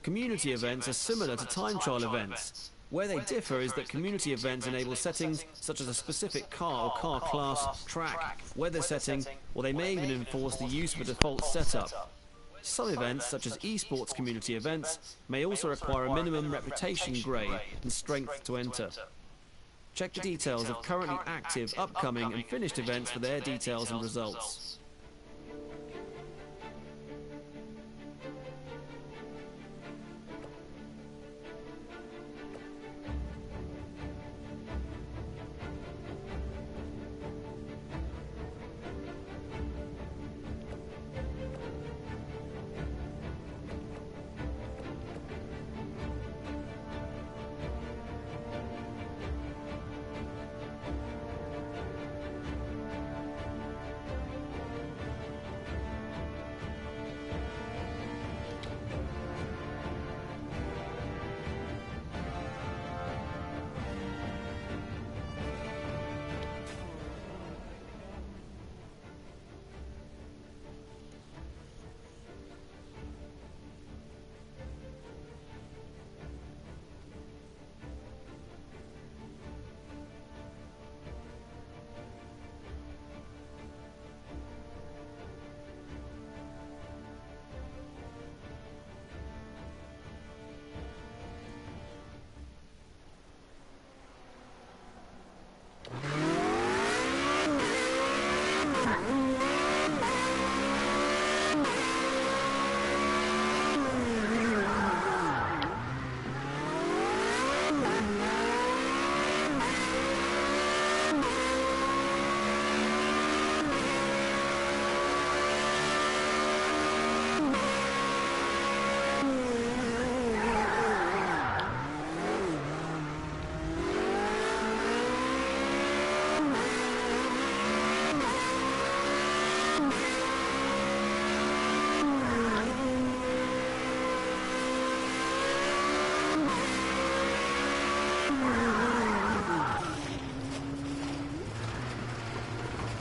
Community events are similar to time trial events. Where they differ is that community events enable settings such as a specific car or car class, track, weather setting, or they may even enforce the use of a default setup. Some events, such as esports community events, may also require a minimum reputation grade and strength to enter. Check the details of currently active, upcoming and finished events for their details and results.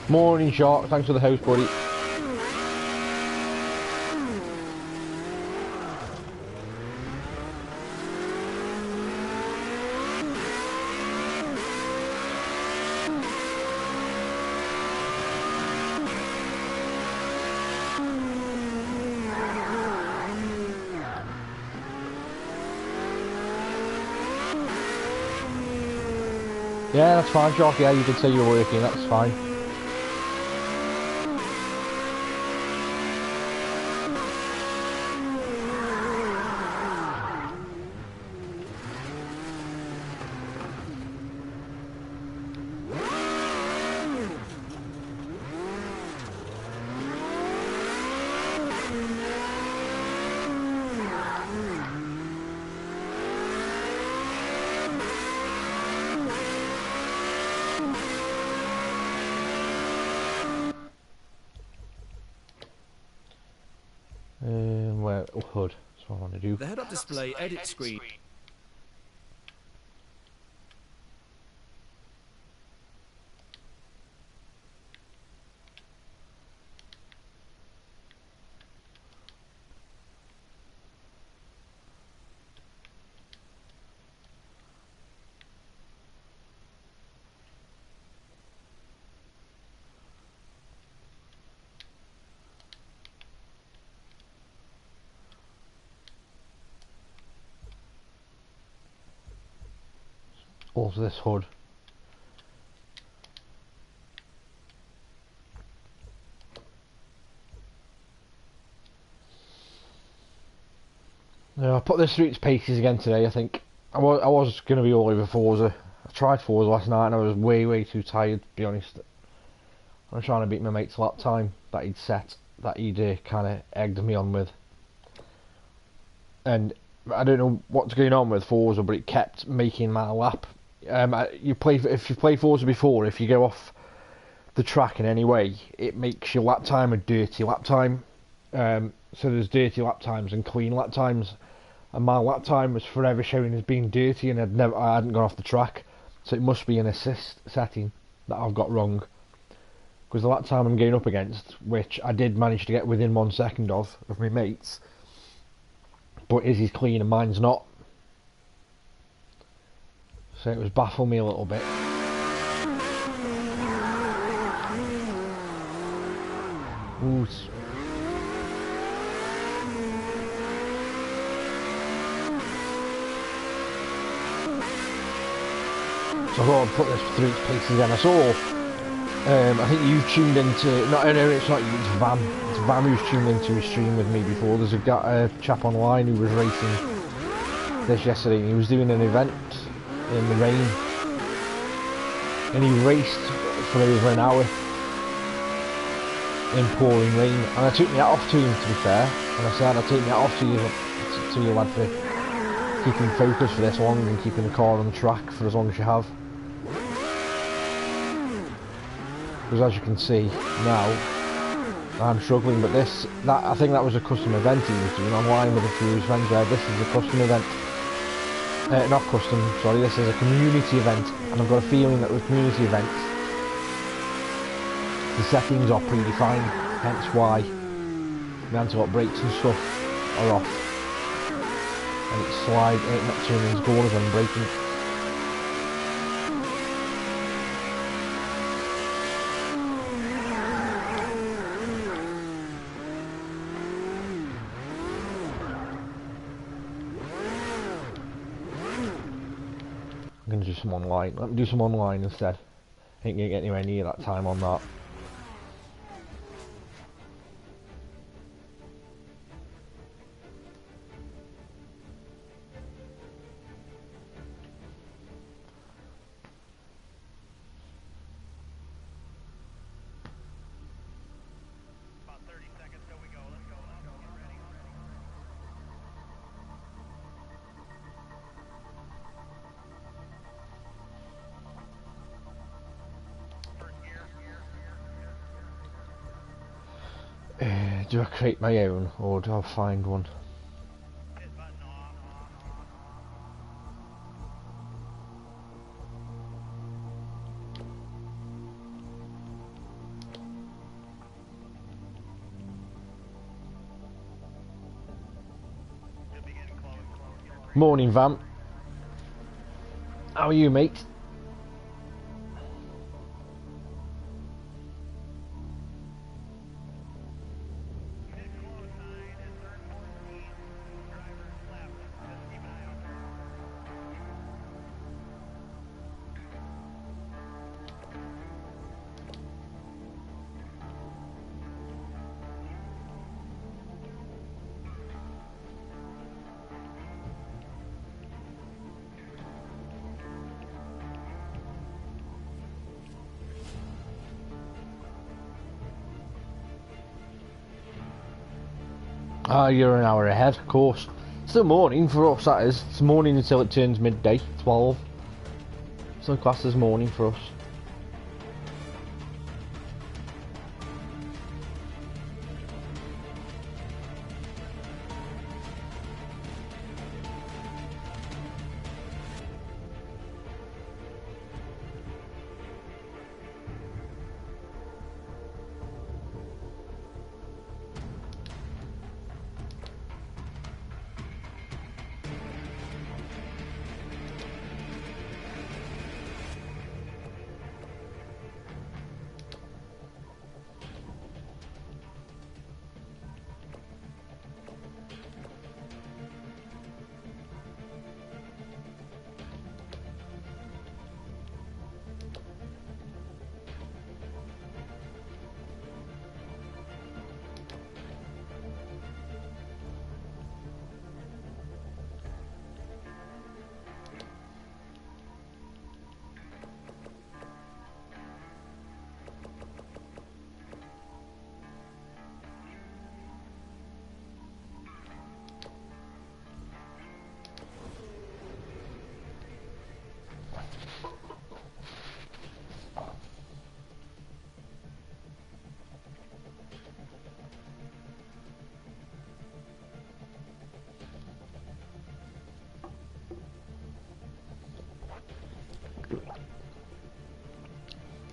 Morning, Shark. Thanks for the host, buddy. Yeah, that's fine, Shark. Yeah, you did say you were working. That's fine. HUD. That's what I want to do. The head-up display edit screen. Also this HUD. I put this through its paces again today. I think I was going to be all over Forza. I tried Forza last night and I was way too tired, to be honest. I was trying to beat my mate's lap time that he'd set, that he'd kind of egged me on with. And I don't know what's going on with Forza, but it kept making my lap. If you play Forza before, if you go off the track in any way, it makes your lap time a dirty lap time. So there's dirty lap times and clean lap times, and my lap time was forever showing as being dirty, and I hadn't gone off the track. So it must be an assist setting that I've got wrong, because the lap time I'm going up against, which I did manage to get within 1 second of my mates, but his is clean and mine's not. So it was baffled me a little bit. Ooh. So I thought I'd put this through its paces again. I saw, I think you tuned into, no, it's not you, it's Vam. It's Vam who's tuned into his stream with me before. There's a chap online who was racing this yesterday, and he was doing an event in the rain. And he raced for over an hour in pouring rain. And I took my hat off to him, to be fair. And I said, I'll take my hat off to you lad, for keeping focus for this long and keeping the car on the track for as long as you have. Because as you can see now, I'm struggling, but I think that was a custom event he was doing online with a few of his friends there. This is a custom event. Not custom, sorry, this is a community event, and I've got a feeling that with community events, the settings are predefined, hence why the anti-lock brakes and stuff are off. And it's not turning his corners when braking. I'm going to do some online. Let me do some online instead. I ain't going to get anywhere near that time on that. About 30 seconds till we go. Let's go. Get ready. Do I create my own, or do I find one? Hit button off. Should be getting close. Morning, Vamp. How are you, mate? Ah, you're an hour ahead, of course. It's still morning for us, that is. It's morning until it turns midday, 12. So class is morning for us.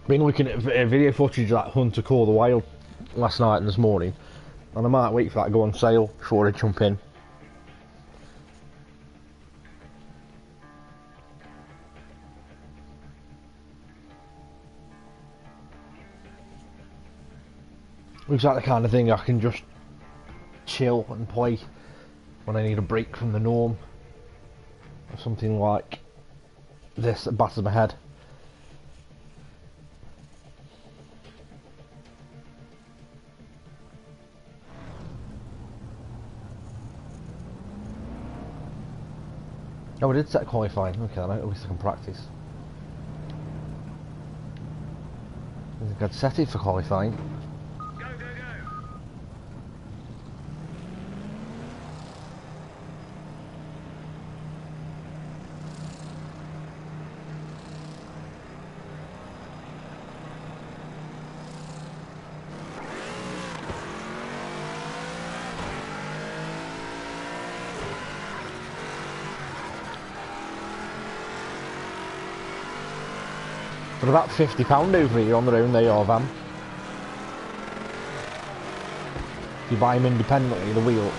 Been looking at video footage of that Hunter Call the Wild last night and this morning, and I might wait for that to go on sale before I jump in. Looks like the kind of thing I can just chill and play when I need a break from the norm. Or something like this that batters my head. Oh, we did set qualifying. Okay, then at least I can practice. I think I'd set it for qualifying. Go, go, go. For about £50 over here on their own, they are, Van. If you buy them independently, the wheel.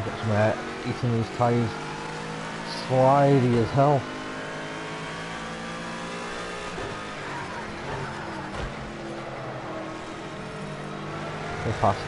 Got some air eating these tyres. Slidey as hell. Go fast.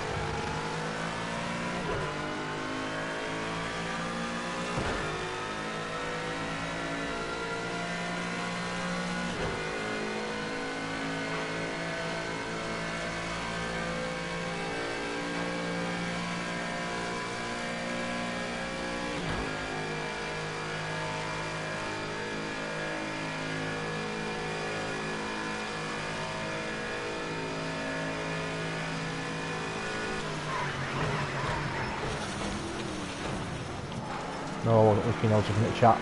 No, I wasn't looking, I was looking at chat.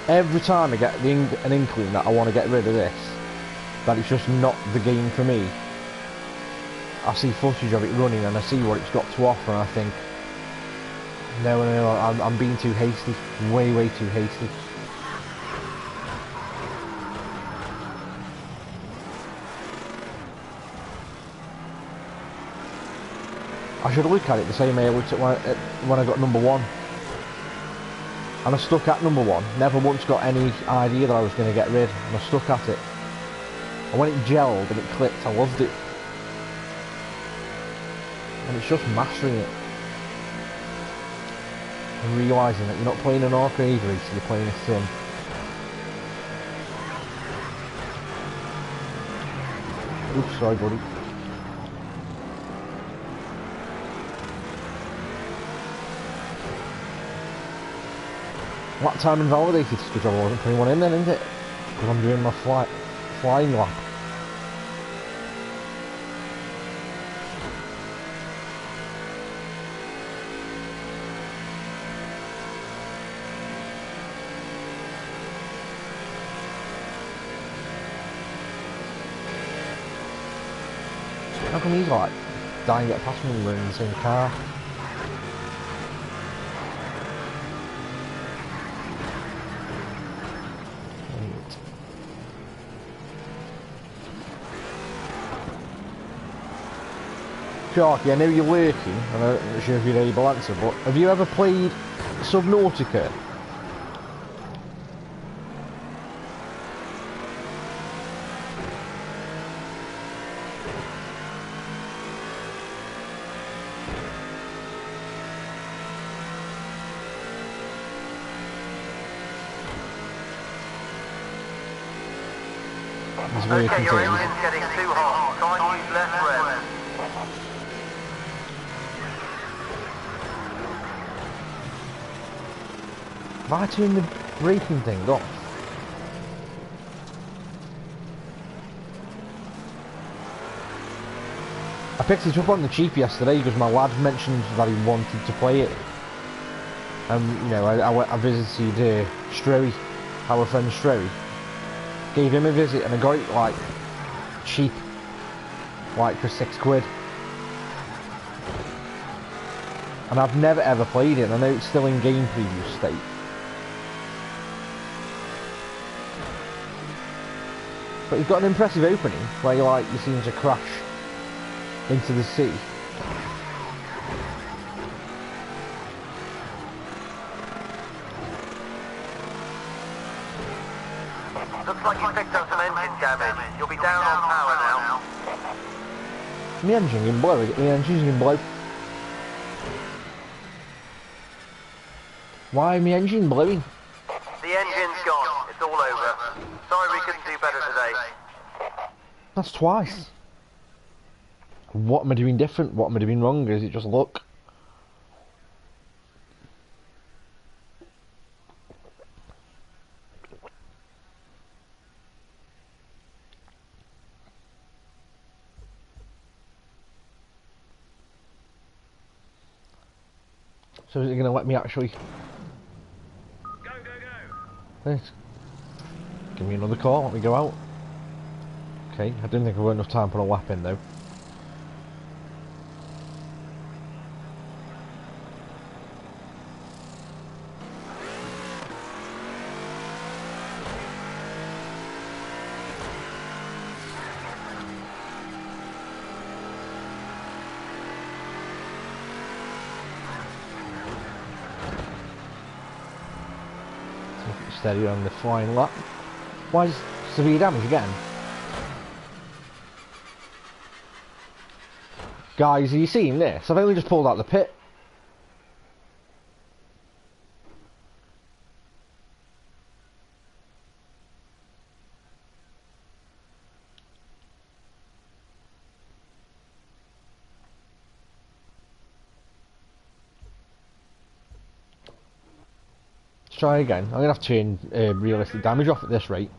Every time I get an inkling that I want to get rid of this, that it's just not the game for me, I see footage of it running and I see what it's got to offer and I think, no, I'm being too hasty, way too hasty. I should look at it the same way I looked at when I got number one. And I stuck at number one, never once got any idea that I was going to get rid, and I stuck at it. And when it gelled and it clicked, I loved it. And it's just mastering it. And realising that you're not playing an arcade race, you're playing a sim. Oops, sorry buddy. Lap time invalidated, good job I wasn't putting one in then, isn't it? Because I'm doing my flying lap. How come he's like dying to get past me when we're in the same car? Sharky, I know you're lurking, and I'm not sure if you're able to answer, but have you ever played Subnautica? Okay, your engine's getting too hot. Try and use less rev. Have I turned the braking thing off? I picked it up on the cheap yesterday because my lad mentioned that he wanted to play it. And, you know, I visited Stroey, our friend Stroey. Gave him a visit and I got it, like, cheap. Like, for £6. and I've never ever played it, and I know it's still in game preview state. But you've got an impressive opening where you seem to crash into the sea. Looks like you picked up some engine damage. You'll be down on power now. My engine can blow. My engine's can blow. Why my engine blowing? The engine's gone. It's all over. Sorry we couldn't do better today. That's twice. What am I doing different? What am I doing wrong? Is it just luck? So is it going to let me actually... Go, go, go. Yes. Give me another call, let me go out. Okay, I didn't think I've got enough time to put a lap in though. Steady on the flying lap. Why is severe damage again? Guys, are you seeing this? I've only just pulled out the pit. Let's try again. I'm going to have to turn realistic damage off at this rate.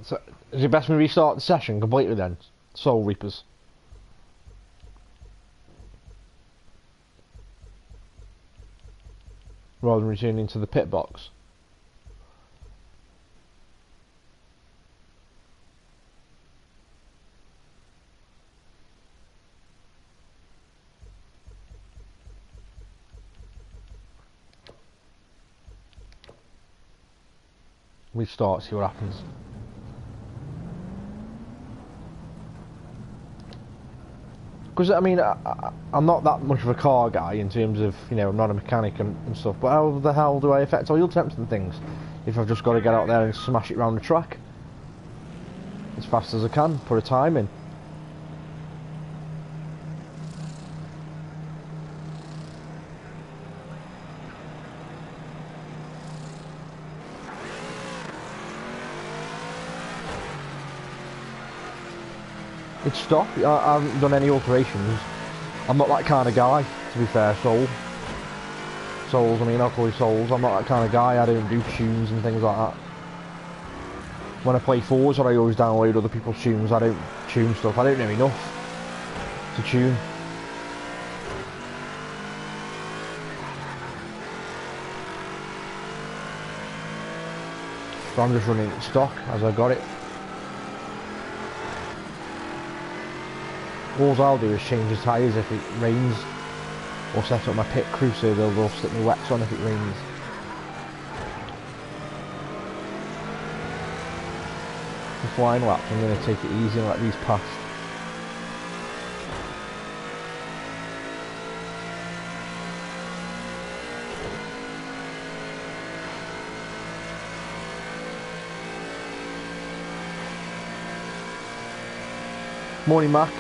So is it best we restart the session completely then? Soul Reapers. Rather than returning to the pit box. Restart, see what happens. Because I mean, I'm not that much of a car guy in terms of, you know, I'm not a mechanic and stuff, but how the hell do I affect oil temps and things if I've just got to get out there and smash it around the track as fast as I can, put a time in? It's stock. I haven't done any alterations. I'm not that kind of guy, to be fair. Souls, I mean, I'll call you Souls. I'm not that kind of guy. I don't do tunes and things like that. When I play Forza, I always download other people's tunes. I don't tune stuff. I don't know enough to tune. So I'm just running it stock as I got it. All I'll do is change the tyres if it rains, or set up my pit crew so they'll stick my wets on if it rains. The flying laps, I'm going to take it easy and let these pass. Morning, Mac.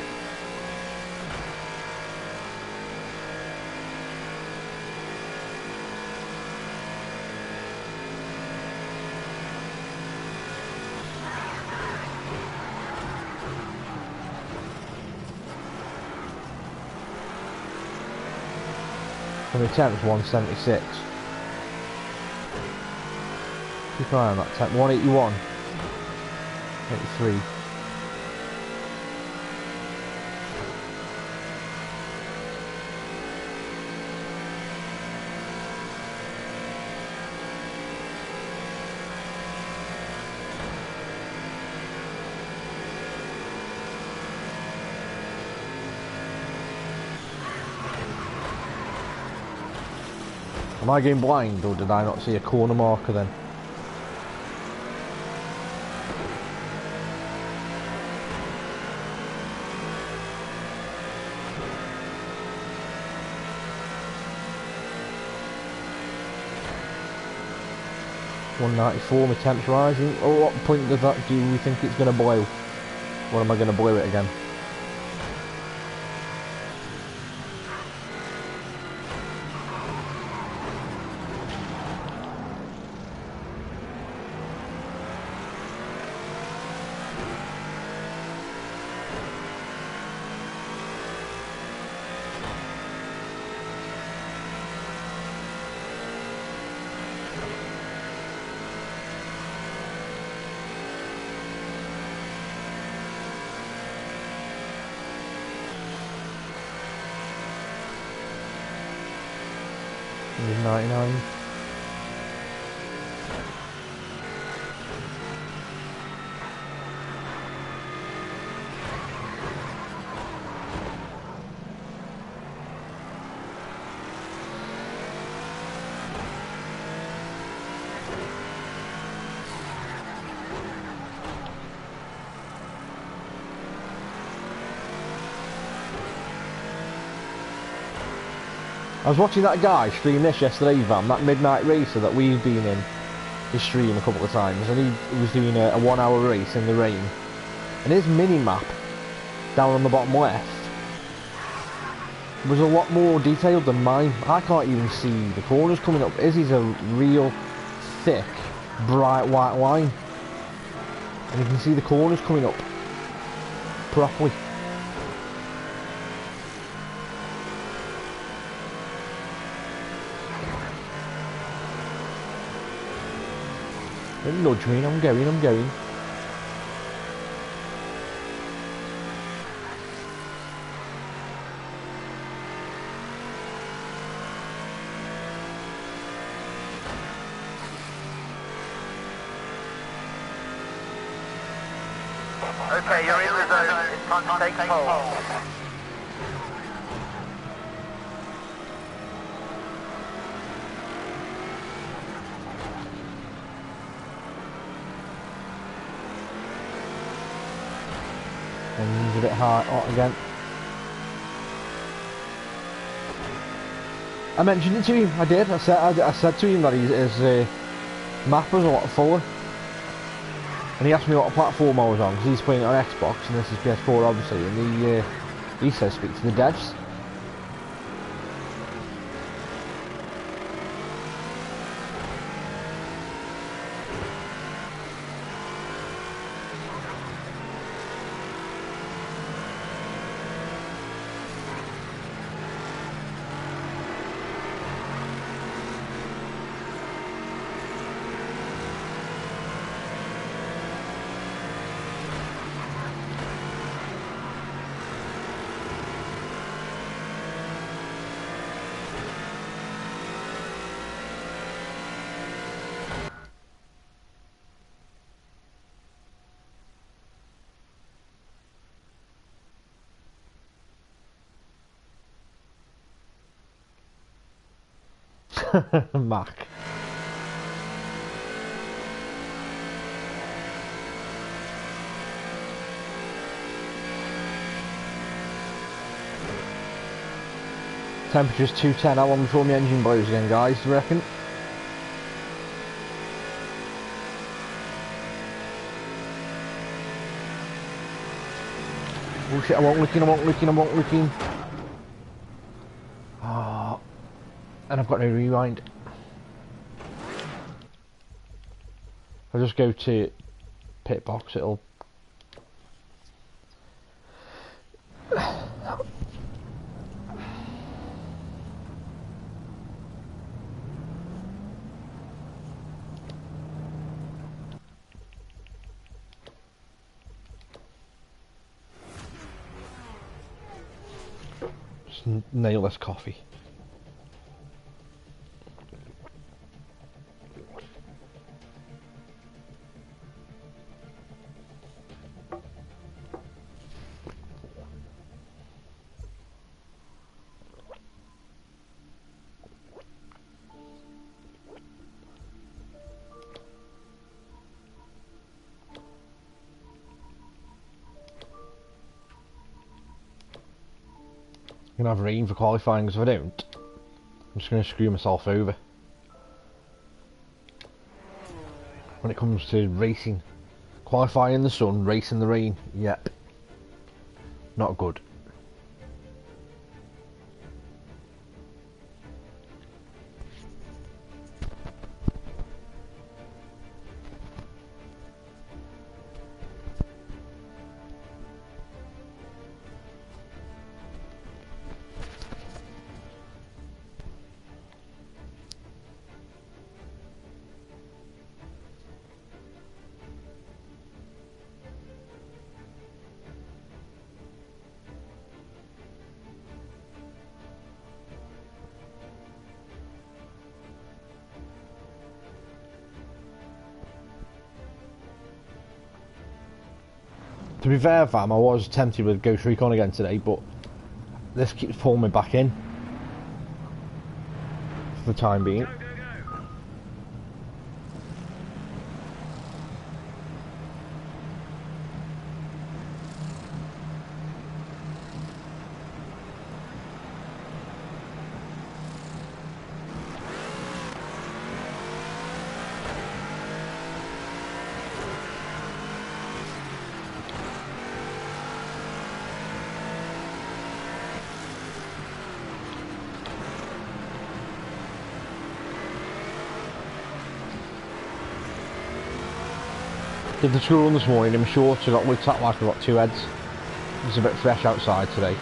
From the temps 176. Keep an eye on that temp. 181. 83. Am I going blind, or did I not see a corner marker then? $194, my temp's rising. Oh, what point does that do we think it's going to blow? Or am I going to blow it again? $199. I was watching that guy stream this yesterday, Van, that Midnight Racer that we've been in his stream a couple of times, and he was doing a 1 hour race in the rain, and his mini-map down on the bottom left was a lot more detailed than mine. I can't even see the corners coming up. Izzy's a real thick, bright white line, and you can see the corners coming up properly. Don't nudge me, I'm going. Okay, you're in the zone. It's time to take hold. Engine's a bit hot again. I mentioned it to him, I did. I said to him that his map was a lot fuller. And he asked me what platform I was on, because he's playing it on Xbox, and this is PS4 obviously, and he says speak to the devs. Mac. Temperature's 210. How long before my engine blows again, guys, do you reckon? Oh shit, I won't looking. Oh, and I've got no rewind. I'll just go to pit box, it'll... nail this coffee. I'm gonna have rain for qualifying, because if I don't, I'm just gonna screw myself over. When it comes to racing, qualifying in the sun, racing in the rain, yep, not good. To be fair, fam, I was tempted with Ghost Recon again today, but this keeps pulling me back in for the time being. Did the school run this morning in my shorts, I got looked at like I've got two heads. It's a bit fresh outside today.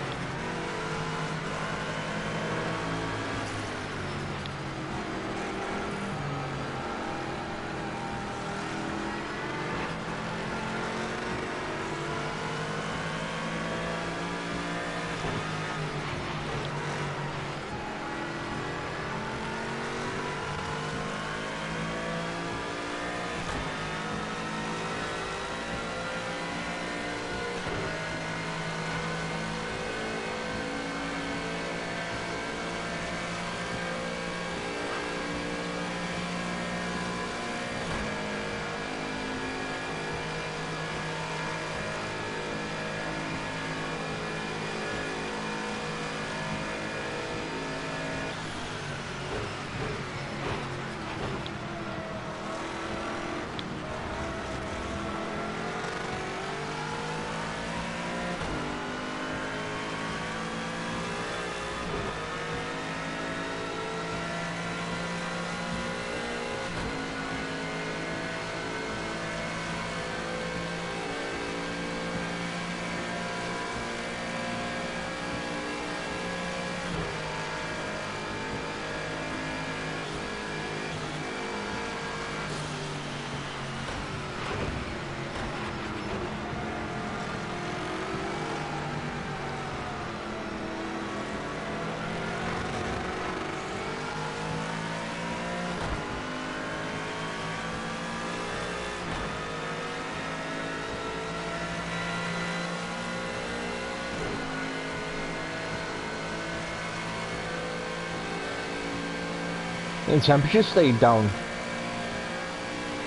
The temperature stayed down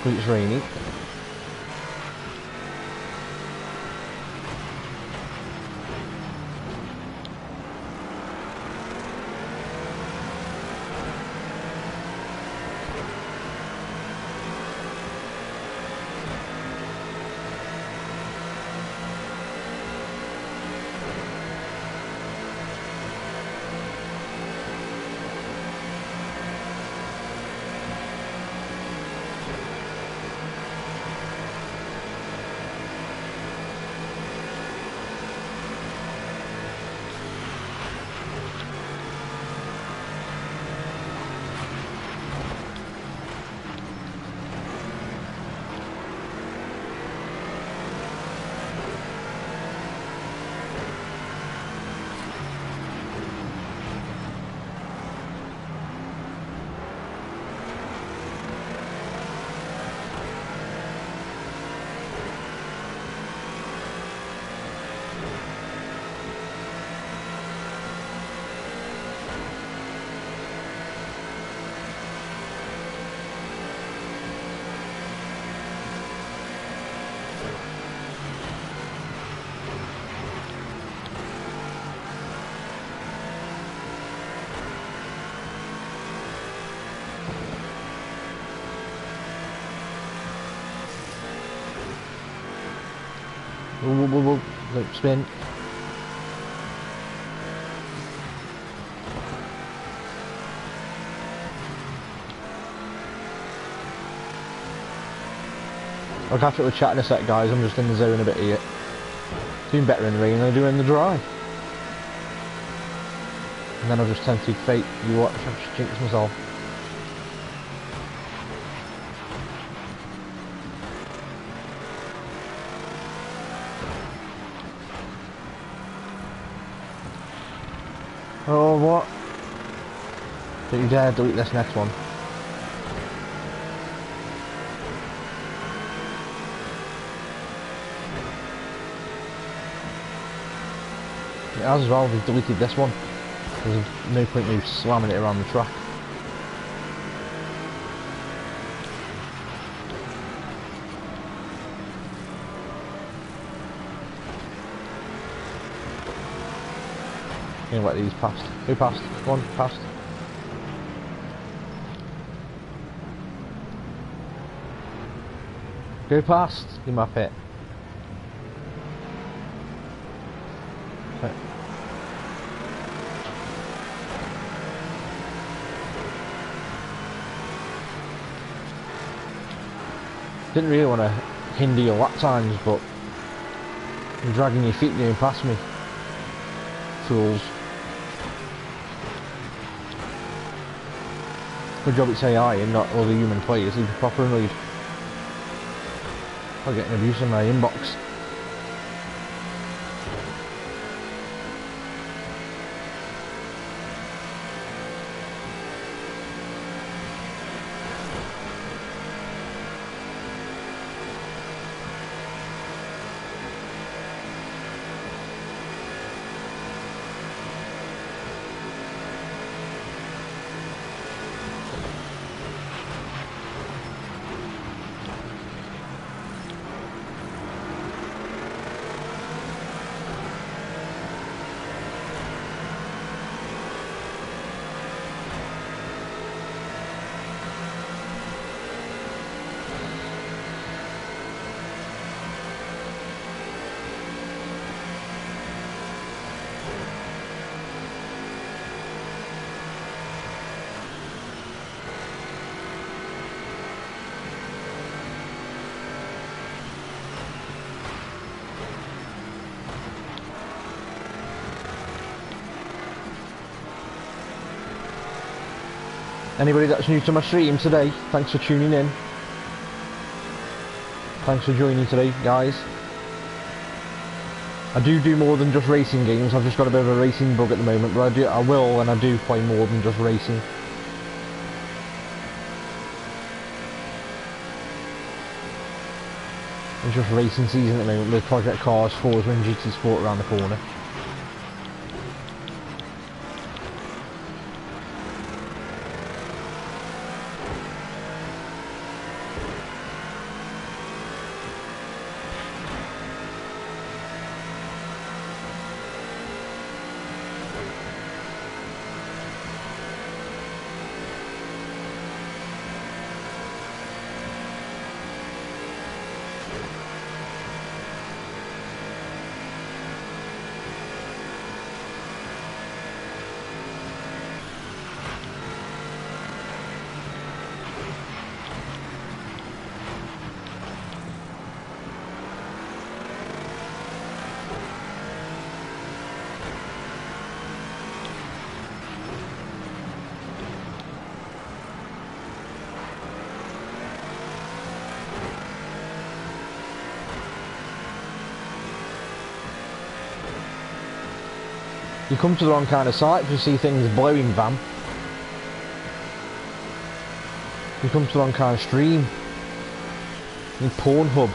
because it's raining. Whoa, whoa, whoa. Look, spin. I'll catch up with chat in a sec, guys. I'm just in the zone a bit here. Doing better in the rain than I do in the dry. And then I'll just tempt fate. You watch, I'll just jinx myself. Oh, what? Don't you dare delete this next one. It has as well, we've deleted this one. There's no point in me slamming it around the track. I'm gonna let these past. Go past. Come on, past. Go past. In my pit. Okay. Didn't really want to hinder your lap times, but you're dragging your feet going past me. Fools. Good job it's AI and not all the human players. Leave a proper annoyed. I'm getting abuse in my inbox. Anybody that's new to my stream today, thanks for tuning in. Thanks for joining today, guys. I do more than just racing games. I've just got a bit of a racing bug at the moment, but I will and I do play more than just racing. It's just racing season at the moment with Project Cars, Forza and GT Sport around the corner. You come to the wrong kind of site if you see things blowing, Vam. You come to the wrong kind of stream. You Pornhub.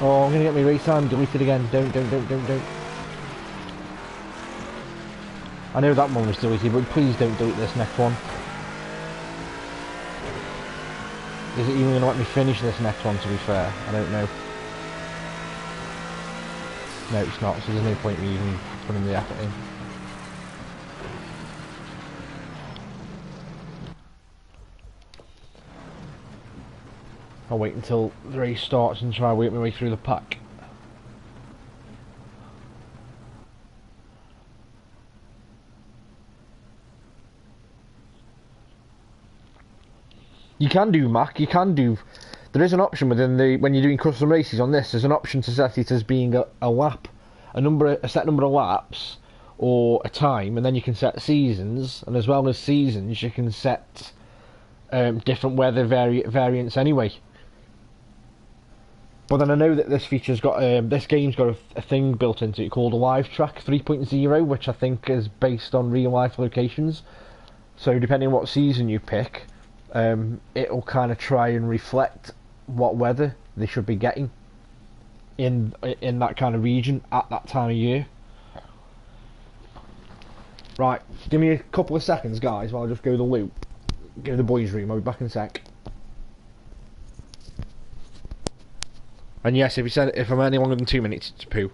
Oh, I'm gonna get my race time deleted again. Don't. I know that one was deleted, but please don't delete this next one. Is it even going to let me finish this next one, to be fair? I don't know. No, it's not, so there's no point in me even putting the effort in. I'll wait until the race starts and try and work my way through the pack. You can do Mac, you can do... There is an option within the... When you're doing custom races on this, there's an option to set it as being a lap. A set number of laps, or a time, and then you can set seasons, and as well as seasons, you can set different weather variants anyway. But then I know that this feature's got... this game's got a thing built into it called a Live Track 3.0, which I think is based on real-life locations. So depending on what season you pick... it'll kind of try and reflect what weather they should be getting in that kind of region at that time of year. Right, give me a couple of seconds, guys, while I just go to the loop. Go to the boys' room. I'll be back in a sec. And yes, if I'm any longer than 2 minutes, it's poo.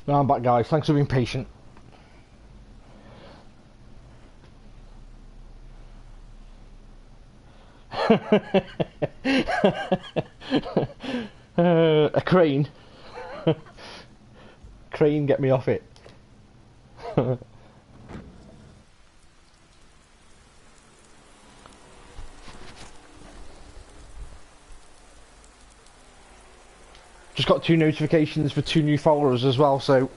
No, I'm back, guys. Thanks for being patient. A crane. Crane, get me off it. Just got 2 notifications for 2 new followers as well, so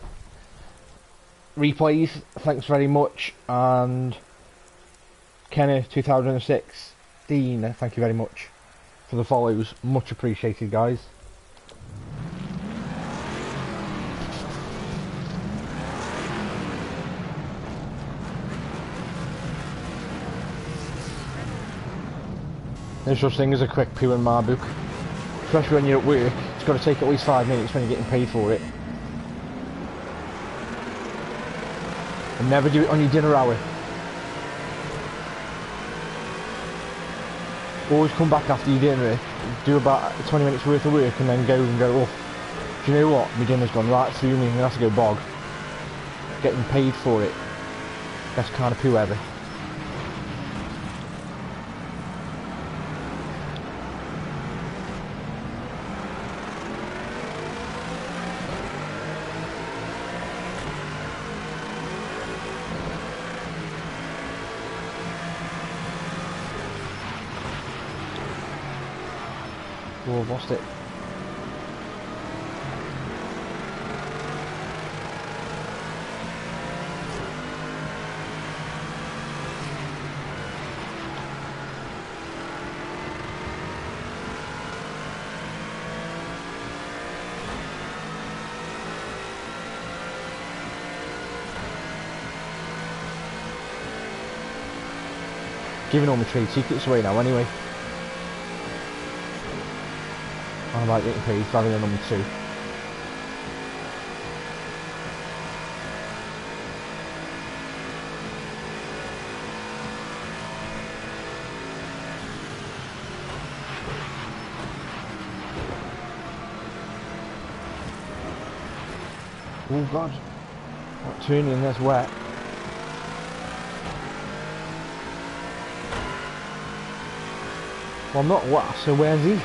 replays, thanks very much, and Kenny 2016, thank you very much for the follows, much appreciated, guys. There's such thing as a quick poo in my book, especially when you're at work. It's got to take at least 5 minutes when you're getting paid for it. And never do it on your dinner hour. Always come back after your dinner, do about 20 minutes worth of work and then go, oh, do you know what, my dinner's gone right through me, I'm going to have to go bog. Getting paid for it. Best kind of poo ever. Oh, I've lost it. Giving all my trade secrets away now anyway. I'm about getting paid for having a number 2. Oh god, not turning, that's wet. Well, I'm not wet, so where's he?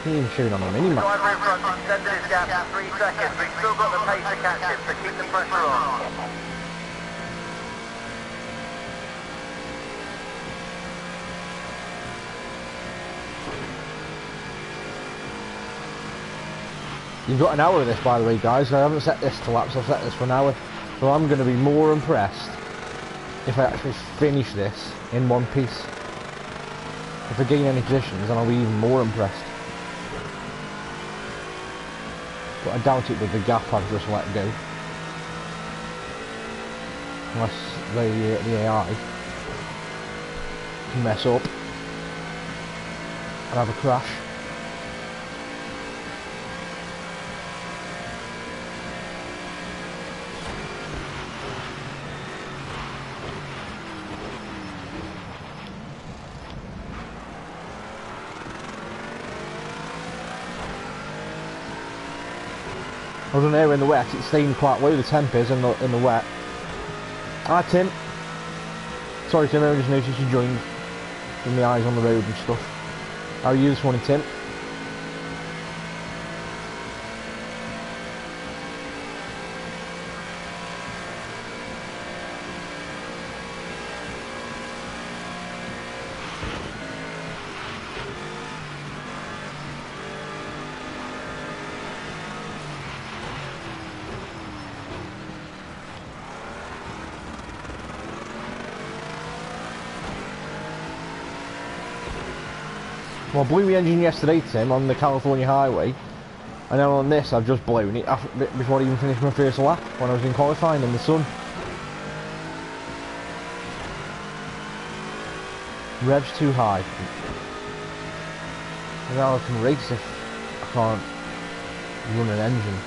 He ain't showing on the mini-map. Driver in front extended his gap to 3 seconds, but he's still got the pace to catch him, so keep the pressure on. You've got an hour of this, by the way, guys. I haven't set this to laps, I've set this for an hour. So I'm going to be more impressed if I actually finish this in one piece. If I gain any positions, then I'll be even more impressed. But I doubt it with the gap I've just let go. Unless the AI can mess up and have a crash. I don't know, in the wet, it's staying quite low, the temp is in the wet. Hi Tim. Sorry Tim, I just noticed you joined with my eyes on the road and stuff. How are you this morning, Tim? Well, I blew the engine yesterday, Tim, on the California highway, and then on this I've just blown it before I even finished my first lap when I was in qualifying in the sun. Rev's too high. And now I can race if I can't run an engine.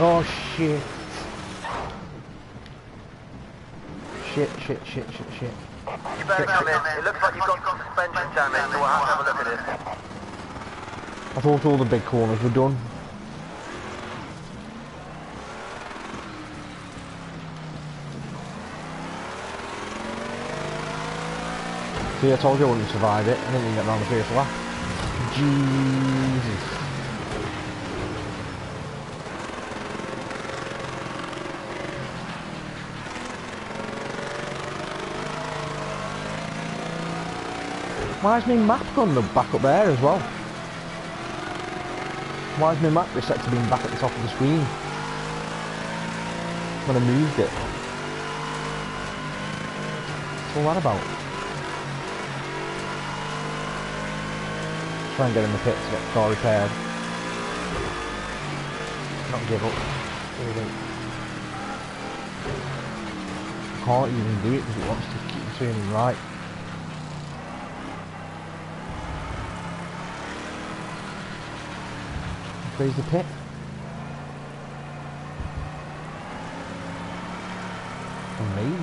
Oh shit. Shit. You better come in. It looks like you've got some suspension damage, so we'll have to have a look at it. I thought all the big corners were done. See, I told you I wouldn't survive it. I didn't even get round the first lap. Jesus. Why is my map gone back up there as well? Why is my map reset to being back at the top of the screen when I moved it? What's all that about? Try and get in the pit to get the car repaired. Not give up. Can't even do it because it wants to keep turning right. Where's the pit? Amazing.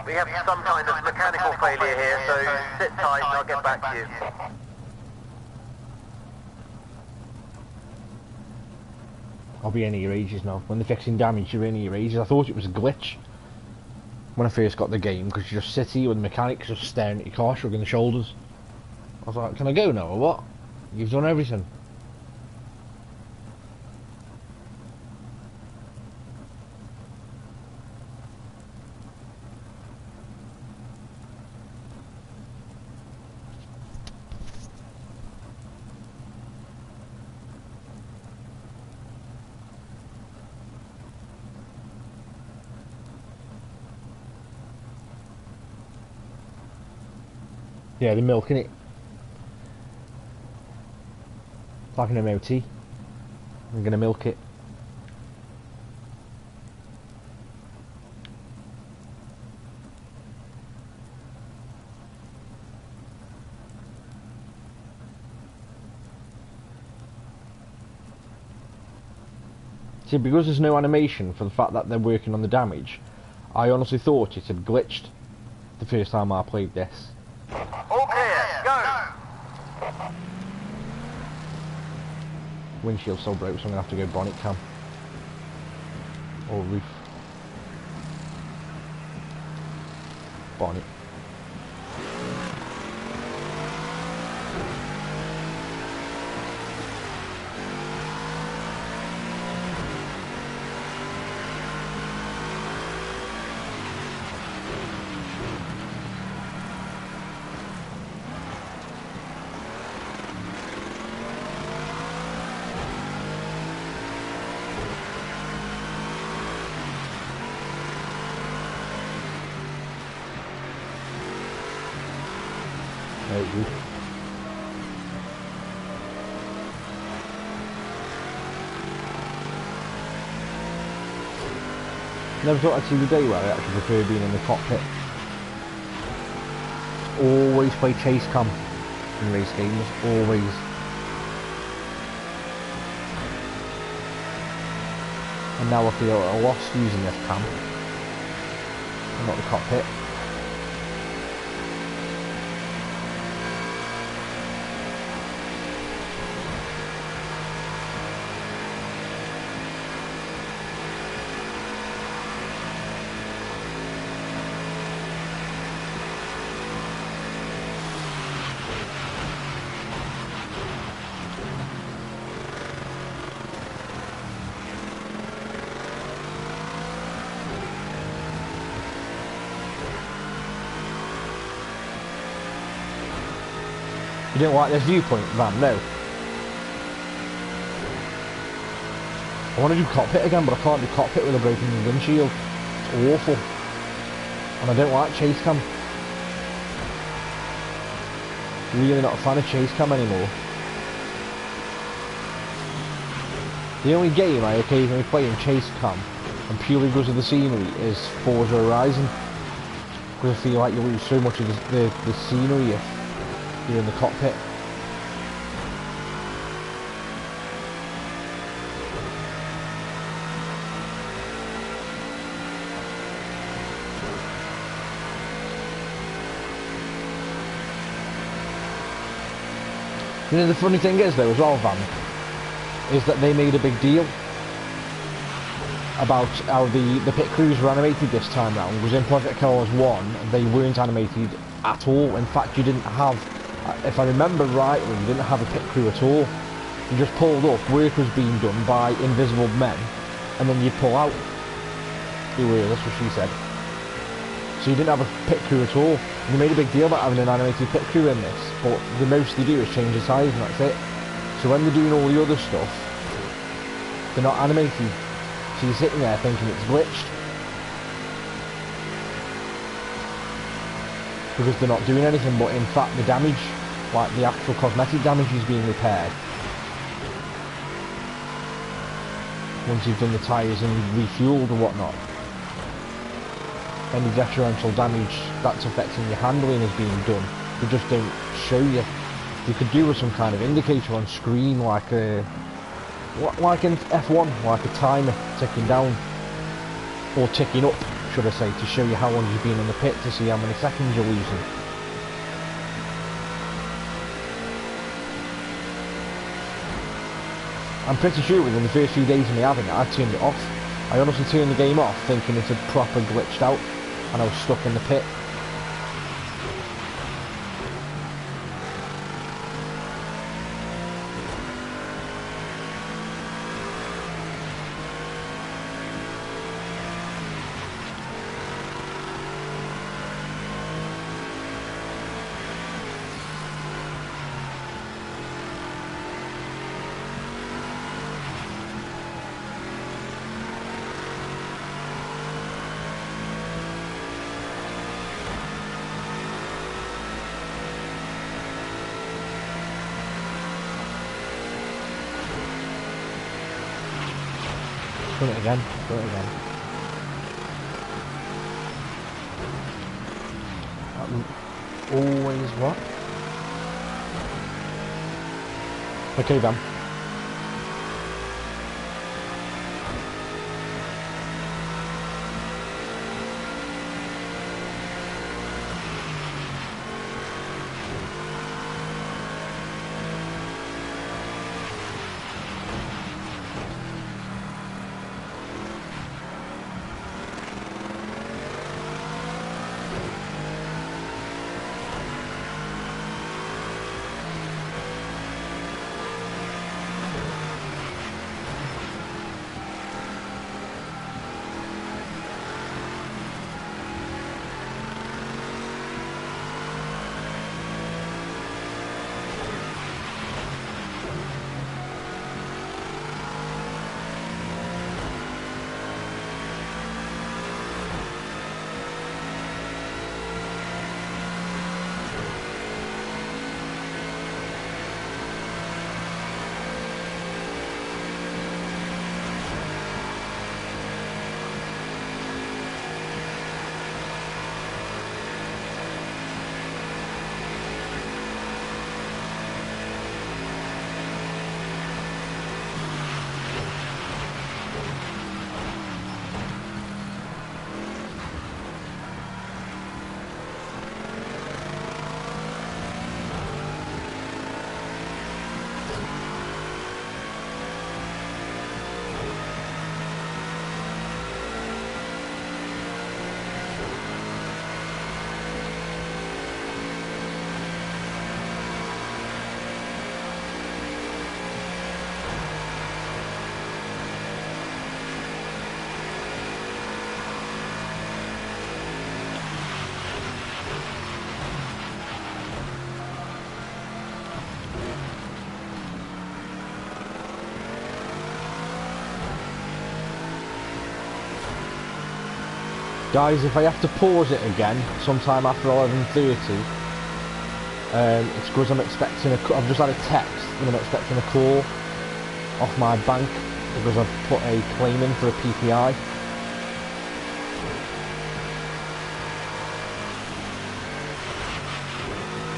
We have some kind of mechanical failure here, so sit tight and I'll get back to you. I'll be in here ages now. When they're fixing damage, you're in here ages. I thought it was a glitch when I first got the game, because you just sit here with the mechanics just staring at your car, shrugging the shoulders. I was like, can I go now or what? You've done everything. Yeah, they're milking it. Like an MOT. I'm gonna milk it. See, because there's no animation for the fact that they're working on the damage, I honestly thought it had glitched the first time I played this. All clear, go! Windshield's so broke, so I'm gonna have to go bonnet cam. Or roof. Bonnet. Roof. Never thought I'd see the day where I actually prefer being in the cockpit. Always play chase cam in race games, always. And now I feel at a loss using this cam, and not the cockpit. You don't like this viewpoint, Van? No. I want to do cockpit again, but I can't do cockpit with a broken windshield. It's awful. And I don't like chase cam. Really not a fan of chase cam anymore. The only game I occasionally play in chase cam and purely because of the scenery, is Forza Horizon. Because I feel like you lose so much of the scenery if you're in the cockpit. You know, the funny thing is though as well, Van, is that they made a big deal about how the pit crews were animated this time round. Was in Project Cars 1, they weren't animated at all. In fact, you didn't have, if I remember rightly, you didn't have a pit crew at all. You just pulled up, work was being done by invisible men, and then you'd pull out. You were, that's what she said. So you didn't have a pit crew at all. They made a big deal about having an animated pit crew in this, but the most they do is change the size and that's it. So when they're doing all the other stuff, they're not animated. So you're sitting there thinking it's glitched. Because they're not doing anything, but in fact the damage, like the actual cosmetic damage, is being repaired. Once you've done the tyres and refueled or whatnot. Any detrimental damage that's affecting your handling is being done. They just don't show you. You could do with some kind of indicator on screen, like in F1, like a timer ticking down, or ticking up, should I say, to show you how long you've been in the pit, to see how many seconds you're losing. I'm pretty sure within the first few days of me having it, I turned it off. I honestly turned the game off, thinking it had proper glitched out, and I was stuck in the pit. Done it again, done it again. Always what? Okay then. Guys, if I have to pause it again sometime after 11:30, it's because I'm expecting I've just had a text and I'm expecting a call off my bank because I've put a claim in for a PPI.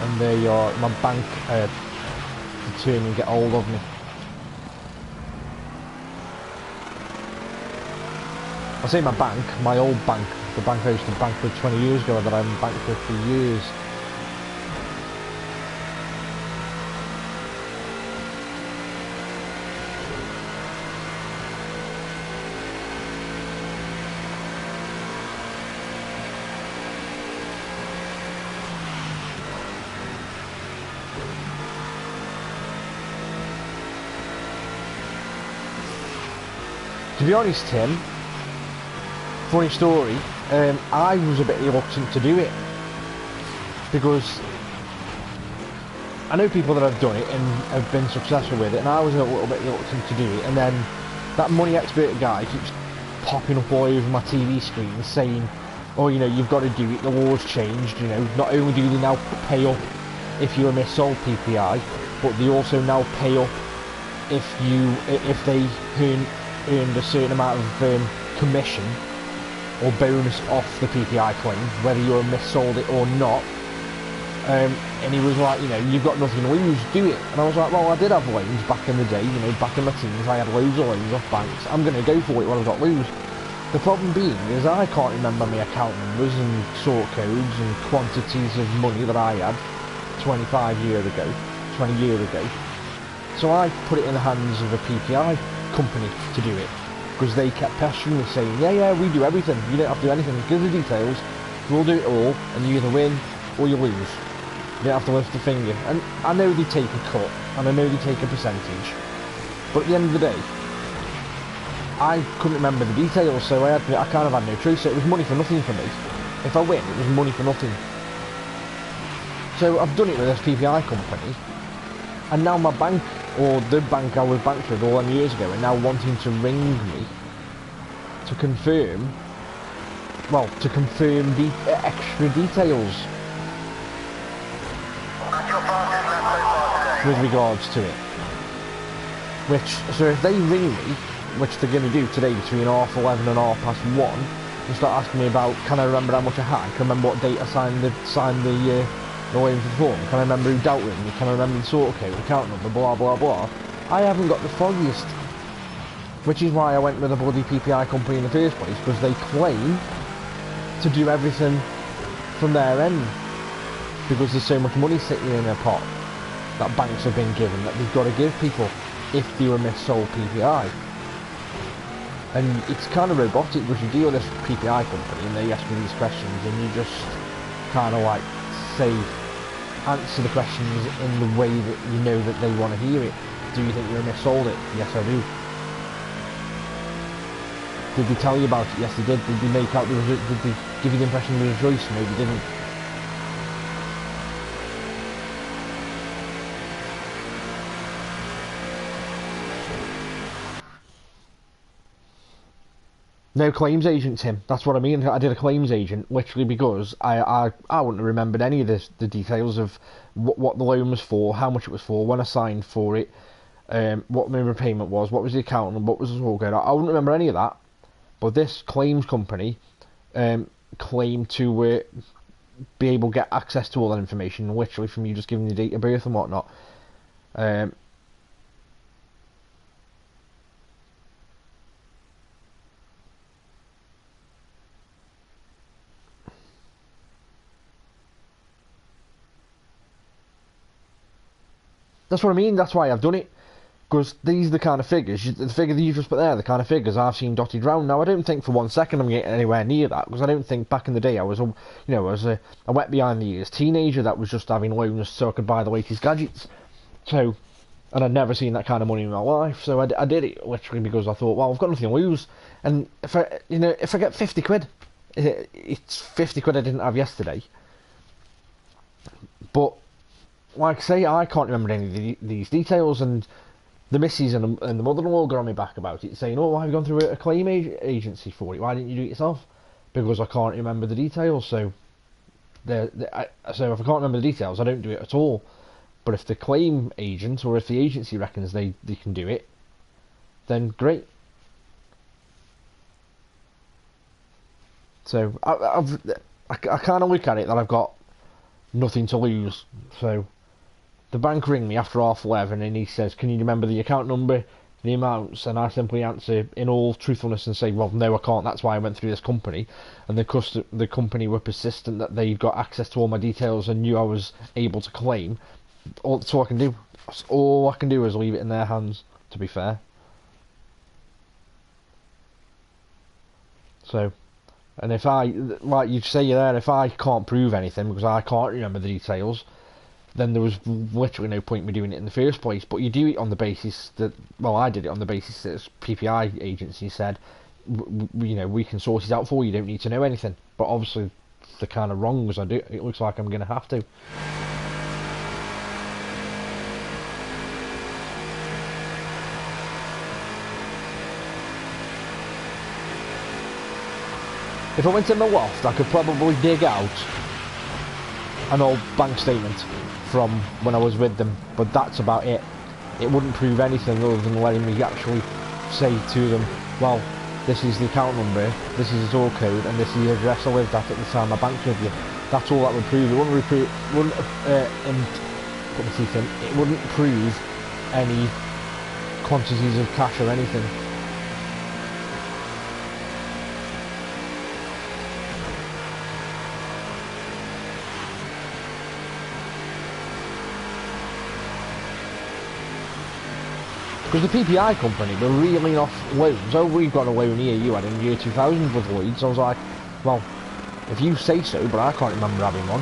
and my bank determined to get hold of me. I say my bank, my old bank, the bank I used to bank with 20 years ago that I've banked with for years. To be honest, Tim, funny story, I was a bit reluctant to do it because I know people that have done it and have been successful with it, and I was a little bit reluctant to do it, and then that money expert guy keeps popping up all over my TV screen saying, oh, you know, you've got to do it, the law's changed, you know, not only do they now pay up if you're a missold PPI, but they also now pay up if they earned a certain amount of commission or bonus off the PPI claim, whether you're missold it or not. And he was like, you know, you've got nothing to lose, do it. And I was like, well, I did have loans back in the day, you know, back in my teens, I had loads of loans off banks. I'm going to go for it when I've got lose. The problem being is I can't remember my account numbers and sort codes and quantities of money that I had 20 years ago. So I put it in the hands of a PPI company to do it, because they kept pestering me saying, yeah, we do everything, you don't have to do anything, give the details, we'll do it all, and you either win or you lose. You don't have to lift a finger. And I know they take a cut, and I know they take a percentage, but at the end of the day, I couldn't remember the details, so I kind of had no choice. So it was money for nothing for me. If I win, it was money for nothing. So I've done it with this PPI company, and now my bank, or the bank I was banked with all them years ago, are now wanting to ring me to confirm the extra details with regards to it. So if they ring me, which they're going to do today between 11:30 and 1:30, and start asking me about, can I remember how much I had, can I remember what date I signed the loan for the form, can I remember who dealt with me, can I remember the sort code, account number, blah blah blah. I haven't got the foggiest, which is why I went with a bloody PPI company in the first place, because they claim to do everything from their end, because there's so much money sitting in a pot that banks have been given that they've got to give people if they were missold PPI. And it's kind of robotic, because you deal with this PPI company and they ask you these questions and you just kind of like answer the questions in the way that you know that they want to hear it. Do you think you were missold it? Yes, I do. Did they tell you about it? Yes, they did. Did they make out there was did they give you the impression there was a choice? No, they didn't. No claims agent, Tim. That's what I mean. I did a claims agent literally because I wouldn't have remembered any of the details of what the loan was for, how much it was for, when I signed for it, what my repayment was, what was the account number, what was the sort code. I wouldn't remember any of that. But this claims company claimed to be able to get access to all that information, literally from you just giving your date of birth and whatnot. That's what I mean, that's why I've done it. Because these are the kind of figures, the figure that you just put there, the kind of figures I've seen dotted round. Now, I don't think for 1 second I'm getting anywhere near that, because I don't think back in the day I was a wet behind the ears teenager that was just having loans so I could buy the latest gadgets. So, and I'd never seen that kind of money in my life, so I did it literally because I thought, well, I've got nothing to lose. And if I get 50 quid, it's 50 quid I didn't have yesterday. But like I say, I can't remember any of these details, and the missus and the mother-in-law got on me back about it, saying, oh, why have you gone through a claim agency for it? Why didn't you do it yourself? Because I can't remember the details, so if I can't remember the details, I don't do it at all. But if the claim agent, or if the agency reckons they can do it, then great. So I kind of look at it that I've got nothing to lose. So the bank ring me after 11:30 and he says, can you remember the account number, the amounts? And I simply answer in all truthfulness and say, well, no, I can't, that's why I went through this company. And the company were persistent that they'd got access to all my details and knew I was able to claim. That's all I can do. All I can do is leave it in their hands, to be fair. So, and if I, like you say there, if I can't prove anything because I can't remember the details, then there was literally no point in me doing it in the first place. But you do it on the basis that, well, I did it on the basis that PPI agency said, you know, we can sort it out for you, you don't need to know anything. But obviously, the kind of wrongs I do, it looks like I'm going to have to. If I went in the loft, I could probably dig out an old bank statement from when I was with them, but that's about it. It wouldn't prove anything other than letting me actually say to them, well, this is the account number, this is the door code, and this is the address I lived at the time I banked with you. That's all that would prove. It wouldn't it wouldn't prove any quantities of cash or anything. Because the PPI company were reeling off loans. Oh, we've got a loan here you had in year 2000 with Lloyds. I was like, well, if you say so, but I can't remember having one.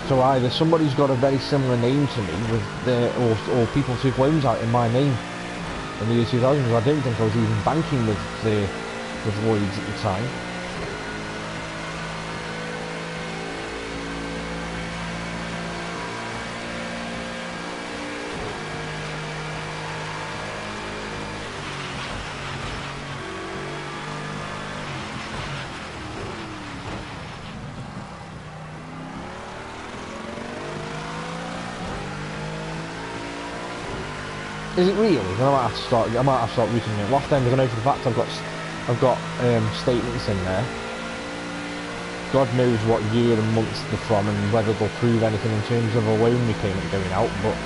So either somebody's got a very similar name to me, or people took loans out in my name in the year 2000. I don't think I was even banking with Lloyds at the time. Is it really? I might have to start routing it off then, because I know for the fact I've got statements in there. God knows what year and month they're from and whether they'll prove anything in terms of a loan repayment going out, but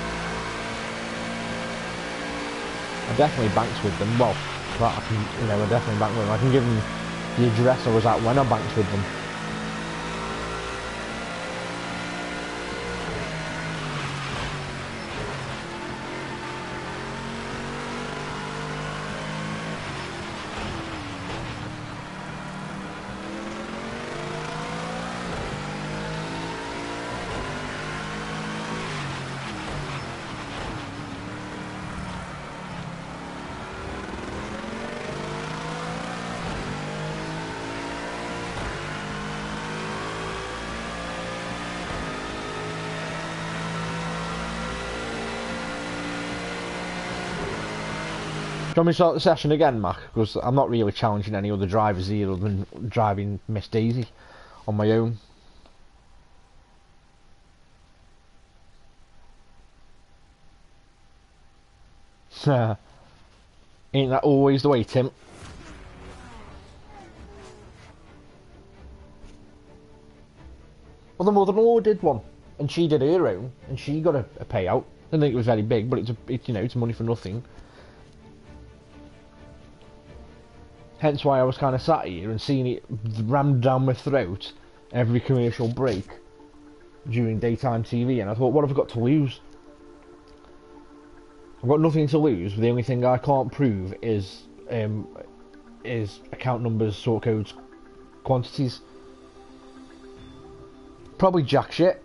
I definitely banked with them. Well, that I can, I definitely banked with them. I can give them the address I was at when I banked with them. Do you want me to start the session again, Mac? Because I'm not really challenging any other drivers here other than driving Miss Daisy on my own. Ain't that always the way, Tim? Well, the mother-in-law did one, and she did her own, and she got a payout. I didn't think it was very big, but it's money for nothing. Hence why I was kind of sat here and seeing it rammed down my throat every commercial break during daytime TV, and I thought, what have I got to lose? I've got nothing to lose. The only thing I can't prove is account numbers, sort codes, quantities. Probably jack shit.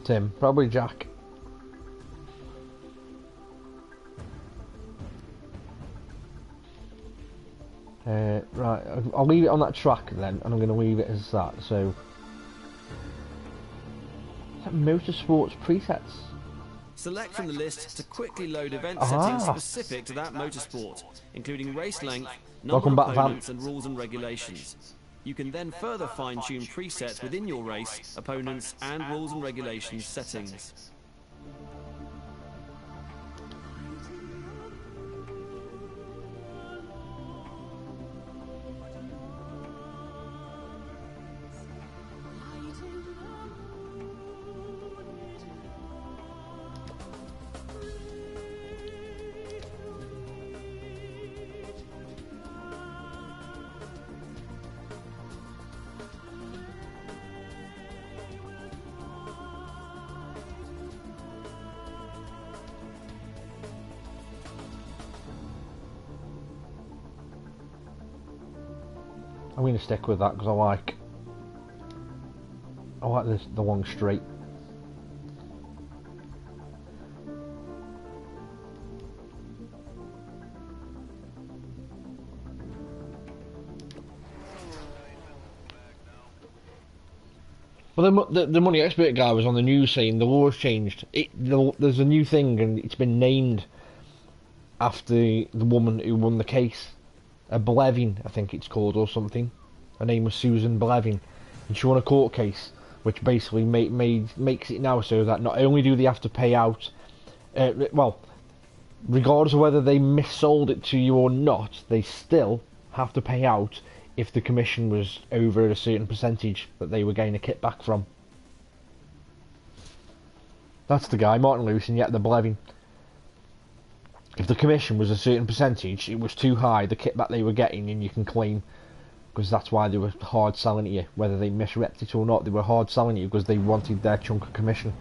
Tim, probably jack. Right, I'll leave it on that track then, and I'm going to leave it as that. So, is that motorsports presets? Select from the list to quickly load event settings specific to that motorsport, including race length, number of opponents, and rules and regulations. You can then further fine-tune presets within your race, opponents, and rules and regulations settings. I'm going to stick with that because I like this, the long straight. Well, the money expert guy was on the news saying the law's changed. There's a new thing and it's been named after the woman who won the case. Blevin, I think it's called, or something. Her name was Susan Blevin, and she won a court case, which basically makes it now so that not only do they have to pay out, well, regardless of whether they missold it to you or not, they still have to pay out if the commission was over a certain percentage that they were getting a kickback from. That's the guy, Martin Lewis, and yet the Blevin. If the commission was a certain percentage, it was too high, the kickback they were getting, and you can claim, because that's why they were hard selling to you, whether they misrepped it or not, they were hard selling you because they wanted their chunk of commission.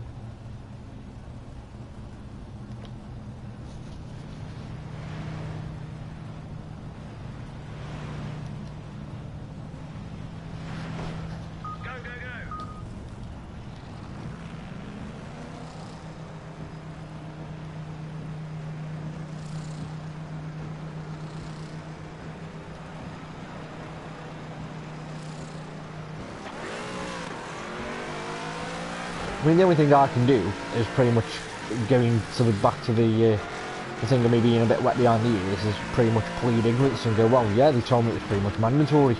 I mean, the only thing I can do is pretty much going sort of back to the thing of me being a bit wet behind the ears is pretty much plead ignorance and go, well, yeah, they told me it was pretty much mandatory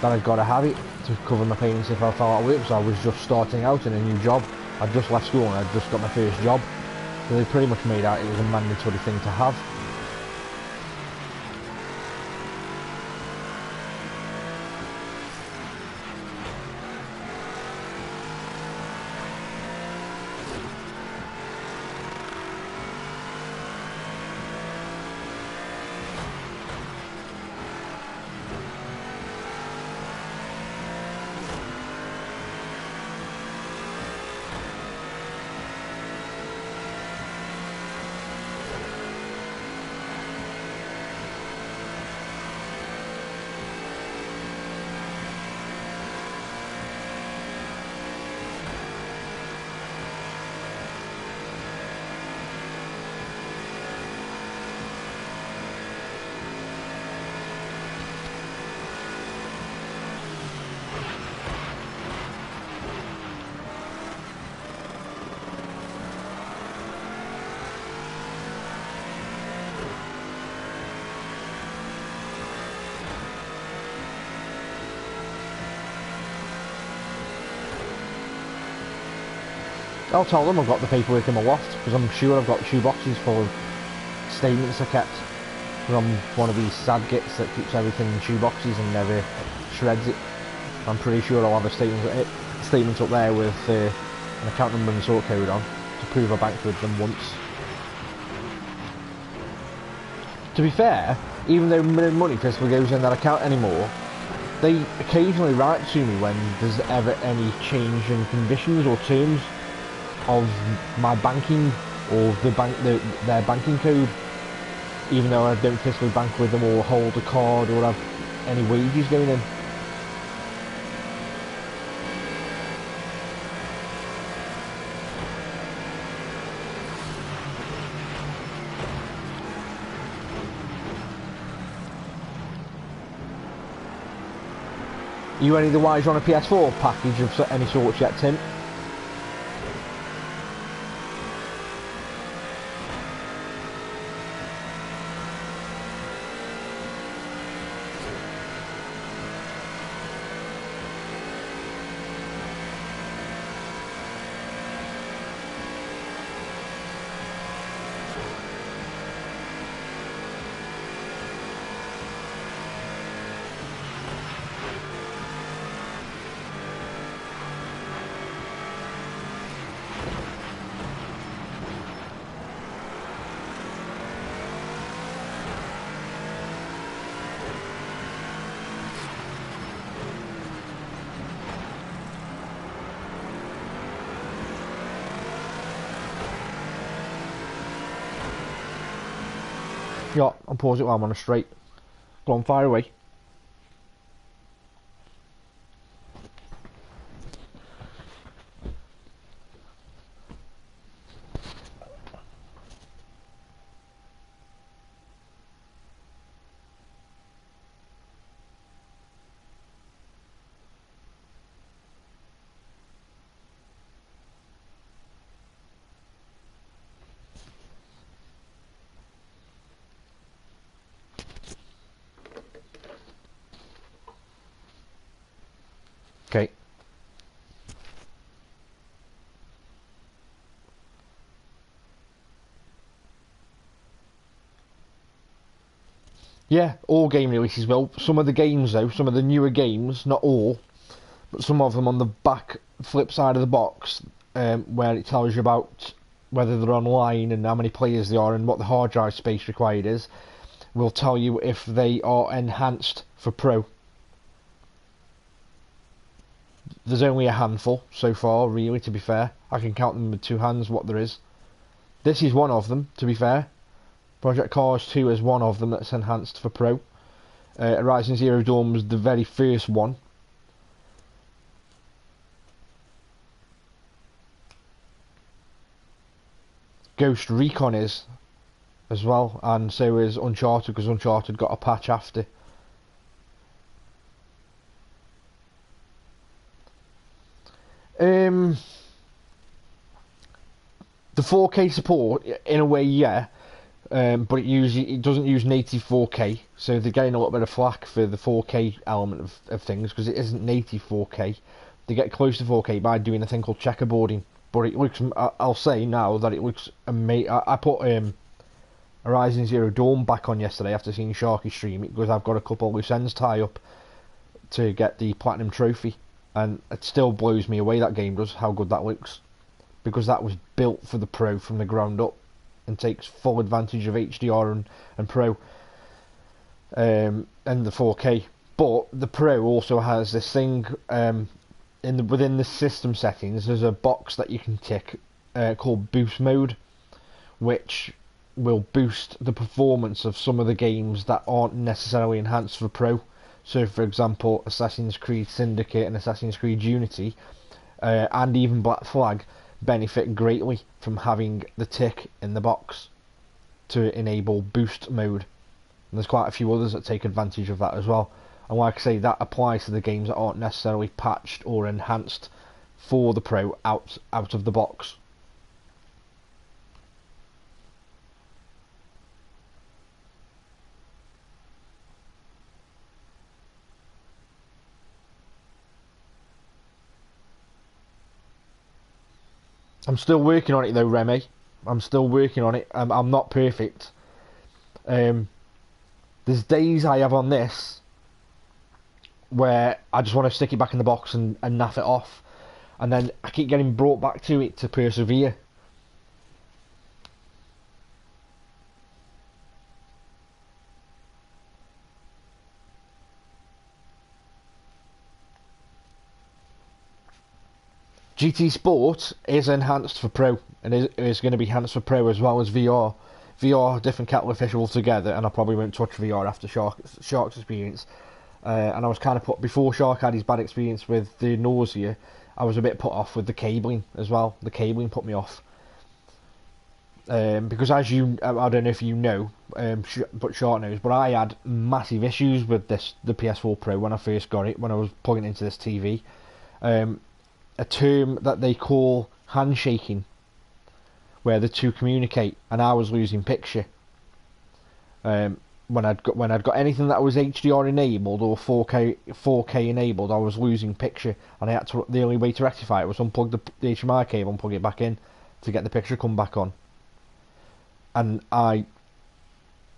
that I've got to have it to cover my payments if I fell out of work, because I was just starting out in a new job. I'd just left school and I'd just got my first job. So they pretty much made out it was a mandatory thing to have. I'll tell them I've got the paperwork in my loft, because I'm sure I've got shoe boxes full of statements I kept from one of these sad gits that keeps everything in shoe boxes and never shreds it. I'm pretty sure I'll have a statement up there with an account number and sort code on to prove I banked with them once. To be fair, even though no money physically goes in that account anymore, they occasionally write to me when there's ever any change in conditions or terms of my banking or their banking code, even though I don't physically bank with them or hold a card or have any wages going in. Are you any the wiser on a PS4 package of any sort yet, Tim? Yeah, I'll pause it while I'm on a straight. Go on, fire away. Okay. Yeah, all game releases will. Some of the games though, some of the newer games, not all, but some of them on the back flip side of the box, where it tells you about whether they're online and how many players they are and what the hard drive space required is, will tell you if they are enhanced for Pro. There's only a handful so far, really, to be fair. I can count them with two hands what there is. This is one of them, to be fair. Project Cars 2 is one of them that's enhanced for Pro. Horizon Zero Dawn was the very first one. Ghost Recon is as well, and so is Uncharted, because Uncharted got a patch after. The 4K support, in a way, yeah, but it doesn't use native 4K, so they're getting a little bit of flack for the 4K element of things, because it isn't native 4K. They get close to 4K by doing a thing called checkerboarding. But it looks, I'll say now that it looks amazing. I put Horizon Zero Dawn back on yesterday after seeing Sharky stream it, because I've got a couple of loose ends tie up to get the Platinum Trophy, and it still blows me away, that game does, how good that looks, because that was built for the Pro from the ground up and takes full advantage of HDR and Pro and the 4K. But the Pro also has this thing within the system settings. There's a box that you can tick called Boost Mode, which will boost the performance of some of the games that aren't necessarily enhanced for Pro. So, for example, Assassin's Creed Syndicate and Assassin's Creed Unity, and even Black Flag, benefit greatly from having the tick in the box to enable Boost Mode. And there's quite a few others that take advantage of that as well. And like I say, that applies to the games that aren't necessarily patched or enhanced for the Pro out of the box. I'm still working on it though, Remy. I'm still working on it. I'm not perfect. There's days I have on this where I just want to stick it back in the box and naff it off, and then I keep getting brought back to it to persevere. GT Sport is enhanced for Pro, and is going to be enhanced for Pro as well as VR. VR, different kettle of fish altogether, and I probably won't touch VR after Shark's experience. And I was kind of put, before Shark had his bad experience with the nausea, I was a bit put off with the cabling as well. The cabling put me off. Because as you, I don't know if you know, but Shark knows, but I had massive issues with the PS4 Pro when I first got it, when I was plugging it into this TV. A term that they call handshaking, where the two communicate, and I was losing picture. When I'd got anything that was HDR enabled or 4K enabled, I was losing picture, and the only way to rectify it was unplug the HDMI cable and plug it back in to get the picture come back on. And I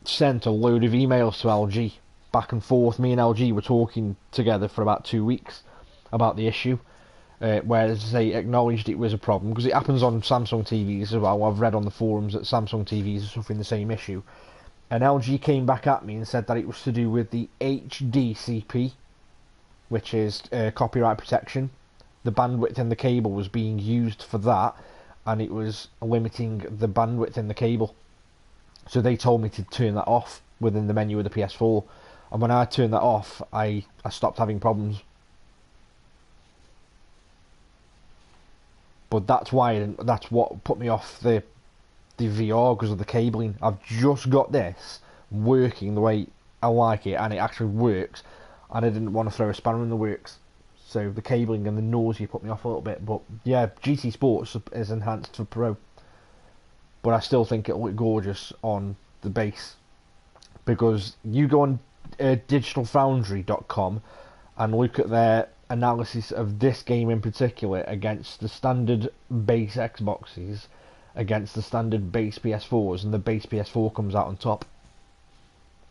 sent a load of emails to LG back and forth. Me and LG were talking together for about 2 weeks about the issue. Where they acknowledged it was a problem, because it happens on Samsung TVs as well. I've read on the forums that Samsung TVs are suffering the same issue, and LG came back at me and said that it was to do with the HDCP, which is copyright protection. The bandwidth in the cable was being used for that, and it was limiting the bandwidth in the cable. So they told me to turn that off within the menu of the PS4, and when I turned that off, I stopped having problems. But that's what put me off the VR, because of the cabling. I've just got this working the way I like it, and it actually works, and I didn't want to throw a spanner in the works. So the cabling and the nausea put me off a little bit. But yeah, GT Sports is enhanced for Pro, but I still think it'll look gorgeous on the base, because you go on digitalfoundry.com and look at their analysis of this game in particular against the standard base Xboxes, against the standard base PS4s, and the base PS4 comes out on top.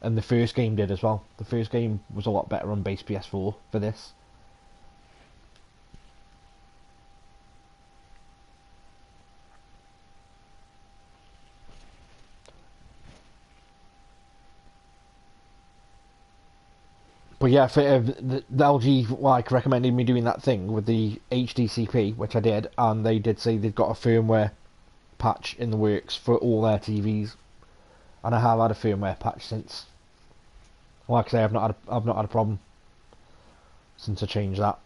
And the first game did as well. The first game was a lot better on base PS4 for this. But yeah, for, the LG like recommended me doing that thing with the HDCP, which I did, and they did say they've got a firmware patch in the works for all their TVs, and I have had a firmware patch since. Like I say, I've not had a problem since I changed that.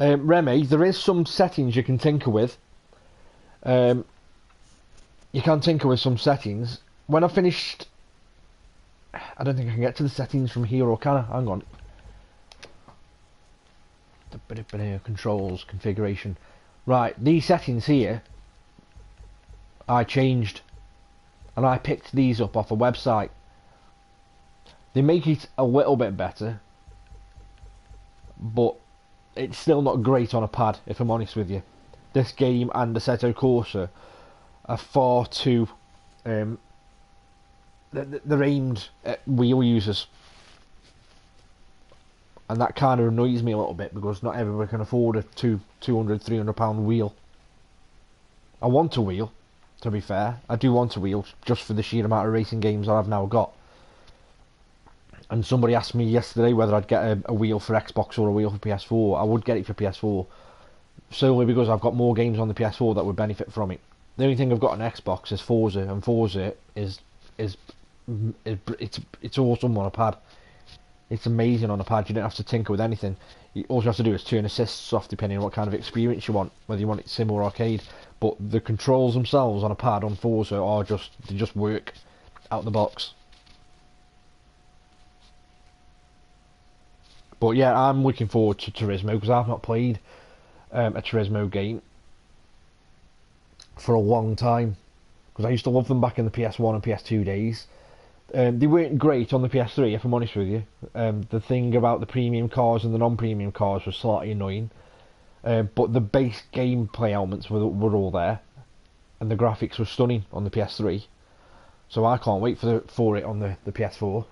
Remy, there is some settings you can tinker with. You can tinker with some settings. When I finished, I don't think I can get to the settings from here, or can I? Hang on. Controls, configuration. Right, these settings here, I changed. And I picked these up off a website. They make it a little bit better, but it's still not great on a pad, if I'm honest with you. This game and Assetto Corsa are far too... they're aimed at wheel users. And that kind of annoys me a little bit, because not everybody can afford a £200, £300 wheel. I want a wheel, to be fair. I do want a wheel, just for the sheer amount of racing games that I've now got. And somebody asked me yesterday whether I'd get a wheel for Xbox or a wheel for PS4. I would get it for PS4, solely because I've got more games on the PS4 that would benefit from it. The only thing I've got on Xbox is Forza, and Forza is it's awesome on a pad. It's amazing on a pad. You don't have to tinker with anything. All you have to do is turn assists off, depending on what kind of experience you want, whether you want it sim or arcade. But the controls themselves on a pad on Forza are they just work out the box. But yeah, I'm looking forward to Turismo, because I've not played a Turismo game for a long time, because I used to love them back in the PS1 and PS2 days. They weren't great on the PS3, if I'm honest with you. The thing about the premium cars and the non-premium cars was slightly annoying, but the base gameplay elements were all there, and the graphics were stunning on the PS3. So I can't wait for it on the PS4.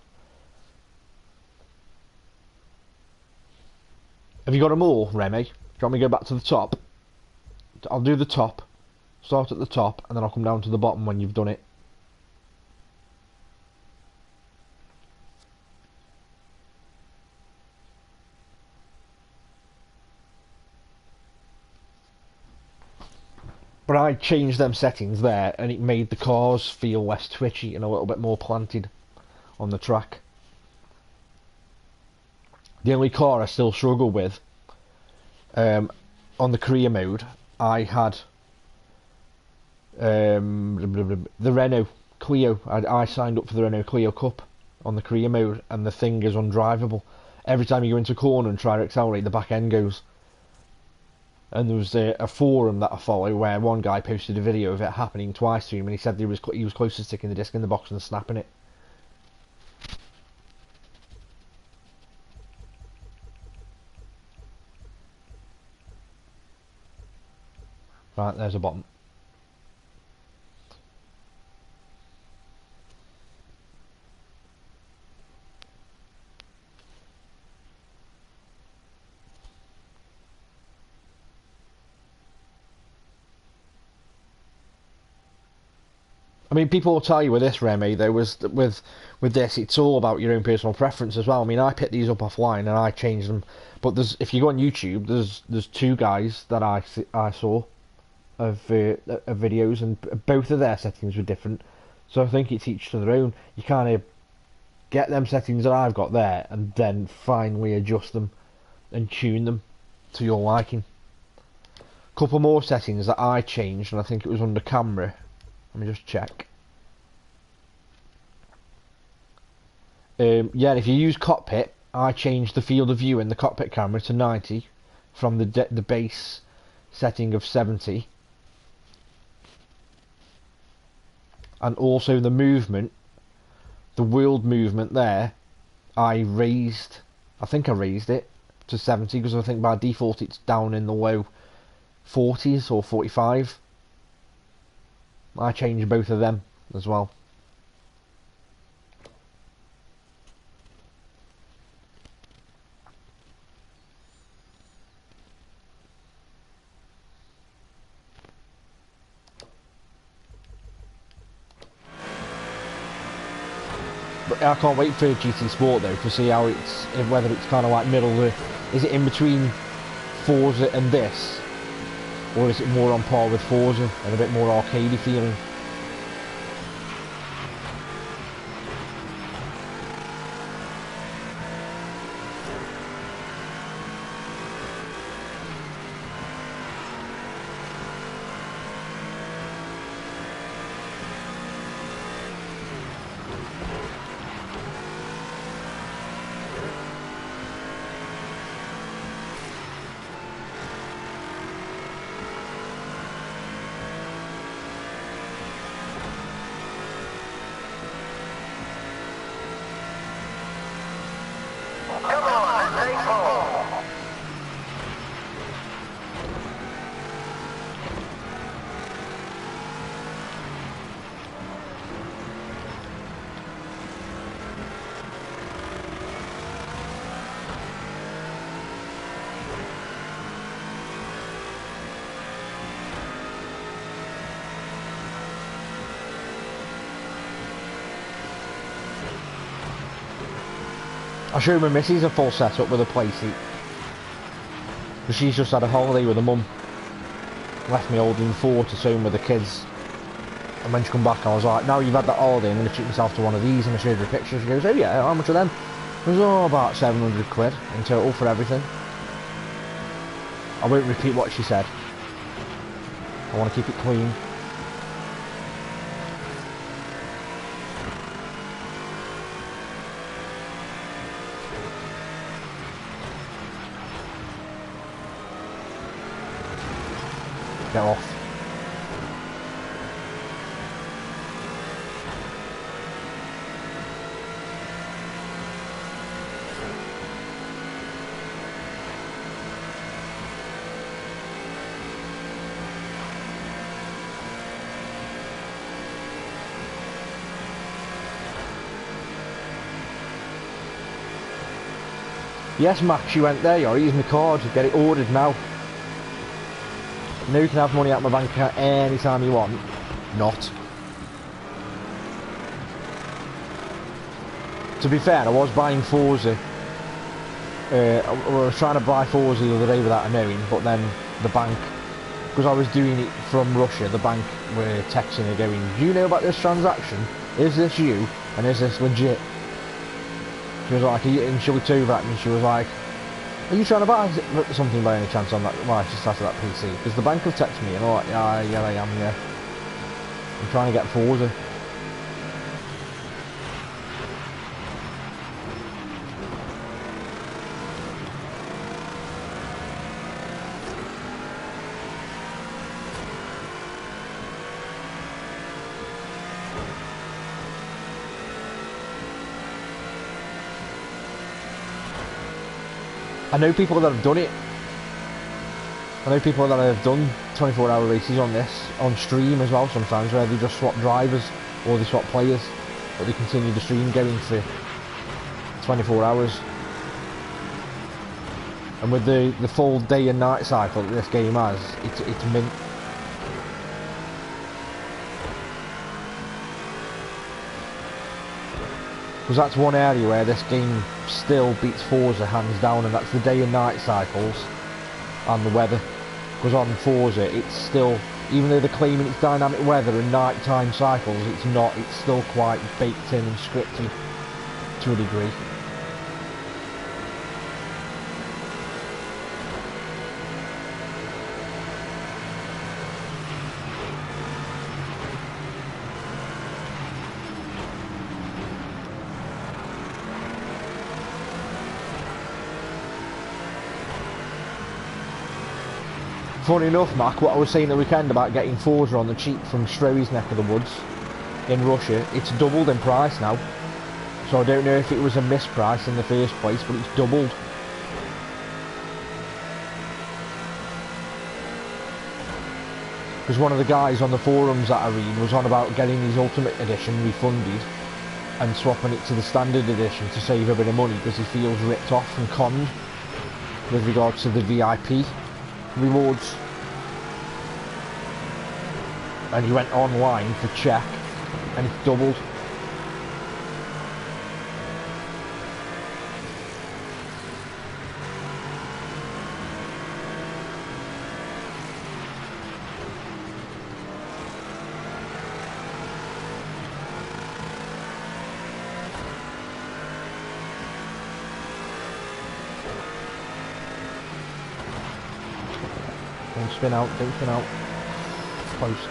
Have you got them all, Remy? Do you want me to go back to the top? I'll do the top. Start at the top, and then I'll come down to the bottom when you've done it. But I changed them settings there, and it made the cars feel less twitchy and a little bit more planted on the track. The only car I still struggle with, on the career mode, I had the Renault Clio. I signed up for the Renault Clio Cup on the career mode, and the thing is undrivable. Every time you go into a corner and try to accelerate, the back end goes. And there was a forum that I follow where one guy posted a video of it happening twice to him, and he said he was close to sticking the disc in the box and snapping it. Right, there's a bottom. I mean, people will tell you with this, Remy, though, with this, it's all about your own personal preference as well. I mean, I picked these up offline and I changed them, but if you go on YouTube, there's two guys that I saw of videos, and both of their settings were different. So I think it's each to their own. You kind of get them settings that I've got there, and then finally adjust them and tune them to your liking. Couple more settings that I changed, and I think it was under camera. Let me just check. Yeah, if you use cockpit, I changed the field of view in the cockpit camera to 90 from the base setting of 70. And also the movement, the world movement there, I I think I raised it to 70 because I think by default it's down in the low 40s or 45. I changed both of them as well. But I can't wait for GT Sport though to see how it's, whether it's kind of like is it in between Forza and this, or is it more on par with Forza and a bit more arcadey feeling? Come on, let's take hold. I showed my missus a full setup with a playseat. But she's just had a holiday with her mum. Left me holding Ford to home with the kids. And when she come back I was like, now you've had that holiday, I'm going to treat myself to one of these. And I showed her a picture. She goes, oh yeah, how much are them? It was about 700 quid in total for everything. I won't repeat what she said. I want to keep it clean. Get off. Yes, Max, you went there. You're using my card. Get it ordered now. Now you can have money out of my bank account any time you want. Not. To be fair, I was buying Forza. I was trying to buy Forza the other day without knowing, but then the bank, because I was doing it from Russia, the bank were texting me going, do you know about this transaction? Is this you? And is this legit? She was like, and she looked over at me, she was like, are you trying to buy something by any chance on that? Well, she started that PC. Because the bank have texted me and I'm like, yeah, I am, yeah. I'm trying to get Forza. I know people that have done it. I know people that have done 24-hour races on this, on stream as well sometimes, where they just swap drivers or they swap players, but they continue the stream going for 24 hours. And with the full day and night cycle that this game has, it's mint. Because that's one area where this game still beats Forza hands down, and that's the day and night cycles and the weather. Because on Forza it's still, even though they're claiming it's dynamic weather and nighttime cycles, it's not, it's still quite baked in and scripted to a degree. Funny enough, Mac, what I was saying the weekend about getting Forza on the cheap from Strohe's neck of the woods in Russia, it's doubled in price now. So I don't know if it was a misprice in the first place, but it's doubled. Because one of the guys on the forums that I read was on about getting his Ultimate Edition refunded and swapping it to the Standard Edition to save a bit of money, because he feels ripped off and conned with regards to the VIP rewards. And he went online to check, and it's doubled. Don't spin out, don't spin out. Close.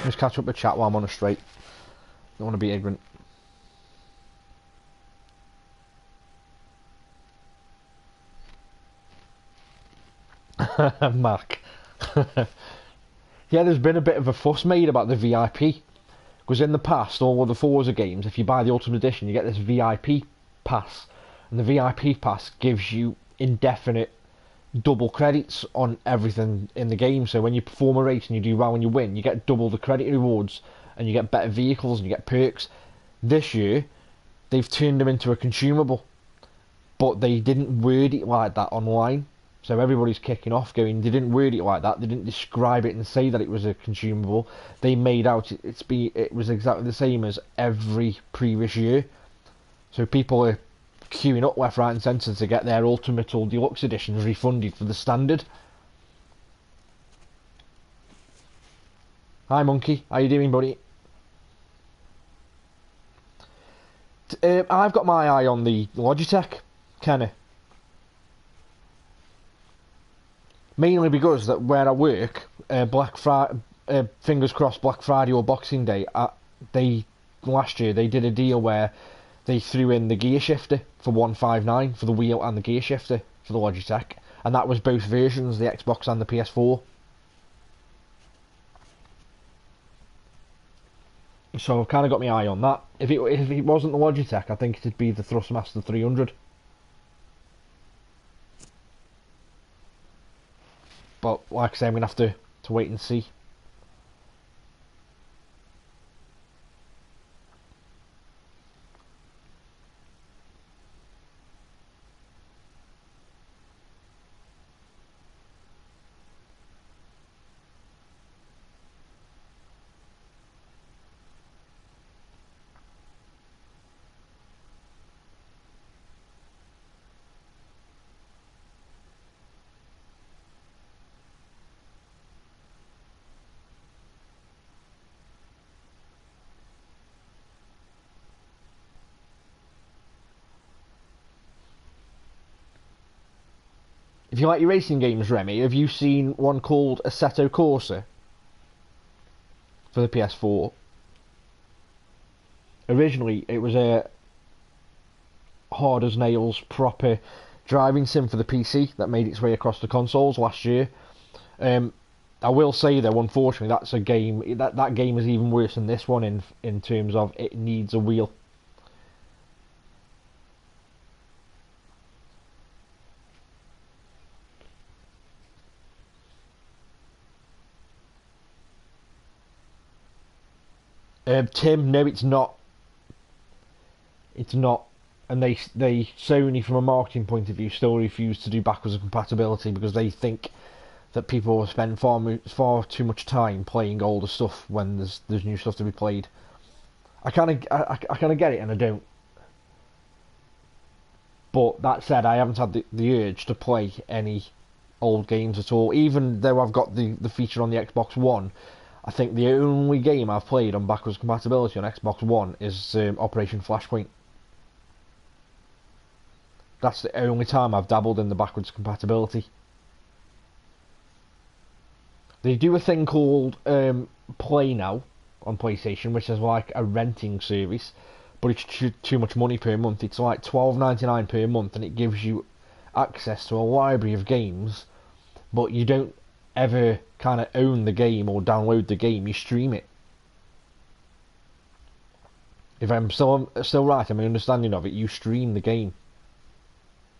Just catch up with chat while I'm on a straight. Don't want to be ignorant. Mark. Yeah, there's been a bit of a fuss made about the VIP. Because in the past, all of the Forza games, if you buy the Ultimate Edition, you get this VIP pass. And the VIP pass gives you indefinite double credits on everything in the game. So when you perform a race and you do well and you win, you get double the credit rewards. And you get better vehicles and you get perks. This year, they've turned them into a consumable. But they didn't word it like that online. So everybody's kicking off going, they didn't word it like that, they didn't describe it and say that it was a consumable. They made out it was exactly the same as every previous year. So people are queuing up left, right and centre to get their Ultimate or Deluxe editions refunded for the Standard. Hi Monkey, how you doing buddy? I've got my eye on the Logitech, Kenny. Mainly because that where I work, Black Friday, fingers crossed, Black Friday or Boxing Day, last year they did a deal where they threw in the gear shifter for $159 for the wheel and the gear shifter for the Logitech, and that was both versions, the Xbox and the PS4. So I've kind of got my eye on that. If it wasn't the Logitech, I think it'd be the Thrustmaster 300. But like I say, I'm going to have to wait and see. If you like your racing games, Remy, have you seen one called Assetto Corsa for the PS4? Originally, it was a hard as nails proper driving sim for the PC that made its way across the consoles last year. I will say though, unfortunately, that's a game that game is even worse than this one in terms of it needs a wheel. Tim, no, it's not. It's not, and they Sony, from a marketing point of view, still refuse to do backwards compatibility because they think that people will spend far too much time playing older stuff when there's new stuff to be played. I kind of get it, and I don't. But that said, I haven't had the urge to play any old games at all. Even though I've got the feature on the Xbox One, I think the only game I've played on backwards compatibility on Xbox One is Operation Flashpoint. That's the only time I've dabbled in the backwards compatibility. They do a thing called Play Now on PlayStation, which is like a renting service, but it's too much money per month. It's like $12.99 per month, and it gives you access to a library of games, but you don't ever kind of own the game or download the game. You stream it. If I'm still right in my understanding of it, you stream the game.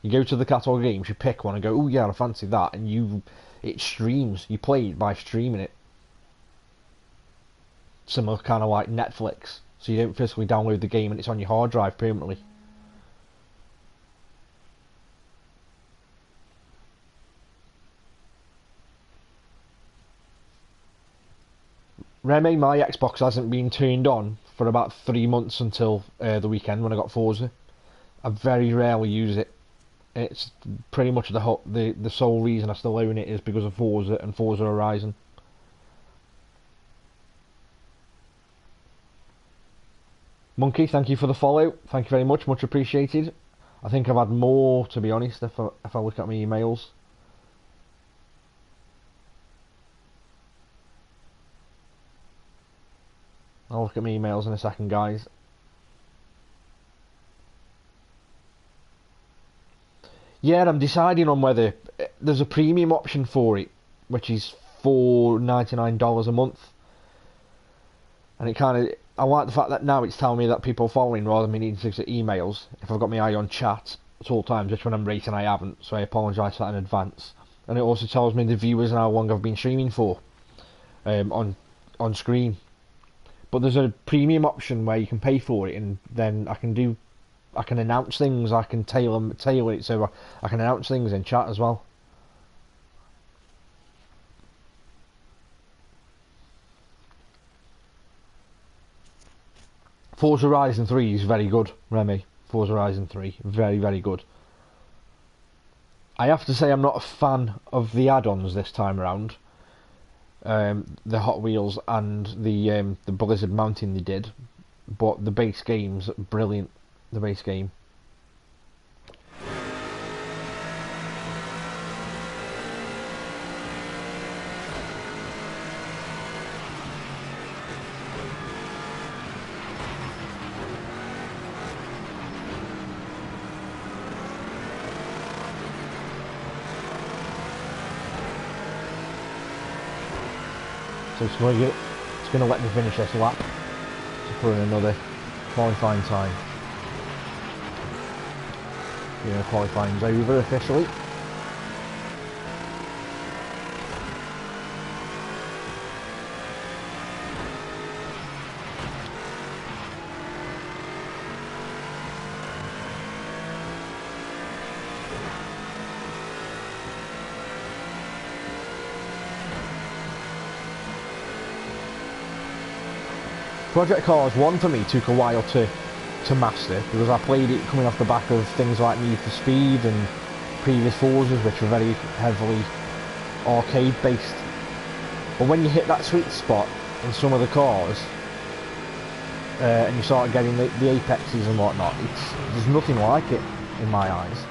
You go to the catalogue of games, you pick one and go, oh yeah, I fancy that, and it streams. You play it by streaming it. Similar kind of like Netflix. So you don't physically download the game and it's on your hard drive permanently. Remy, my Xbox hasn't been turned on for about 3 months until the weekend when I got Forza. I very rarely use it. It's pretty much the sole reason I still own it is because of Forza and Forza Horizon. Monkey, thank you for the follow. Thank you very much appreciated. I think I've had more, to be honest, if I look at my emails. I'll look at my emails in a second, guys. Yeah, I'm deciding on whether there's a premium option for it, which is $4.99 a month, and it kind of, I like the fact that now it's telling me that people are following rather than me needing to look at emails. If I've got my eye on chat at all times, which when I'm racing I haven't, so I apologise for that in advance. And it also tells me the viewers and how long I've been streaming for on screen. But there's a premium option where you can pay for it, and then I can announce things. I can tailor it so I can announce things in chat as well. Forza Horizon 3 is very good, Remy. Forza Horizon 3, very, very good. I have to say I'm not a fan of the add-ons this time around. The Hot Wheels and the Blizzard mounting they did, but the base game's brilliant. The base game. So it's going to let me finish this lap to put in another qualifying time. Yeah, qualifying's over officially. Project Cars 1 for me took a while to master, because I played it coming off the back of things like Need for Speed and previous Forzas, which were very heavily arcade based. But when you hit that sweet spot in some of the cars, and you start getting the apexes and whatnot, there's nothing like it in my eyes.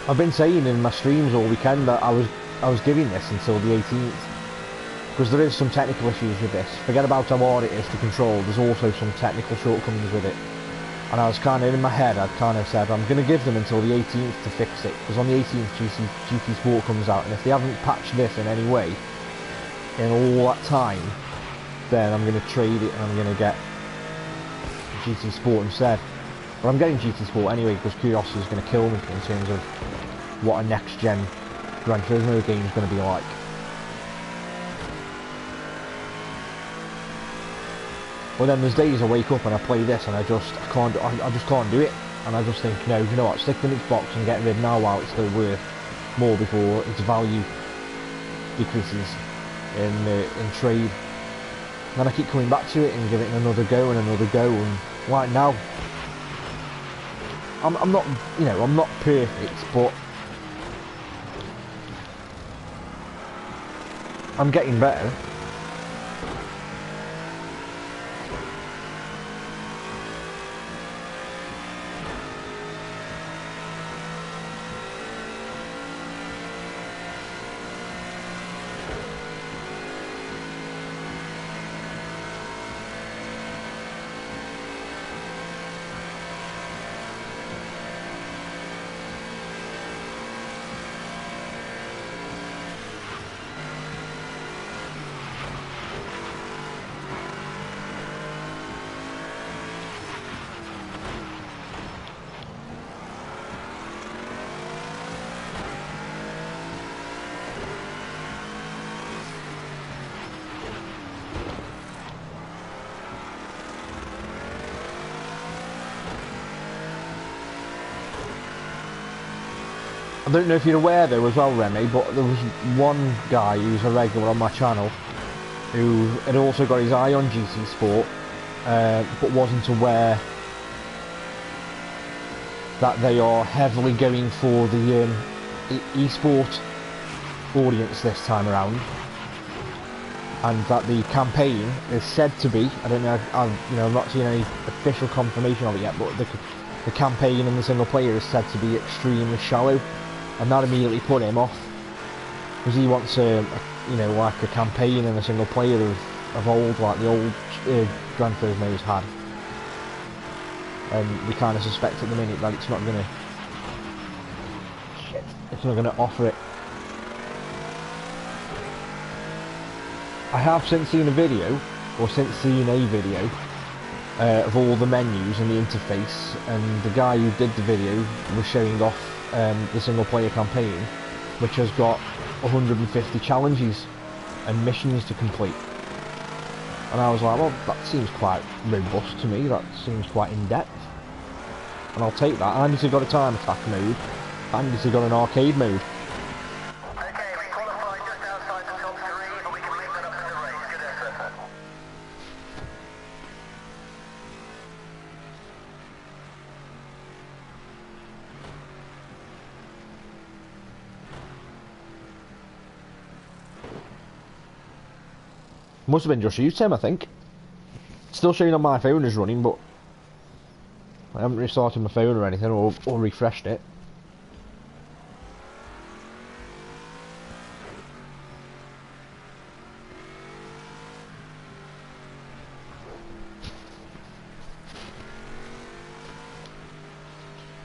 I've been saying in my streams all weekend that I was giving this until the 18th, because there is some technical issues with this. Forget about how hard it is to control, there's also some technical shortcomings with it. And I was kind of in my head, I'd kind of said I'm going to give them until the 18th to fix it, because on the 18th GT Sport comes out, and if they haven't patched this in any way in all that time, then I'm going to trade it and I'm going to get GT Sport instead. But I'm getting GT Sport anyway, because Curiosity is going to kill me in terms of what a next-gen Gran Turismo game is going to be like. But then there's days I wake up and I play this and I just can't do it. And I just think, no, you know what, stick them in its box and get rid now while it's still worth more before its value decreases in trade. And then I keep coming back to it and giving it another go and another go, and right now, I'm not, you know, I'm not perfect, but I'm getting better. I don't know if you're aware though as well, Remy, but there was one guy who's a regular on my channel who had also got his eye on GT Sport, but wasn't aware that they are heavily going for the e-sport audience this time around, and that the campaign is said to be, I don't know, I've not seen any official confirmation of it yet, but the campaign in the single player is said to be extremely shallow, and that immediately put him off, because he wants like a campaign in a single player of old, like the old Gran Turismo's had. And we kind of suspect at the minute that it's not gonna offer it. I have since seen a video of all the menus and the interface, and the guy who did the video was showing off the single player campaign, which has got 150 challenges and missions to complete. And I was like, well, that seems quite robust to me, that seems quite in-depth. And I'll take that. And it's got a time attack mode, and it's got an arcade mode. Okay, we qualified just outside the top 3, but we can make that up in the race. Good effort. Must have been just you, Tim, I think. Still showing on my phone as running, but I haven't restarted my phone or anything, or refreshed it.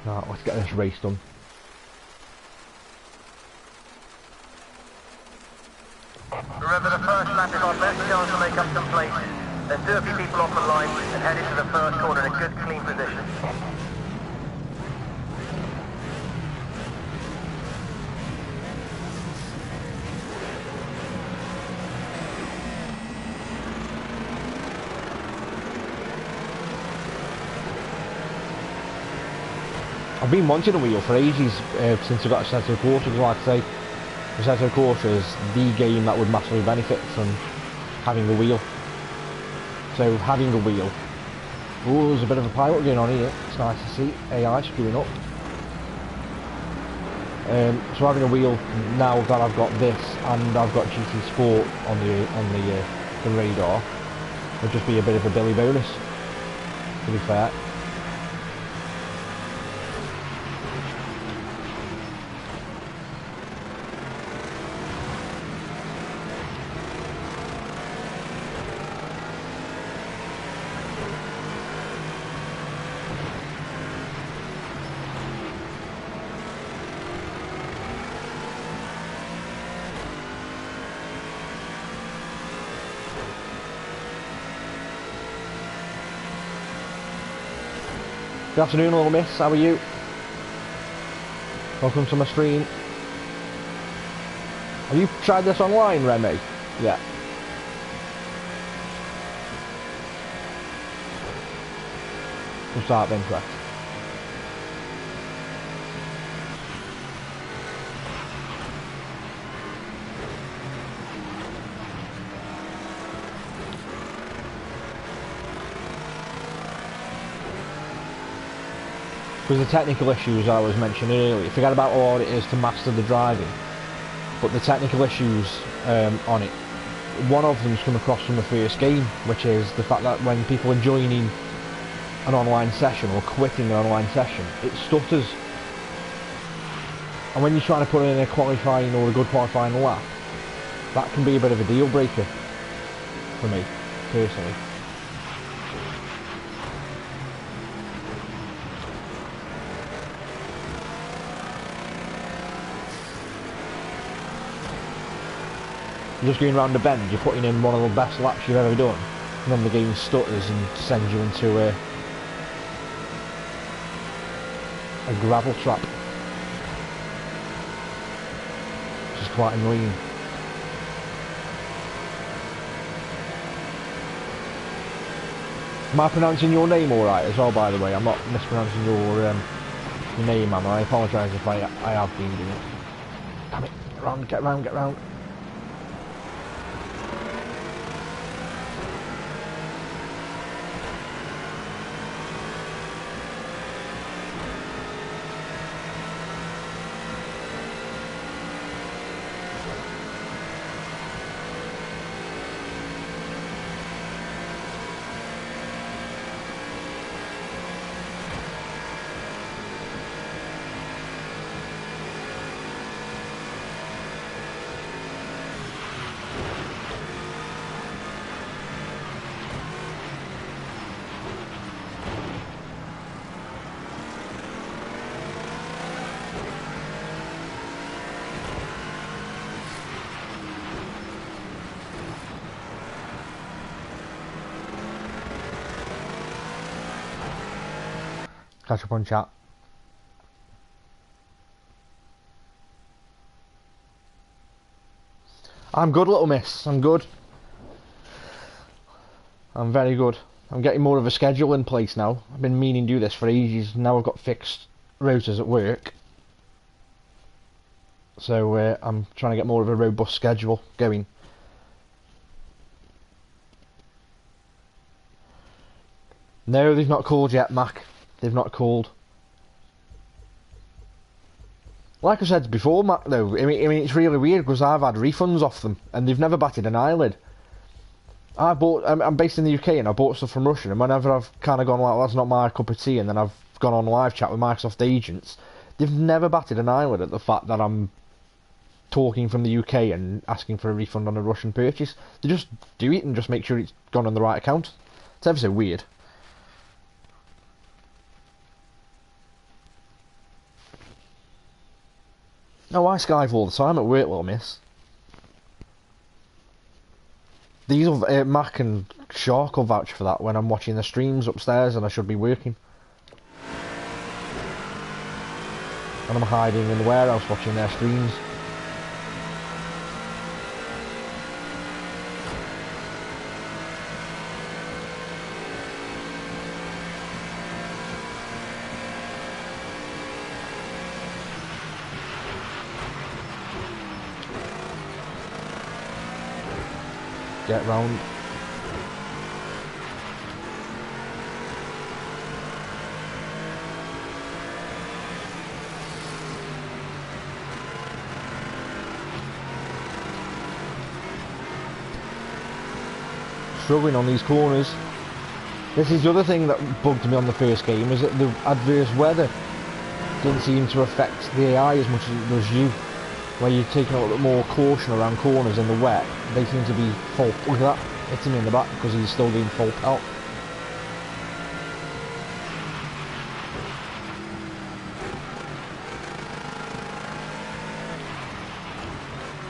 Right, let's get this race done. Remember, the first lap is our best chance to make up some places. There's 30 people off the line and head into the first corner in a good, clean position. I've been wanting a wheel for ages since I got Assetto Corsa, because like I say, Assetto Corsa is the game that would massively benefit from having a wheel. So having a wheel, oh, there's a bit of a pilot going on here. It's nice to see AI screwing up. So having a wheel now that I've got this and I've got GT Sport on the radar would just be a bit of a Billy bonus, to be fair. Good afternoon, little miss, how are you? Welcome to my stream. Have you tried this online, Remy? Yeah. Just out of interest. Because the technical issues I was mentioning earlier, forget about how hard it is to master the driving, but the technical issues on it, one of them's come across from the first game, which is the fact that when people are joining an online session or quitting an online session, it stutters. And when you're trying to put in a qualifying or a good qualifying lap, that can be a bit of a deal breaker for me, personally. Just going around the bend, you're putting in one of the best laps you've ever done, and then the game stutters and sends you into a gravel trap, which is quite annoying. Am I pronouncing your name alright as well, by the way? I'm not mispronouncing your your name, man. I apologise if I have been doing it. Damn it. Get round, get round, get round. Catch up on chat. I'm good, little miss. I'm good. I'm very good. I'm getting more of a schedule in place now. I've been meaning to do this for ages. Now I've got fixed rotas at work. So I'm trying to get more of a robust schedule going. No, they've not called yet, Mac. They've not called. Like I said before, Mac, though, I mean it's really weird because I've had refunds off them and they've never batted an eyelid. I'm based in the UK and I bought stuff from Russia, and whenever I've kind of gone like, that's not my cup of tea, and then I've gone on live chat with Microsoft agents, they've never batted an eyelid at the fact that I'm talking from the UK and asking for a refund on a Russian purchase. They just do it and just make sure it's gone on the right account. It's ever so weird. No, I Skype all the time at work, little miss. These Mac and Shark will vouch for that when I'm watching the streams upstairs and I should be working. And I'm hiding in the warehouse watching their streams. Get round. Struggling on these corners. This is the other thing that bugged me on the first game, is that the adverse weather didn't seem to affect the AI as much as it does you. Where you're taking a little bit more caution around corners in the wet, they seem to be full. Look at that, hits him in the back because he's still doing full pelt.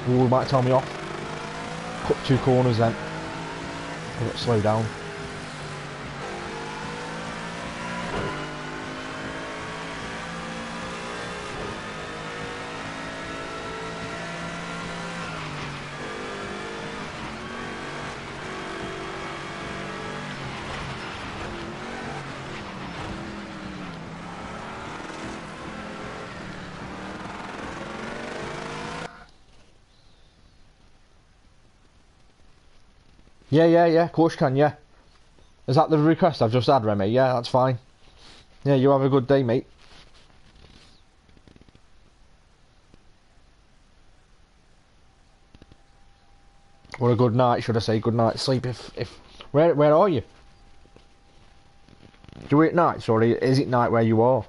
Ooh, might tell me off. Cut 2 corners then. I've got to slow down. Yeah, of course you can, yeah. Is that the request I've just had, Remy? Yeah, that's fine. Yeah, you have a good day, mate. Or a good night, should I say, good night sleep if where are you? Do you work nights, or is it night where you are?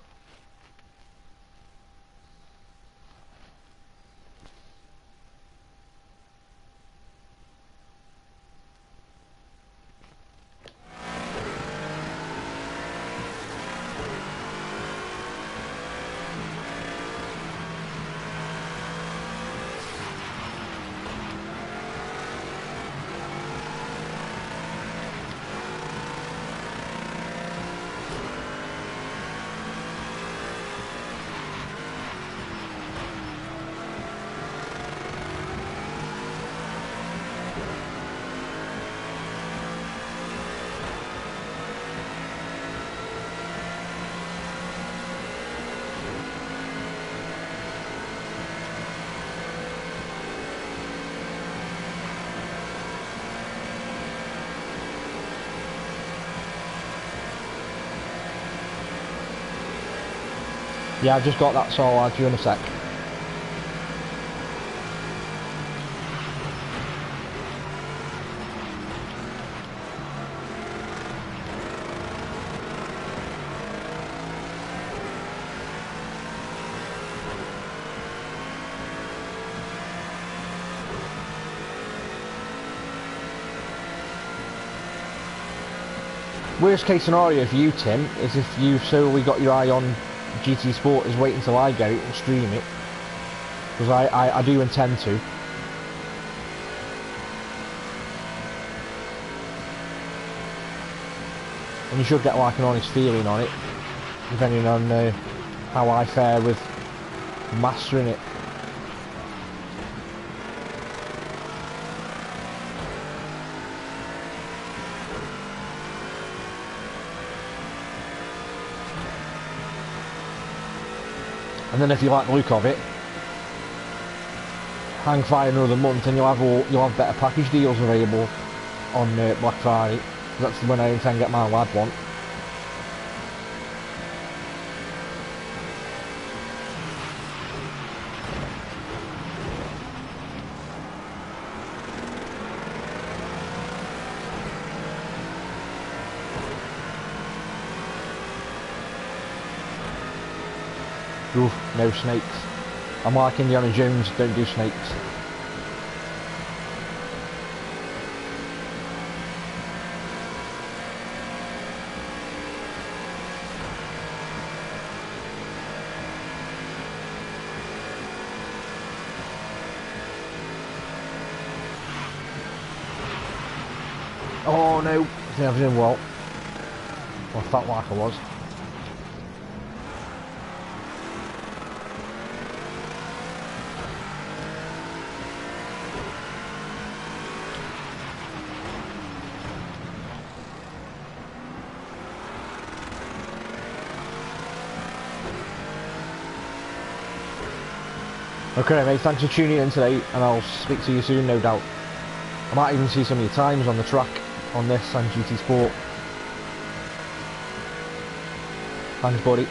Yeah, I've just got that, so I'll add you in a sec. Worst case scenario for you, Tim, is if you've solely got your eye on GT Sport, is wait until I get it and stream it. Because I do intend to. And you should get like an honest feeling on it, depending on how I fare with mastering it. And then if you like the look of it, hang fire another month and you'll have better package deals available on Black Friday. That's when I intend to get my lad one. Oof, no snakes. I'm like Indiana Jones, don't do snakes. Oh no, I was in well. I felt like I was. Okay mate, thanks for tuning in today, and I'll speak to you soon, no doubt. I might even see some of your times on the track on this and GT Sport. Thanks buddy.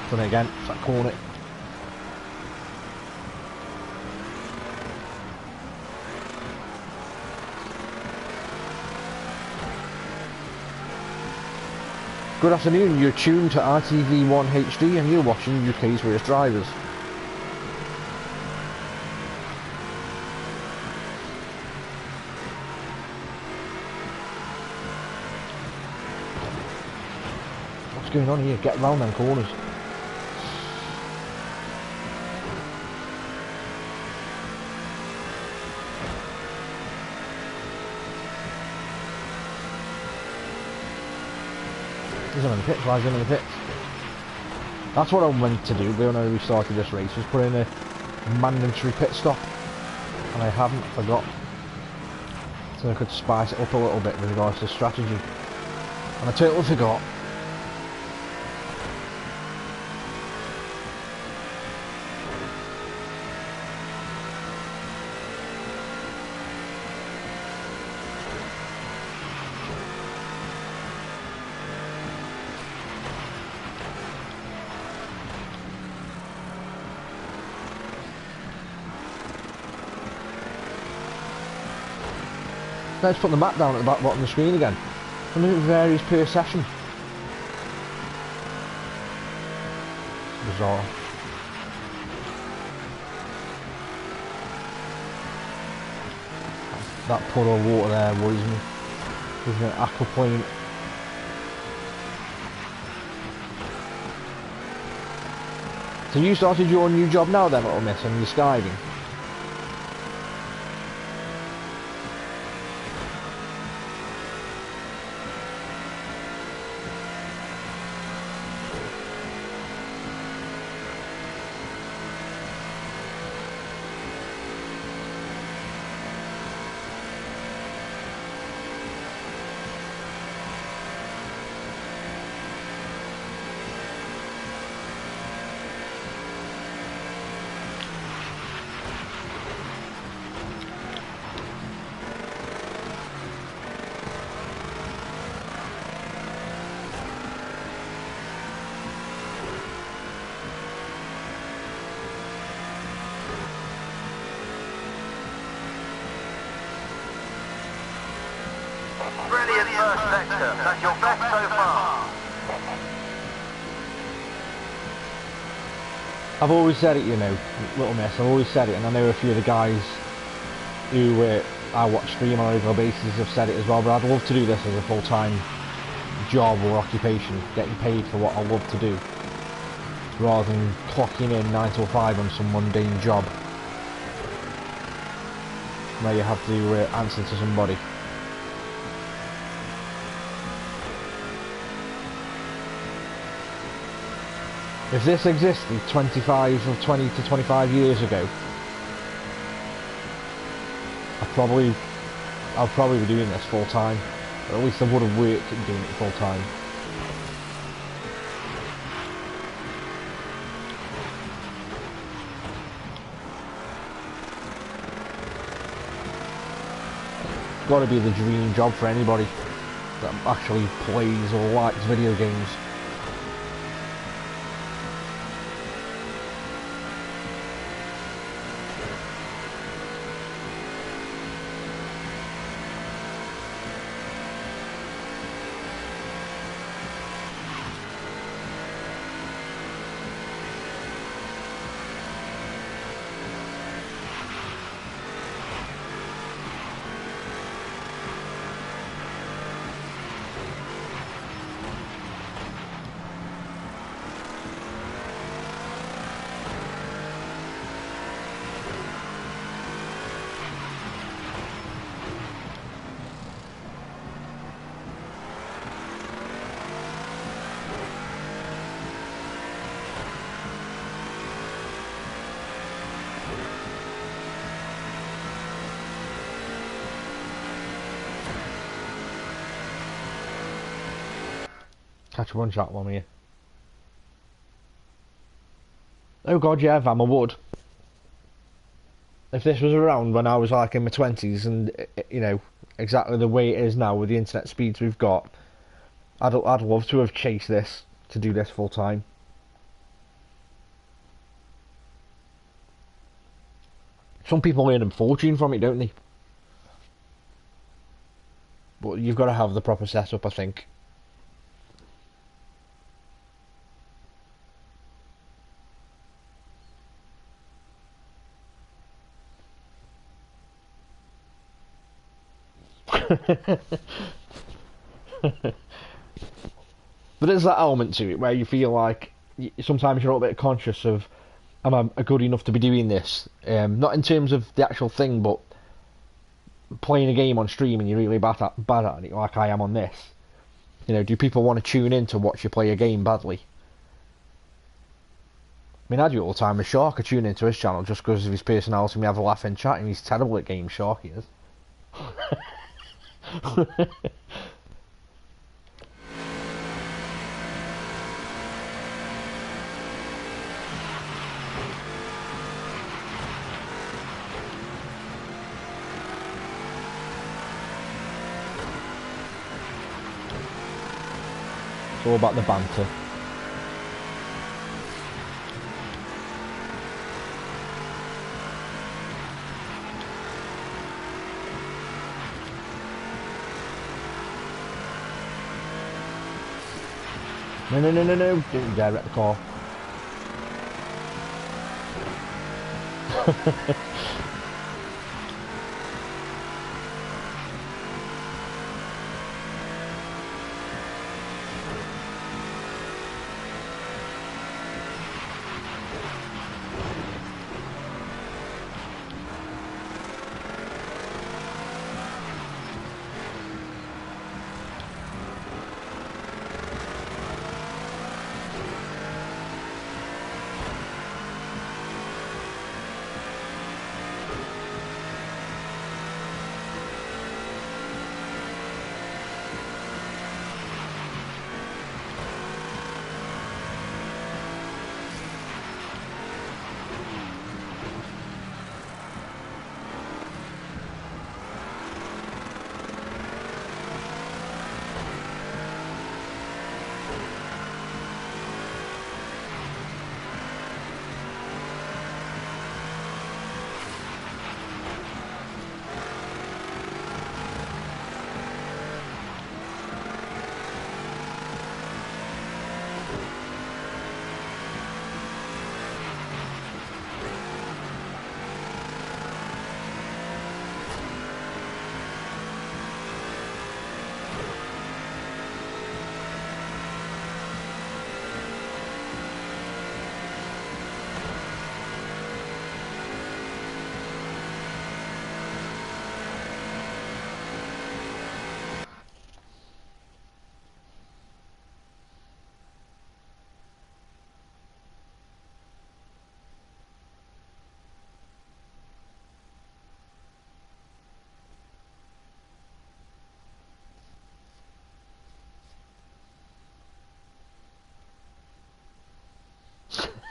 Done it again, it's that corner. Good afternoon, you're tuned to RTV1 HD and you're watching UK's Worst Drivers. What's going on here? Get round them corners. He's in the pits, why is he in the pits? That's what I meant to do when I restarted this race, was put in a mandatory pit stop. And I haven't, forgot. So I could spice it up a little bit with regards to strategy. And I totally forgot. Let's put the map down at the back bottom of the screen again. And it varies per session. Bizarre. That puddle of water there worries me. There's an aquaplane. So you started your new job now then, little miss, and you're skiving? first sector. That's your best so far. I've always said it, you know, Little Miss, I've always said it, and I know a few of the guys who I watch stream on a regular basis have said it as well, but I'd love to do this as a full-time job or occupation, getting paid for what I love to do, rather than clocking in 9 till 5 on some mundane job where you have to answer to somebody. If this existed 20 to 25 years ago, I'd probably be doing this full time, or at least I would have worked at doing it full time. It's got to be the dream job for anybody that actually plays or likes video games. Catch a one shot one here. Oh god, yeah, Vam, I would. If this was around when I was like in my 20s and, you know, exactly the way it is now with the internet speeds we've got, I'd love to have chased this, to do this full time. Some people earn a fortune from it, don't they? But you've got to have the proper setup, I think. But there's that element to it where you feel like sometimes you're a little bit conscious of, am I good enough to be doing this? Not in terms of the actual thing, but playing a game on stream and you're really bad at it, like I am on this. You know, do people want to tune in to watch you play a game badly? I mean, I do it all the time with Shark. I tune into his channel just because of his personality and we have a laugh in chat, and he's terrible at games, Shark, he is. It's all about the banter. No, don't dare wreck the car.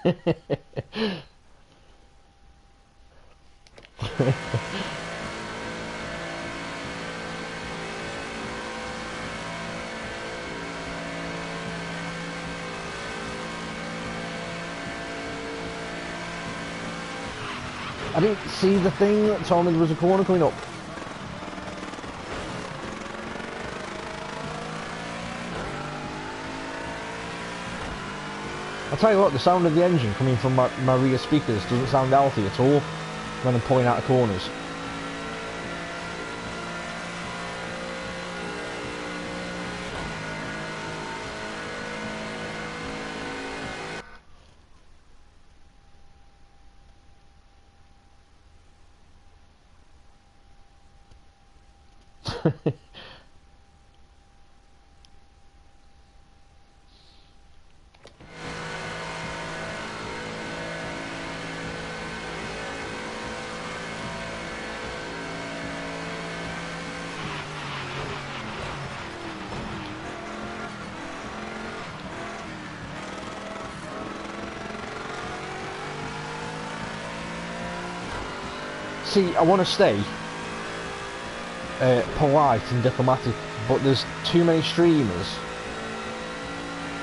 I didn't see the thing that told me there was a corner coming up. I'll tell you what, the sound of the engine coming from my rear speakers doesn't sound healthy at all when I'm pulling out of corners. See, I want to stay polite and diplomatic, but there's too many streamers,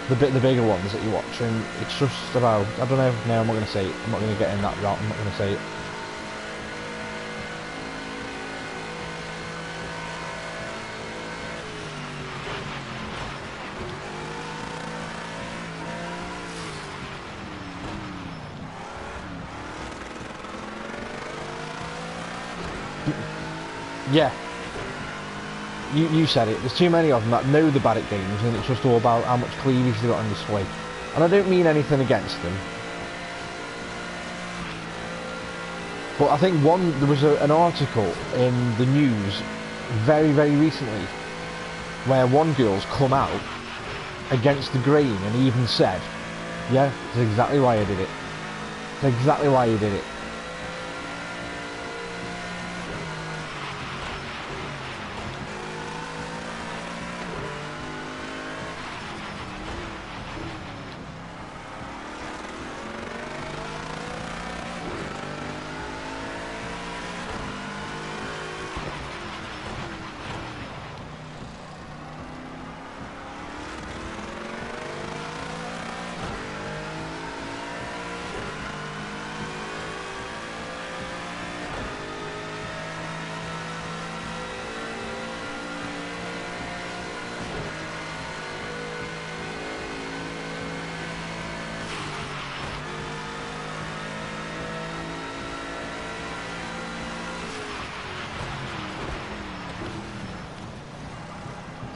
the bigger ones that you watch, and it's just about, I don't know, no, I'm not going to say it, I'm not going to get in that route, I'm not going to say it. Yeah, you said it, there's too many of them that know the bad at games, and it's just all about how much cleavage they've got on display. And I don't mean anything against them, but I think there was an article in the news very recently where one girl's come out against the grain and even said, yeah, that's exactly why I did it, that's exactly why you did it.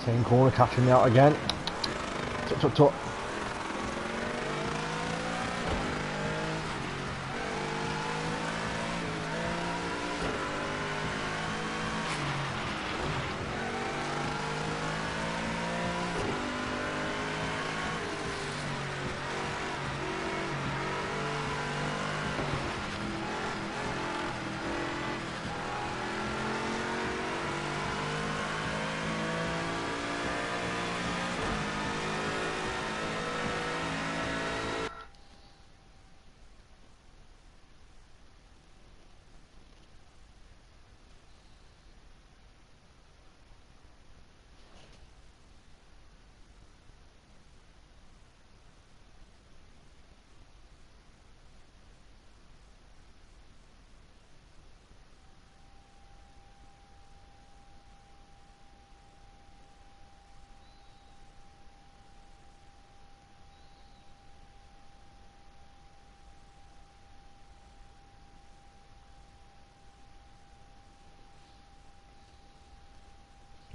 Same corner, catching me out again. Tut.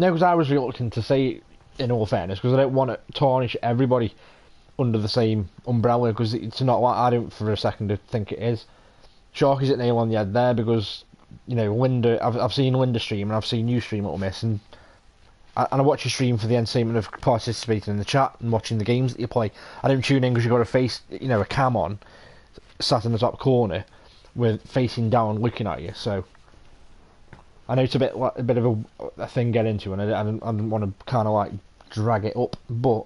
No, because I was reluctant to say it, in all fairness, because I don't want to tarnish everybody under the same umbrella, because it's not like, I don't for a second think it is. Sharky's at nail on the head there, because, you know, Linda, I've seen Linda stream, and I've seen you stream Little Miss, and I watch you stream for the entertainment of participating in the chat and watching the games that you play. I don't tune in because you've got a face, you know, a cam on, sat in the top corner, with facing down looking at you, so I know it's a bit of a thing to get into, and I didn't want to kind of like drag it up, but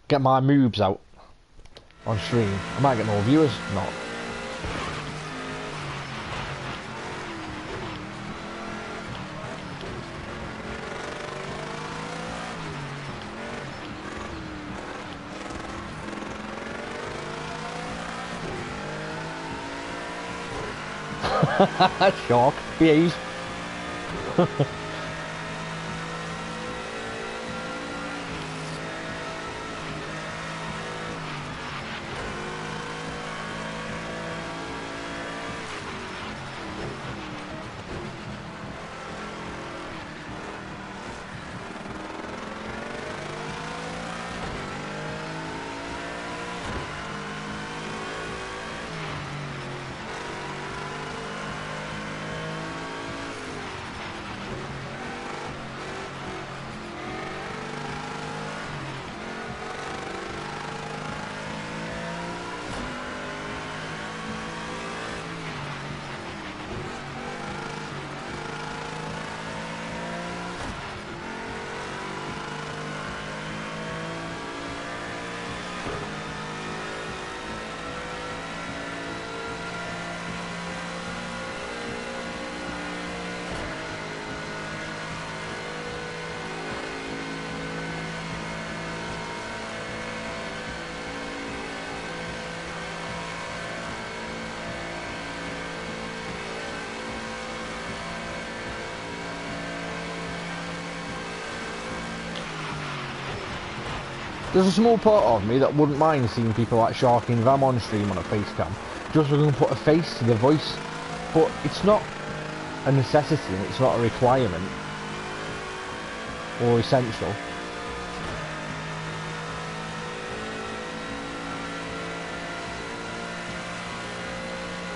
get my moves out on stream. I might get more viewers, not. Shark, behave. There's a small part of me that wouldn't mind seeing people like Sharky and Vam on stream on a face cam, just so we can put a face to the voice, but it's not a necessity and it's not a requirement or essential.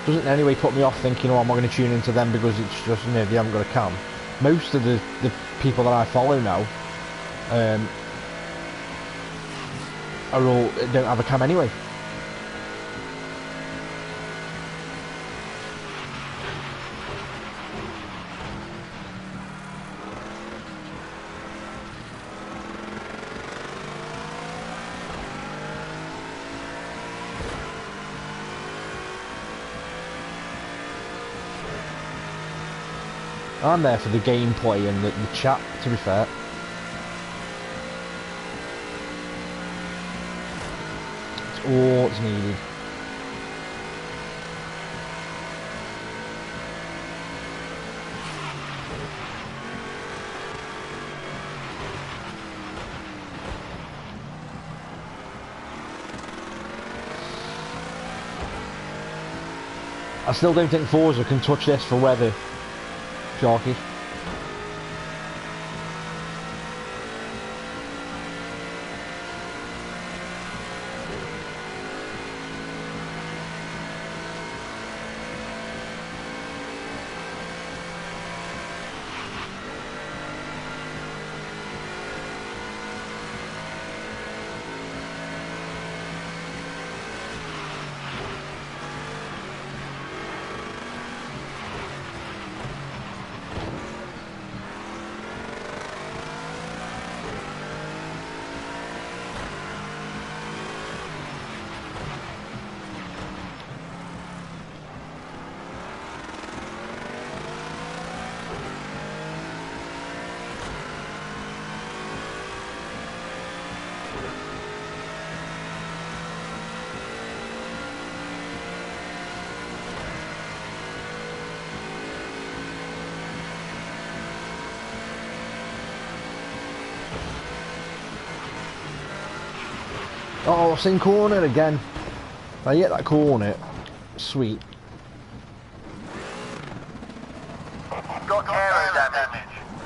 Doesn't in any way put me off thinking, oh, I'm not going to tune into them because it's just, you know, they haven't got a cam. Most of the people that I follow now don't have a cam anyway. I'm there for the gameplay and the chat, to be fair. It's all that's needed. I still don't think Forza can touch this for weather, Sharky. Oh, same corner again. I hit that corner. Sweet. Got aero damage.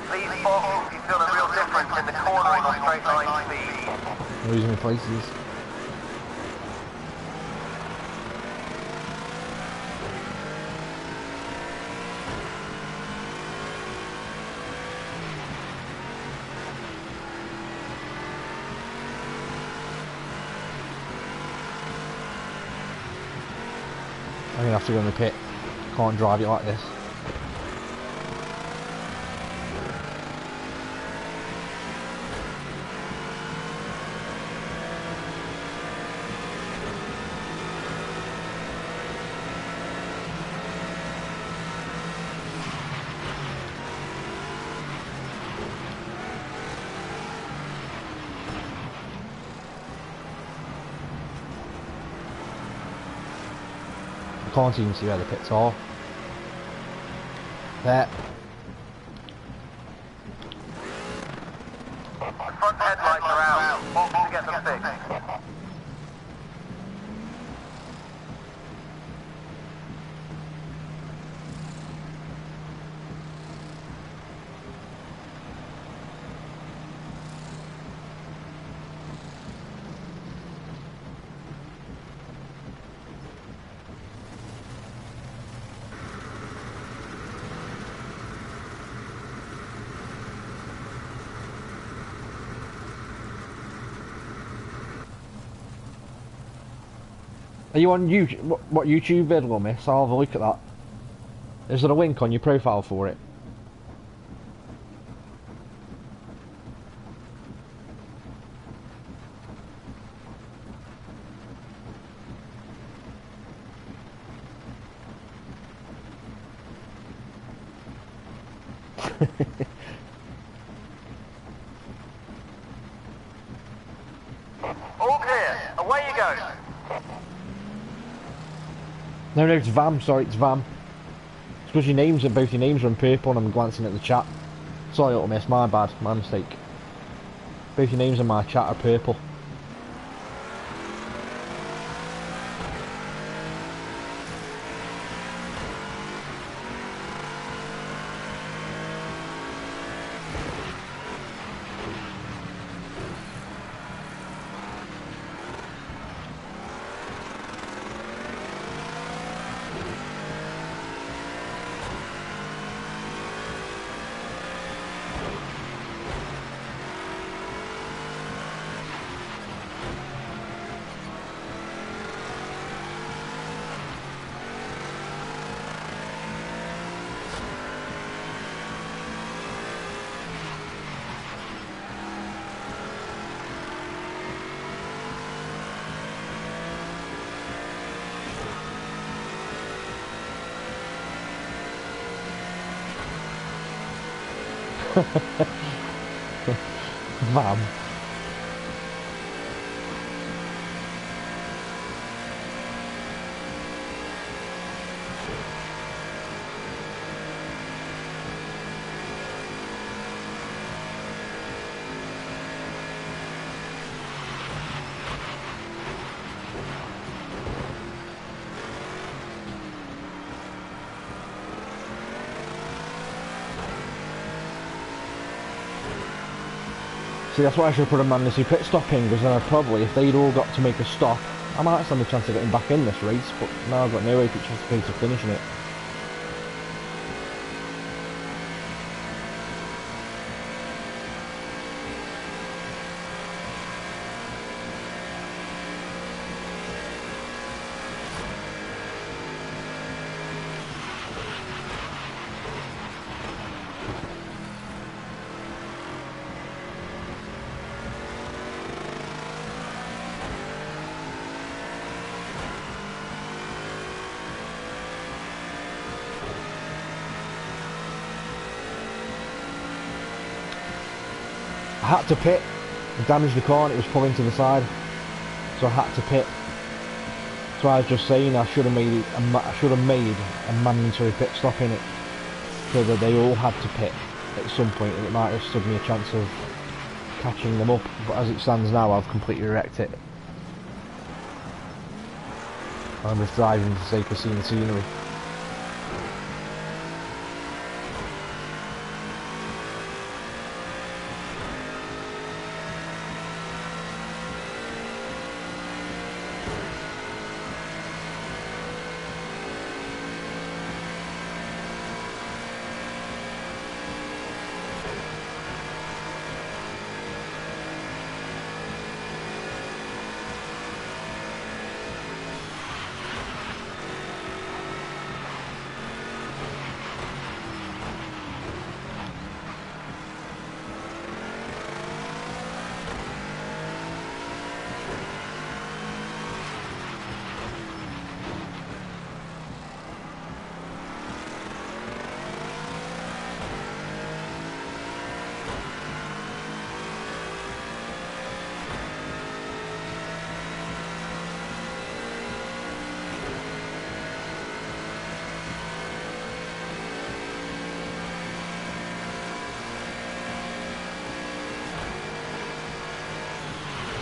Please box if you feel a real difference in the cornering or straight line speed. Losing my places. I'm gonna have to go in the pit. Can't drive it like this. I can't even see where the pits are. There. The front headlights are out. Box to get them fixed. Are you on YouTube? What YouTube video, miss? I'll have a look at that. Is there a link on your profile for it? All clear. Away you go. No, it's VAM. Sorry, it's VAM. It's because both your names are in purple, and I'm glancing at the chat. Sorry, little miss. My bad. My mistake. Both your names in my chat are purple. VAM. See, that's why I should have put a mandatory pit stop in, because then I'd probably, if they'd all got to make a stop, I might stand a chance of getting back in this race, but now I've got no way chance of finishing it. I had to pit. I damaged the car and it was pulling to the side, so I had to pit. So I was just saying I should have made a mandatory pit stop in it, so that they all had to pit at some point, and it might have stood me a chance of catching them up. But as it stands now, I've completely wrecked it. I'm just driving for the sake of seeing the scenery.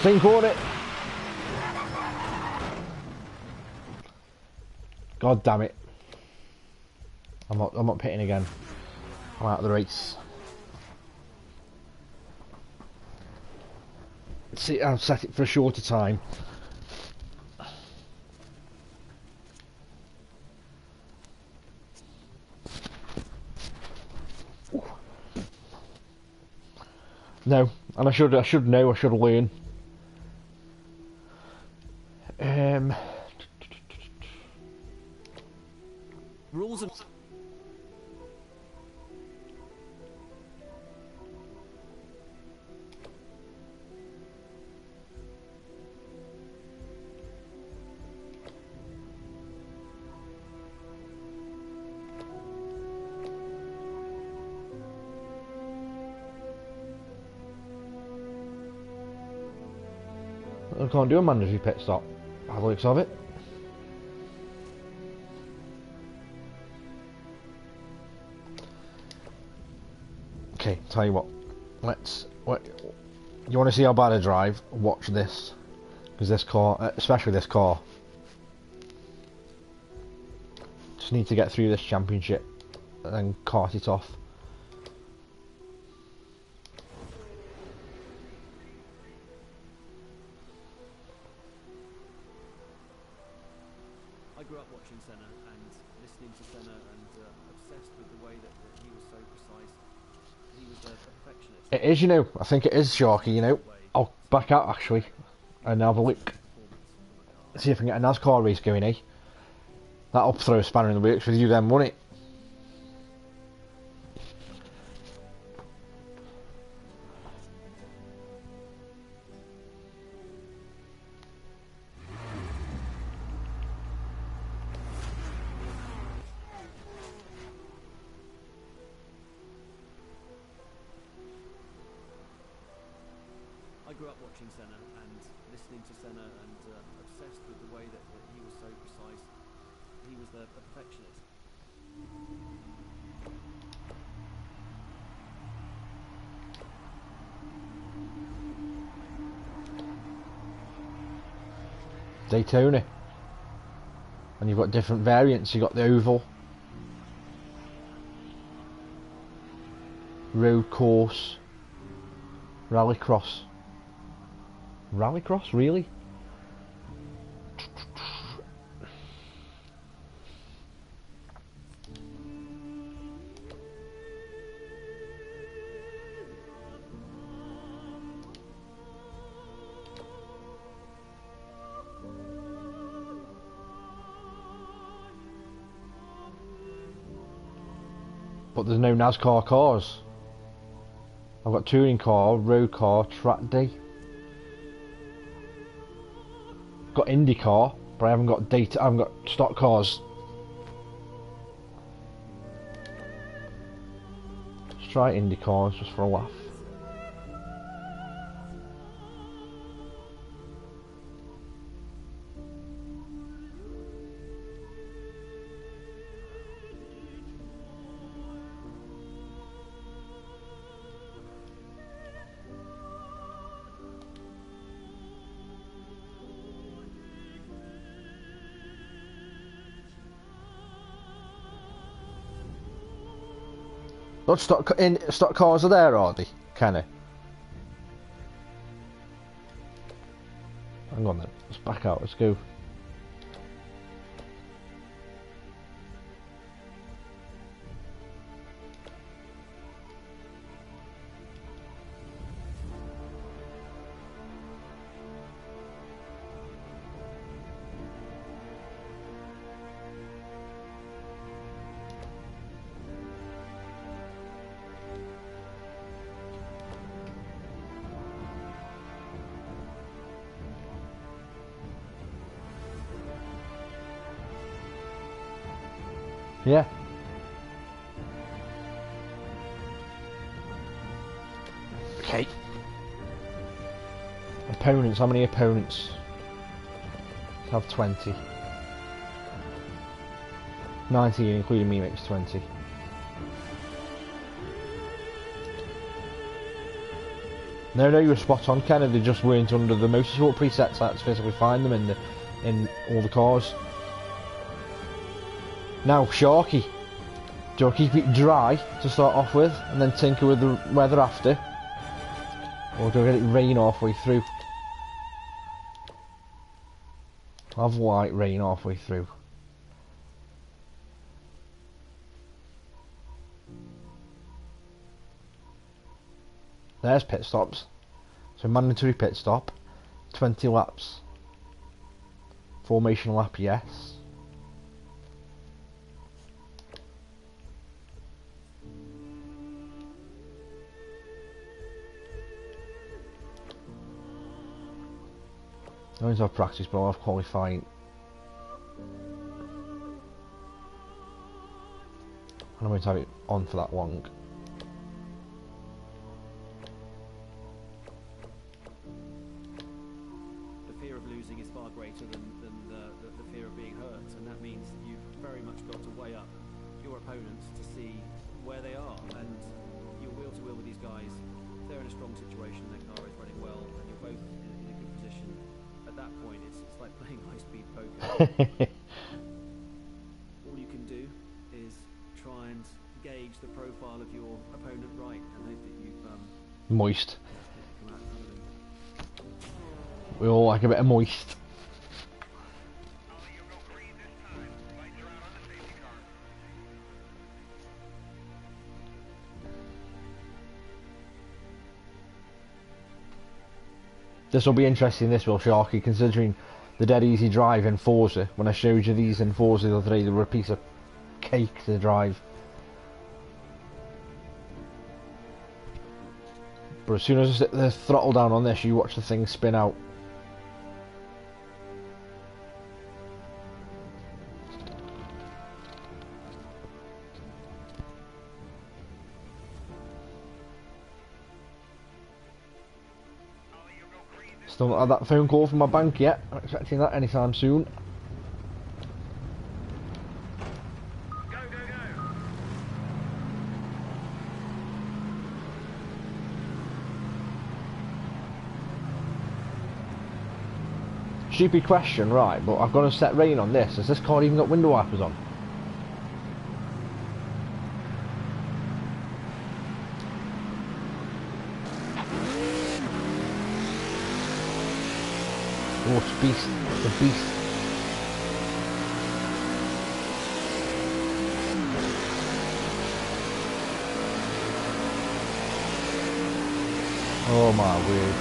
Same corner. God damn it. I'm not pitting again. I'm out of the race. See, I'll set it for a shorter time. Ooh. No, and I should know. I should learn. Rules and I can't do a mandatory pit stop by the looks of it. Okay, tell you what. You want to see how bad I drive? Watch this, because this car, especially this car, just need to get through this championship and cart it off. I grew up watching Senna and listening to Senna and obsessed with the way that he was so precise. He was a perfectionist. It is, you know. I think it is Sharky, you know. I'll back out actually and have a look. See if I can get a NASCAR race going, eh? That'll throw a spanner in the works with you then, won't it? I grew up watching Senna and listening to Senna and obsessed with the way that he was so precise. He was a perfectionist. Daytona. And you've got different variants. You've got the oval, road course, rallycross. Rallycross, really? But there's no NASCAR cars. I've got touring car, road car, track day. Got IndyCar, but I haven't got I haven't got stock cars. Let's try IndyCars just for a laugh. What stock cars are there, are they? Kinda. Hang on then. Let's back out. Let's go. Yeah. Okay. Opponents, how many opponents? I have 20. 19 including me makes 20. No, no, you were spot on, Ken. They just weren't under the motorsport presets. That's physically find them in all the cars. Now, Sharky, do I keep it dry to start off with, and then tinker with the weather after, or do I get it rain halfway through? I'll have light rain halfway through. There's pit stops. So mandatory pit stop, 20 laps. Formation lap, yes. I don't have practice, but I'll have qualifying. I'm going to have it on for that long. The fear of losing is far greater than the fear of being hurt, and that means that you've very much got to weigh up your opponents to see where they are, and you're wheel to wheel with these guys. They're in a strong situation, their car is running well, and you're both in a good position. At that point, it's like playing high-speed poker. All you can do is try and gauge the profile of your opponent right, and hope that you've Moist. come out of them. We all like a bit of moist. This will be interesting, this will, Sharky, considering the dead easy drive in Forza. When I showed you these in Forza the other day, they were a piece of cake to drive. But as soon as I set the throttle down on this, you watch the thing spin out. Still not had that phone call from my bank yet. I'm expecting that anytime soon. Go, go, go! Stupid question, right, but I've got to set rain on this. Has this car even got window wipers on? Oh, it's beast. It's a beast. Oh my word.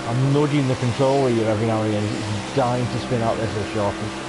I'm nudging the controller here every now and again. It's dying to spin out this Sharky.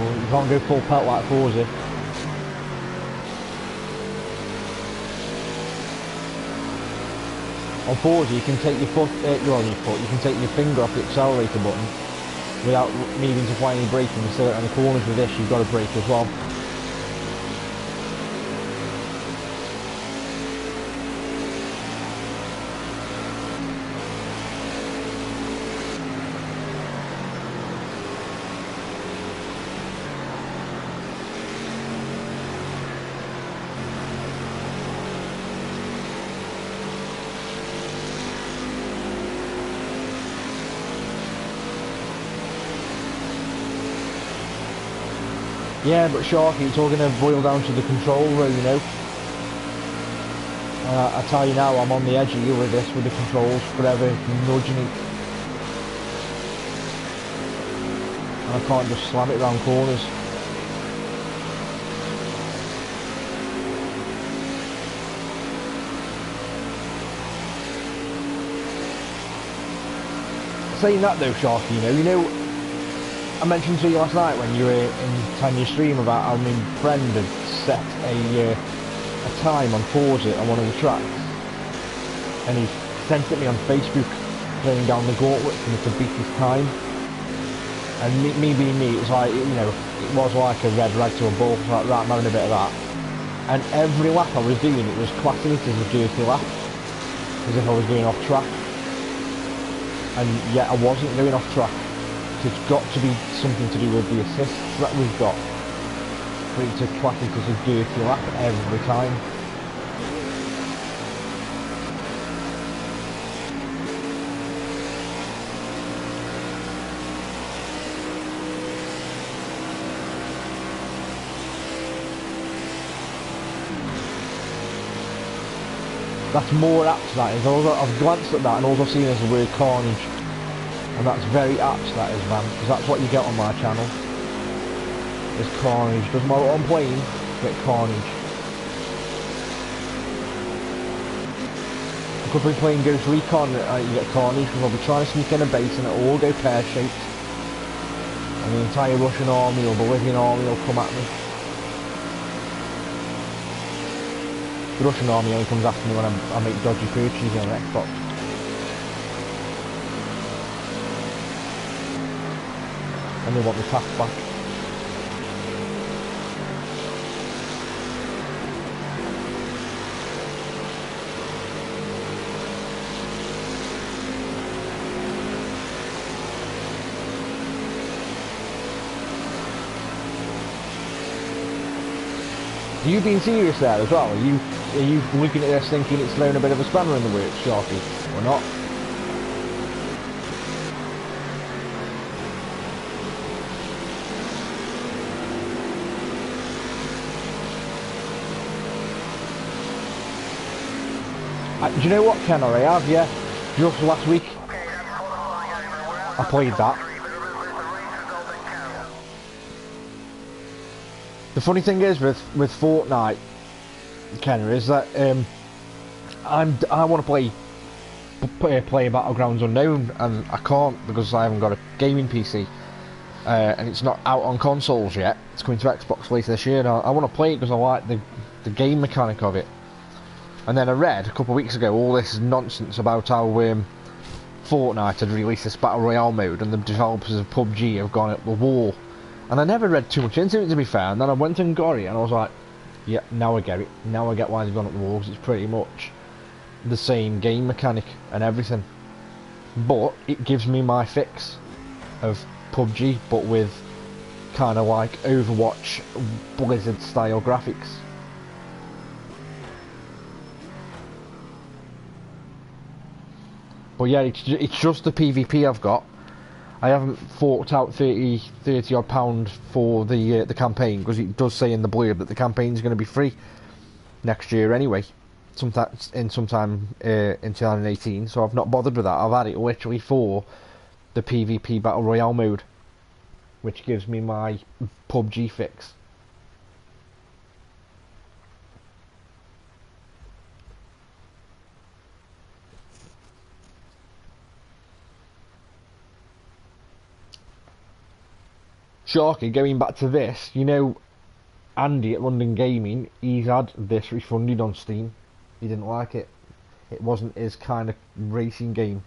You can't go full pelt like Forza. On Forza you can take your foot, you can take your finger off the accelerator button without needing to apply any braking. So on the corners with this you've got to brake as well. Yeah, but Sharky, it's all going to boil down to the control row, you know. I tell you now, I'm on the edge of you with this, with the controls, forever nudging it. And I can't just slam it round corners. saying that though, Sharky, you know, I mentioned to you last night when you were in Tanya's stream about how my friend had set a time on Forza on one of the tracks, and he sent it me on Facebook, playing down the gauntlet for me to beat his time. And me being me, it was like, you know, it was like a red rag to a bull. Like, right, I'm having a bit of that. And every lap I was doing, it was classing it as a dirty lap, as if I was going off track. And yet I wasn't going off track. So it's got to be something to do with the assists that we've got, for it to class it as a dirty lap every time. That's more apt to that. I've glanced at that and all I've seen is the word carnage. And that's very apt to that is, man. Because that's what you get on my channel. Is carnage. Doesn't matter what I'm playing, you get carnage. I could be playing Ghost Recon, you get carnage, because I'll be trying to sneak in a base and it'll all go pear-shaped. And the entire Russian army or Bolivian army will come at me. The Russian army only comes after me when I make dodgy purchases on Xbox. And they want the tax back. Are you being serious there as well? Are you looking at this thinking it's thrown a bit of a spanner in the works, Sharky, or not? Do you know what, Ken, or I have, yeah? Just last week, I played that. The funny thing is with Fortnite, Ken, is that I want to play Battlegrounds Unknown, and I can't because I haven't got a gaming PC, and it's not out on consoles yet. It's coming to Xbox later this year, and I want to play it because I like the game mechanic of it. And then I read a couple of weeks ago all this nonsense about how Fortnite had released this Battle Royale mode and the developers of PUBG have gone at the wall. And I never read too much into it, to be fair, and then I went and got it and I was like, yeah, now I get it. Now I get why they've gone at the wall, because it's pretty much the same game mechanic and everything. But it gives me my fix of PUBG, but with kind of like Overwatch Blizzard style graphics. But yeah, it's just the PvP I've got. I haven't forked out 30 odd pound for the campaign, because it does say in the blurb that the campaign's going to be free next year anyway, sometime in 2018. So I've not bothered with that. I've had it literally for the PvP Battle Royale mode, which gives me my PUBG fix. Sharky, going back to this, you know, Andy at London Gaming, he's had this refunded on Steam. He didn't like it. It wasn't his kind of racing game.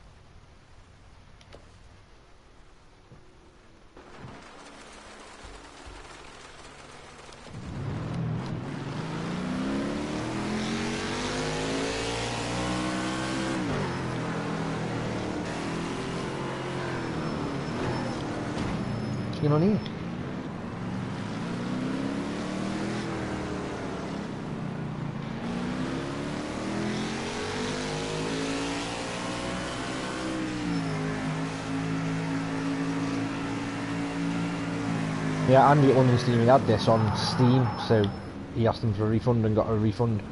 What's going on here? Yeah, Andy at London Steam, he had this on Steam, so he asked him for a refund and got a refund.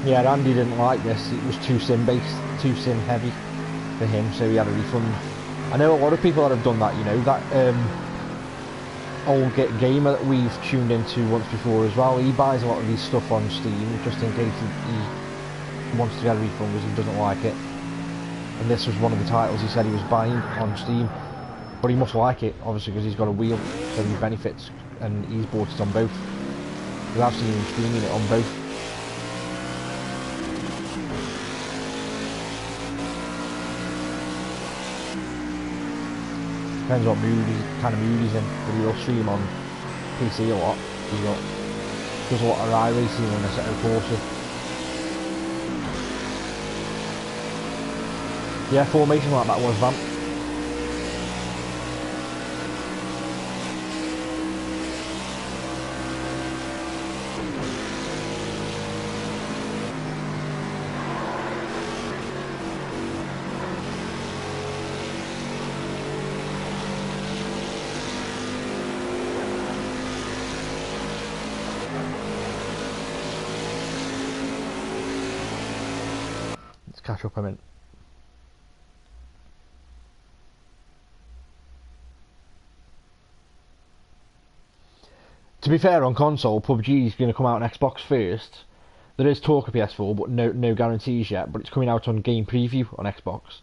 Yeah, Andy didn't like this. It was too sim based, too sim heavy for him, so he had a refund. I know a lot of people that have done that, you know, that old gamer that we've tuned into once before as well. He buys a lot of these stuff on Steam just in case he wants to get a refund because he doesn't like it. And this was one of the titles he said he was buying on Steam. But he must like it, obviously, because he's got a wheel, so he benefits, and he's bought it on both. Because I've seen him streaming it on both. Depends what kind of mood he's in, but he will stream on PC a lot. Does a lot of iRacing and a set of courses. Yeah, formation like that was Vamp. Let's catch up a minute. To be fair, on console, PUBG is going to come out on Xbox first. There is talk of PS4, but no guarantees yet. But it's coming out on Game Preview on Xbox.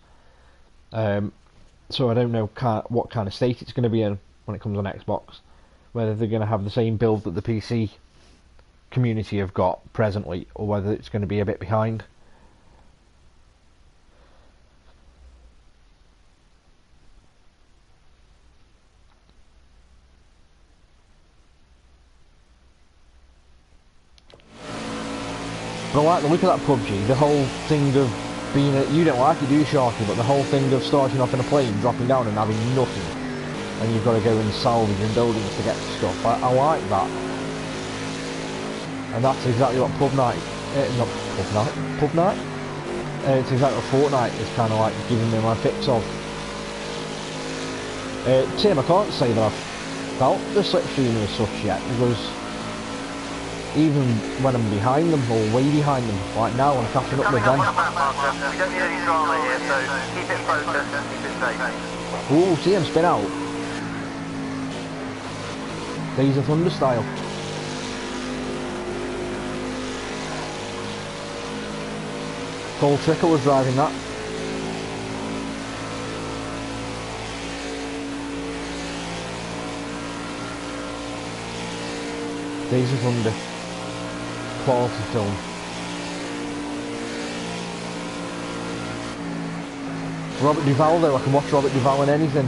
So I don't know what kind of state it's going to be in when it comes on Xbox. Whether they're going to have the same build that the PC community have got presently, or whether it's going to be a bit behind. But I like the look of that PUBG, the whole thing of being you don't like it, do you, Sharky, but the whole thing of starting off in a plane, dropping down and having nothing, and you've got to go and salvage and buildings to get stuff, I like that. And that's exactly what Pub Night, it's exactly what Fortnite is kind of like giving me my fix of. Tim, I can't say that I've felt the slipstreaming as such yet, because even when I'm behind them, or way behind them, like now I'm catching up with them. We don't need any drama here, so keep it focused and keep it safe. Ooh, see him spin out. Days of Thunder style. Gold Trickle was driving that. Days of Thunder. Quality film. Robert Duvall though, I can watch Robert Duvall in anything.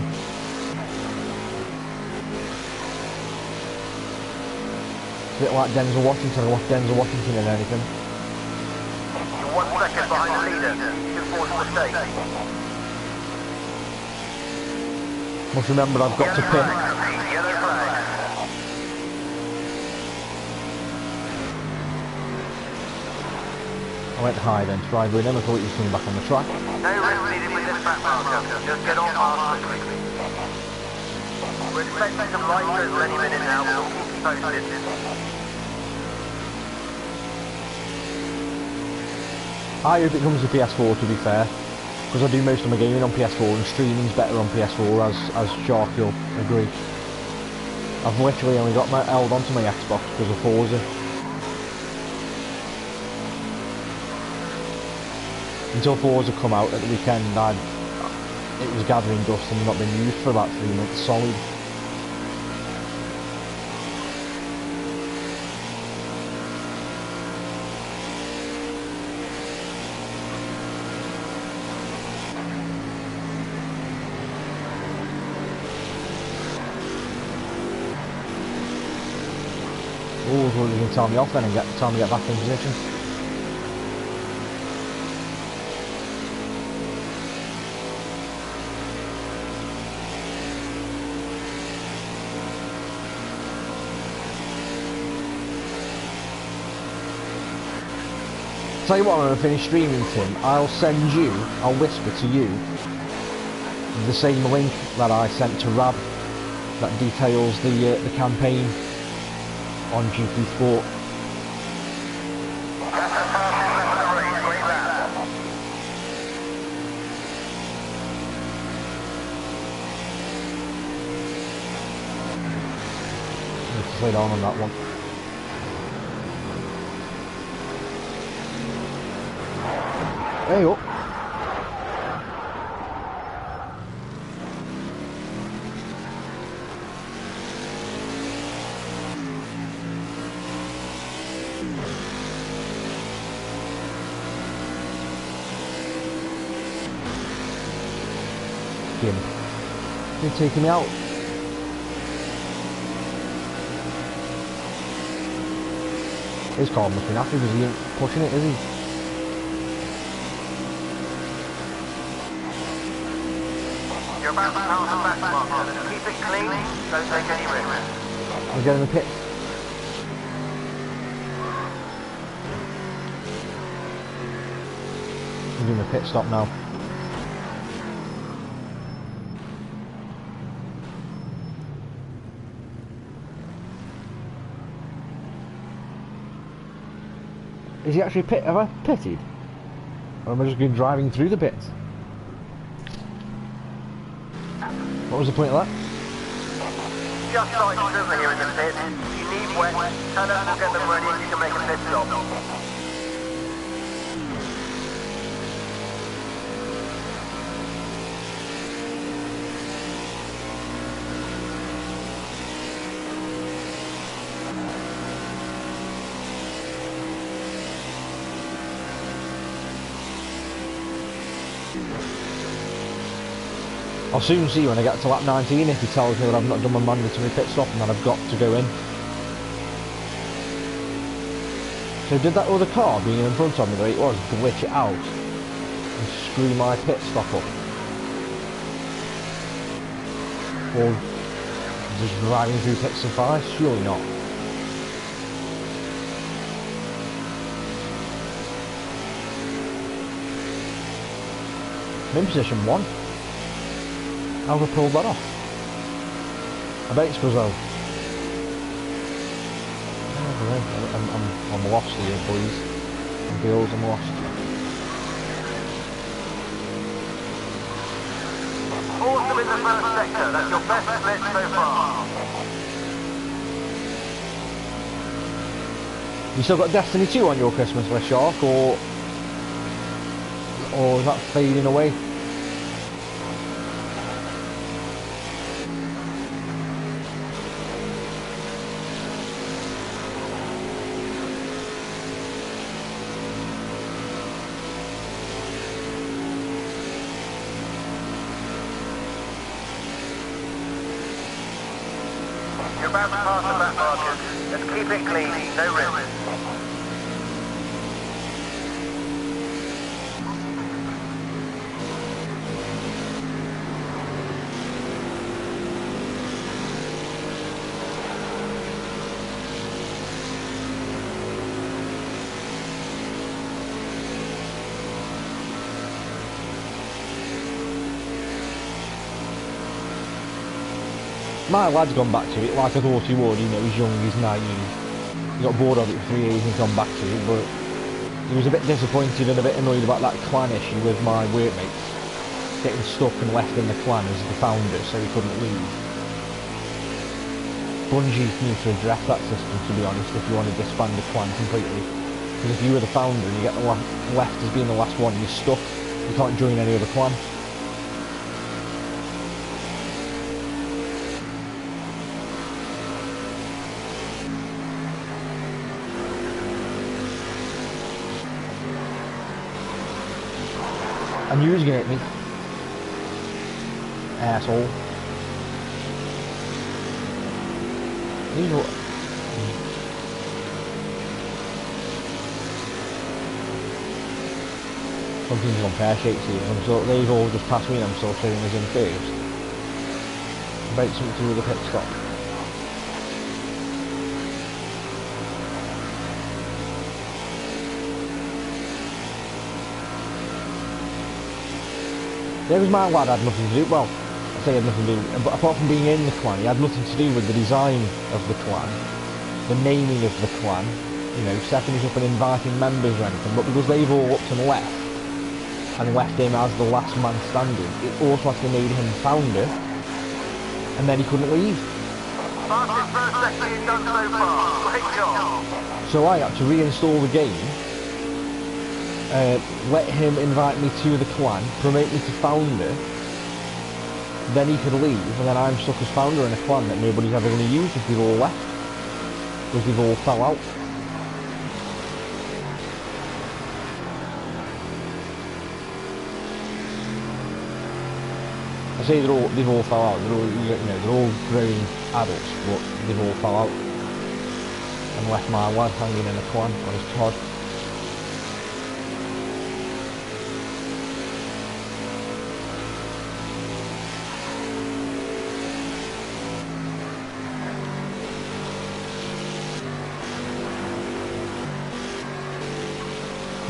A bit like Denzel Washington, I watch Denzel Washington in anything. You're 1 second behind the leader. 2 forward to the stake. Must remember I've got to pit. Yellow flag. I went high then, try with him, I thought he was coming back on the track. No risk needed with this back marker. Just get on past quickly. We're expecting some light drizzle any minute now, but we'll keep you posted. I hope it comes to PS4 to be fair, because I do most of my gaming on PS4 and streaming's better on PS4 as Sharky will agree. I've literally only got held onto my Xbox because of Forza. Until Forza come out at the weekend, it was gathering dust and not been used for about 3 months solid. Oh, well, you can tell me off then and tell me to get back in position. Tell you what, when I finish streaming, Tim, I'll whisper to you the same link that I sent to Rab that details the campaign on GP Sport. slow down on that one. There you go. Him. You're taking me out. His car must be happy because he ain't pushing it, is he? You're about to pass the back marker. Just keep it clean, don't take any risks. I'm getting the pit. I'm doing the pit stop now. Is he actually have I pitted? Or am I just going driving through the pits? What was the point of that? Just like Silver here in the pit. If you need wet, turn up, we'll get them ready and you can make a pit stop. I'll soon see when I get to lap 19 if he tells me that I've not done my mandatory pit stop and that I've got to go in. So did that other car being in front of me, the way it was, glitch it out and screw my pit stop up? Or just driving through pits and fires? Surely not. I'm in position 1. How have I pulled that off? I bet it's because I'm lost here, boys and girls. I'm lost. Awesome in the first sector. That's your best split so far. You still got Destiny 2 on your Christmas list, Shark, or is that fading away? You're about to pass the back markers. Just keep it clean, no risk. My lad's gone back to it like I thought he would. You know, he's young, he's naive. He got bored of it for 3 years and gone back to it, but he was a bit disappointed and a bit annoyed about that clan issue with my workmates getting stuck and left in the clan as the founder, so he couldn't leave. Bungie needs to address that system, to be honest, if you want to disband the clan completely. Because if you were the founder and you get left as being the last one, you're stuck. You can't join any other clan. I knew he was going to hit me. Asshole. You know what? Some things on pear-shaped here, so they've all just passed me and I'm still showing us in first. About something to do with the pit stop. There was my lad had nothing to do, well, I say he had nothing to do, but apart from being in the clan, he had nothing to do with the design of the clan, the naming of the clan, you know, setting us up and inviting members or anything, but because they've all upped and left him as the last man standing, it automatically made him founder, and then he couldn't leave. Fastest first sector you've done so far. Great job. So I had to reinstall the game, let him invite me to the clan, promote me to founder, then he could leave, and then I'm stuck as founder in a clan that nobody's ever going to use if they've all left, because they've all fell out. I say they've all fell out. They're all, you know, they're all grown adults, but they've all fell out and left my lad hanging in a clan on his Todd.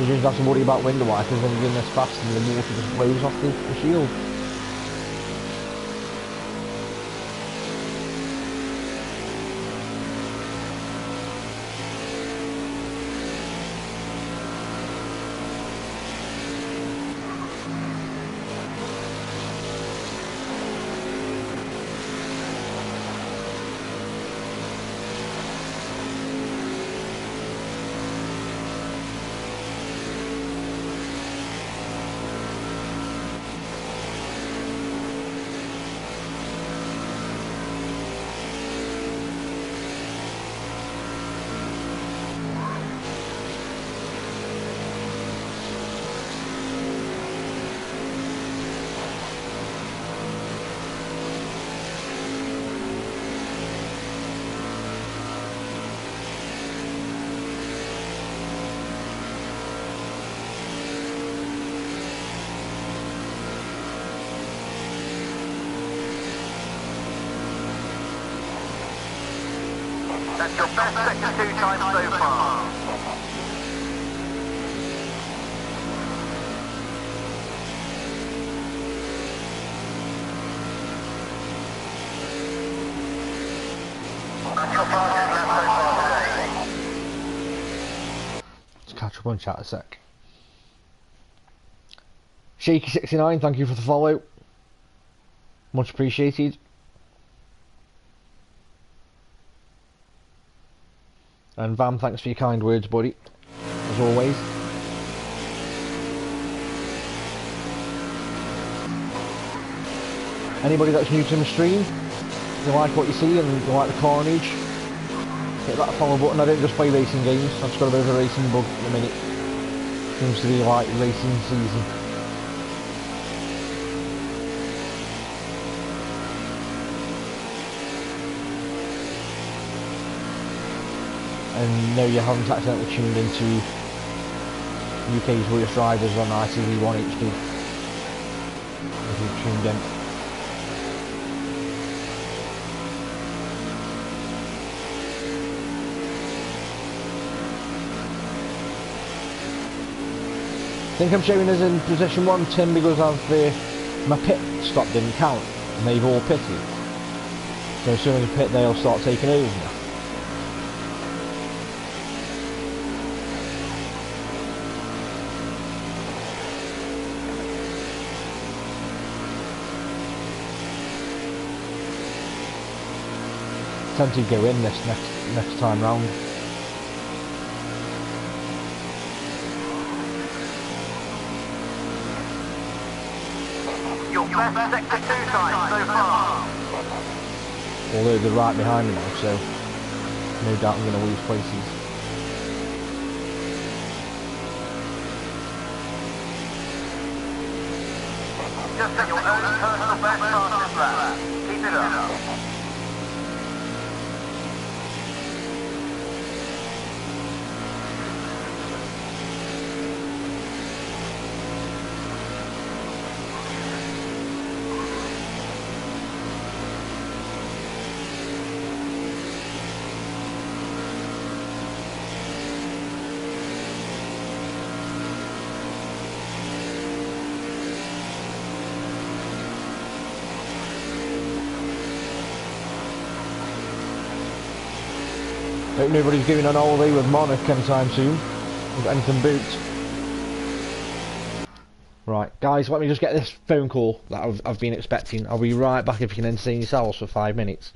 You just have to worry about window wipers when you're in this fast and the water just blows off the shield. That's your best sector 2 time so far. That's your fastest lap so far today. Let's catch up on chat a sec. Shaky69, thank you for the follow. Much appreciated. And Vam, thanks for your kind words, buddy, as always. Anybody that's new to the stream, you like what you see and you like the carnage, hit that follow button. I don't just play racing games, I've just got a bit of a racing bug at the minute. Seems to be like racing season. And no, you haven't accidentally tuned into UK's Worst Drivers on ITV1 HD. If you've tuned in. I think I'm showing us in position 1, Tim, because my pit stop didn't count and they've all pitted. So as soon as the pit, they'll start taking over now. Tend to go in this next time round. Your best sector 2 time so far. Although they're right behind me now, so no doubt I'm going to lose places. Just at your own personal best fastest lap. Keep it up. Hope nobody's going on holiday with Monarch anytime soon, with anything booked. Right, guys, let me just get this phone call that I've been expecting. I'll be right back if you can entertain yourselves for 5 minutes.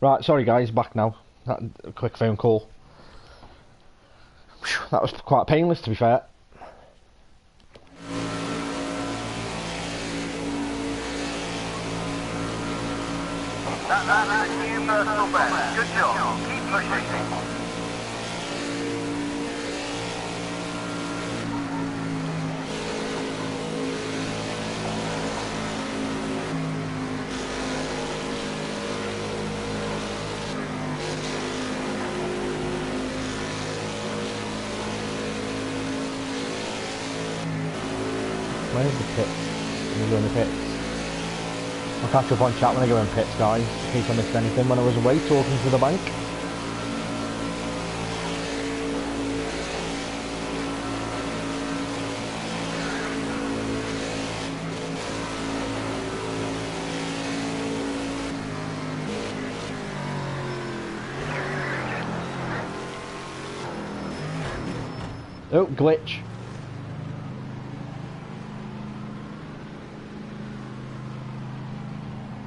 Right, sorry guys, back now. A quick phone call. Whew, that was quite painless, to be fair. That is a new personal best. Good job. Keep pushing. Where's the pits? Let me go in the pits. I'll catch up on chat when I go in pits, guys, in case I missed anything when I was away talking to the bank. Oh, glitch.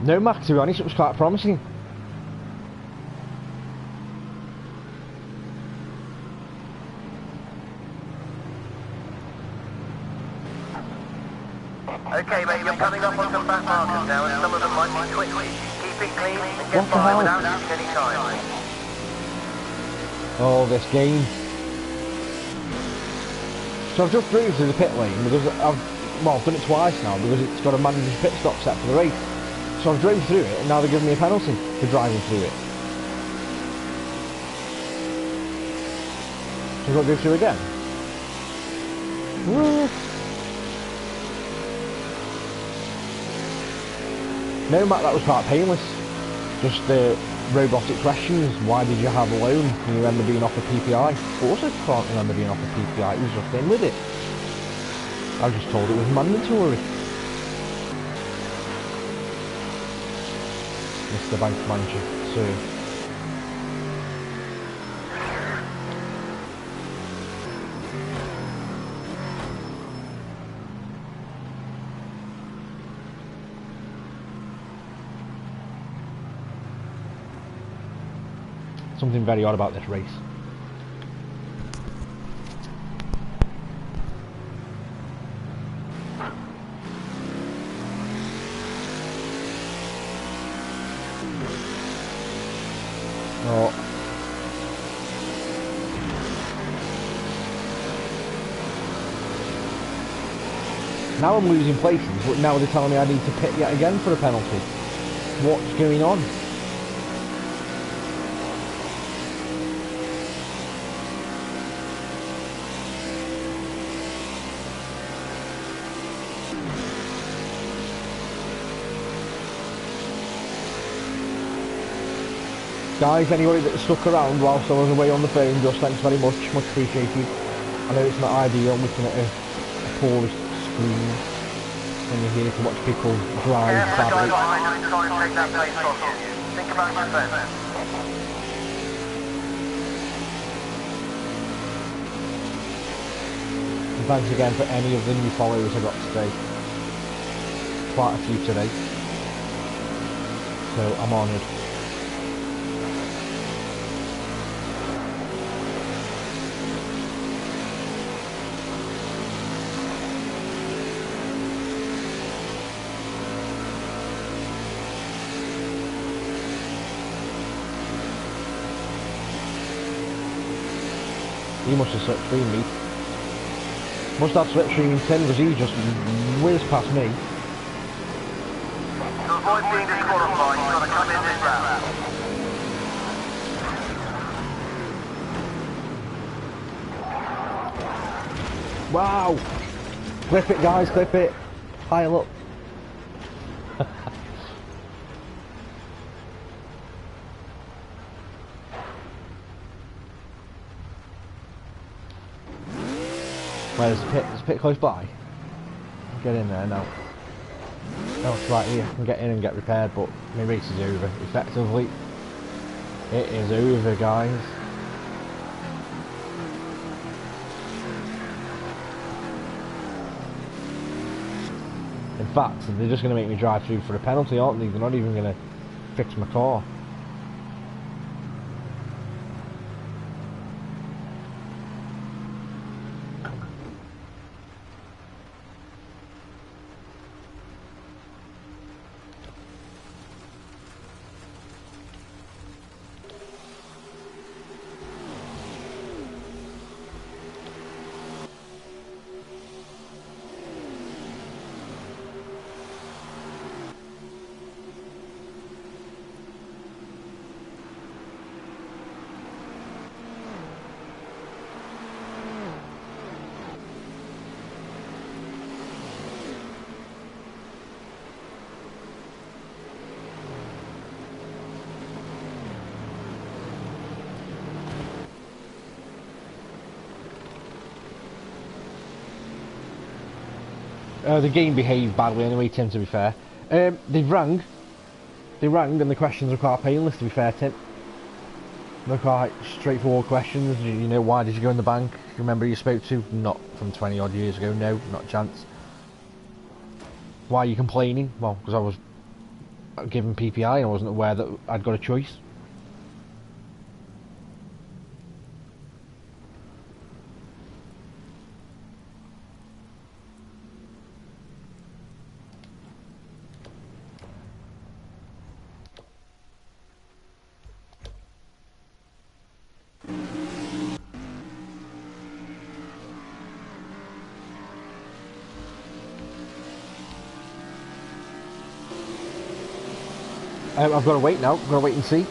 No, Mac, to be honest, it was quite promising. Okay, mate, you're coming up on some back markers now, and some of them might be twitchy. Keep it clean and get by without losing any time. Oh, this game. So I've just drove through the pit lane because I've done it twice now because it's got a manager's pit stop set for the race. So I've drove through it and now they're giving me a penalty for driving through it. So I've got to go through again. Woo. No, Matt, that was quite painless. Just robotic questions. Why did you have a loan? Can you remember being offered PPI? Of course I can't remember being offered PPI. It was just in with it. I was just told it was mandatory. Mr. Bank Manager, sir. Something very odd about this race. Oh. Now I'm losing places, but now they're telling me I need to pit yet again for a penalty. What's going on? Guys, anybody that stuck around whilst I was away on the phone, just thanks very much, much appreciated. I know it's not ideal looking at a poor screen when you're here to watch people drive badly. Think about your fence. And thanks again for any of the new followers I got today. Quite a few today. So I'm honoured. He must have slipstreamed me. Must have slipstreamed Tim because he just whizzed past me. To avoid being disqualified, you've got to come in this round. Wow! Clip it, guys, clip it. Pile up. Where's the pit? Is the pit close by? Get in there now. No, it's right here. I can get in and get repaired, but my race is over. Effectively, it is over, guys. In fact, they're just going to make me drive through for a penalty, aren't they? They're not even going to fix my car. The game behaved badly anyway, Tim, to be fair. They rang and the questions are quite painless, to be fair, Tim. They're quite straightforward questions. You know, why did you go in the bank? You remember who you spoke to? Not from 20 odd years ago, no, not a chance. Why are you complaining? Well, because I was given PPI and I wasn't aware that I'd got a choice. I've got to wait now. I've got to wait and see.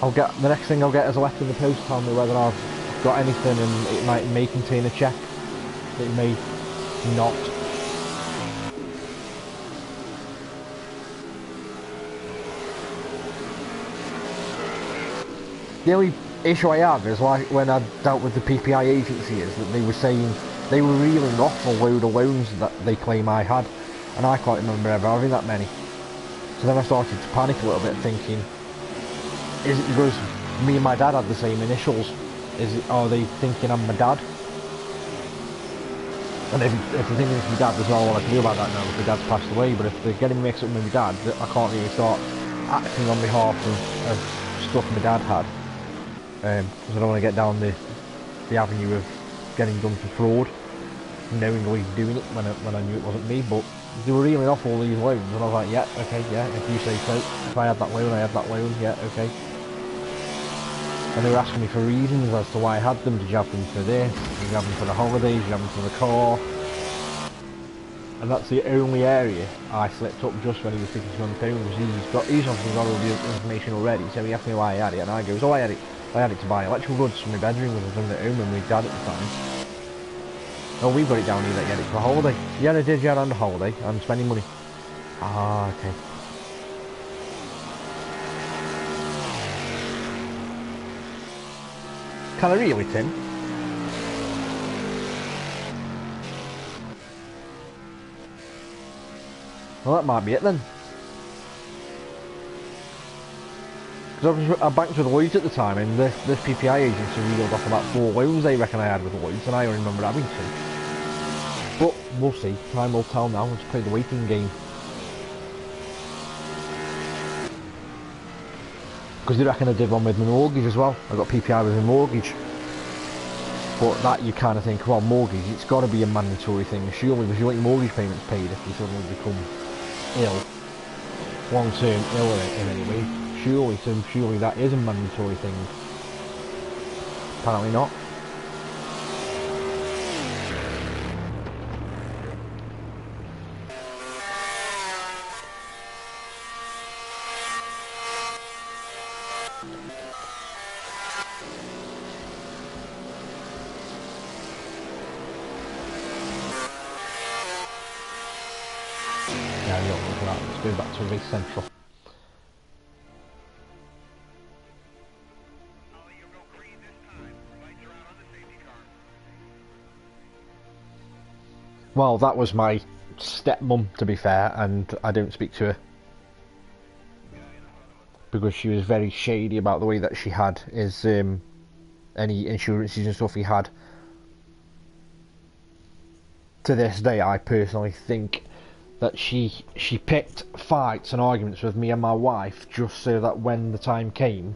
The next thing I'll get is a letter in the post telling me whether I've got anything, and it may contain a check. It may not. The only issue I have is, like when I dealt with the PPI agency, is that they were saying they were reeling off a load of loans that they claim I had, and I can't remember ever having that many. So then I started to panic a little bit, thinking, is it because me and my dad had the same initials? Are they thinking I'm my dad? And if they're thinking it's my dad, there's not a lot I can do about that now, because my dad's passed away. But if they're getting mixed up with my dad, I can't really start acting on behalf of stuff my dad had. Because I don't want to get down the avenue of getting done for fraud, knowing he's doing it when I knew it wasn't me. But they were reeling off all these loans, and I was like, yeah, okay, yeah, if you say so. If I had that loan, I had that loan, yeah, okay. And they were asking me for reasons as to why I had them. Did you have them for this? Did you have them for the holidays? Did you have them for the car? And that's the only area I slipped up just when he was speaking to me on the phone, because he's obviously got all the information already, so he asked me why I had it, and I goes, oh, I had it to buy electrical goods for my bedroom, because I was living at home with my dad at the time. Oh, we've got it down here that you had it for a holiday. Yeah, I did, yeah, on a holiday. I'm spending money. Ah, okay. Can I really, Tim? Well, that might be it then. Because I banked with Lloyds at the time, and this PPI agency reeled off about 4 loans they reckon I had with Lloyds, and I only remember having 2. But we'll see. Time will tell now. Let's play the waiting game. Because they reckon I did one with my mortgage as well. I got PPI with my mortgage. But that you kind of think, well, mortgage, it's got to be a mandatory thing. Surely, because you want your mortgage payments paid if you suddenly become ill, long-term ill in any way. Surely that is a mandatory thing. Apparently not. Yeah, you don't look at that. Let's go back to race central. Well, that was my stepmum, to be fair, and I don't speak to her because she was very shady about the way that she had his any insurances and stuff he had. To this day, I personally think that she picked fights and arguments with me and my wife just so that when the time came,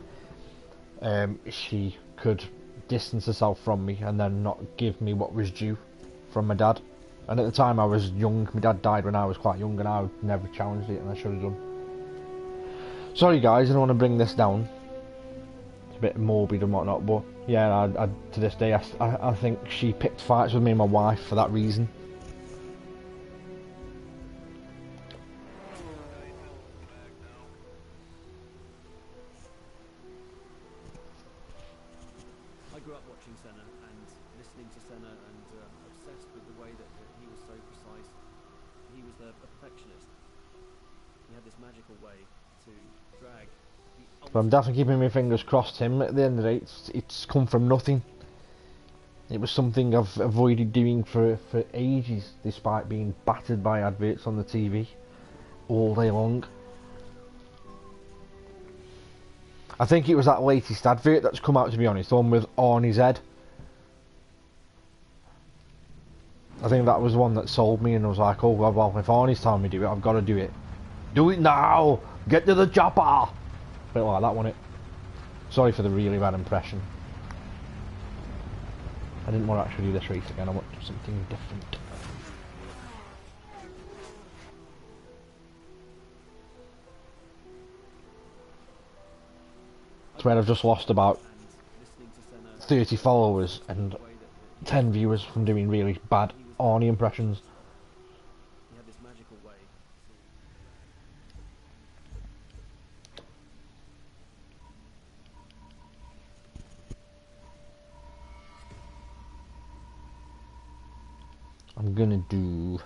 she could distance herself from me and then not give me what was due from my dad. And at the time I was young, my dad died when I was quite young, and I never challenged it, and I should have done. Sorry guys, I don't want to bring this down. It's a bit morbid and whatnot, but yeah, to this day I think she picked fights with me and my wife for that reason. I grew up watching Senna and listening to Senna and obsessed with the way that he was so precise. He was a perfectionist. He had this magical way to drag. But I'm definitely keeping my fingers crossed, Tim. At the end of the day, it's come from nothing. It was something I've avoided doing for ages, despite being battered by adverts on the TV all day long. I think it was that latest advert that's come out, to be honest, the one with Arnie's head. I think that was the one that sold me, and I was like, oh well, if Arnie's telling me to do it, I've got to do it. Do it now! Get to the chopper! Bit like that, wasn't it? Sorry for the really bad impression. I didn't want to actually do this race again, I want something different. It's where I've just lost about 30 followers and 10 viewers from doing really bad Arnie impressions. He had this magical way. I'm gonna do...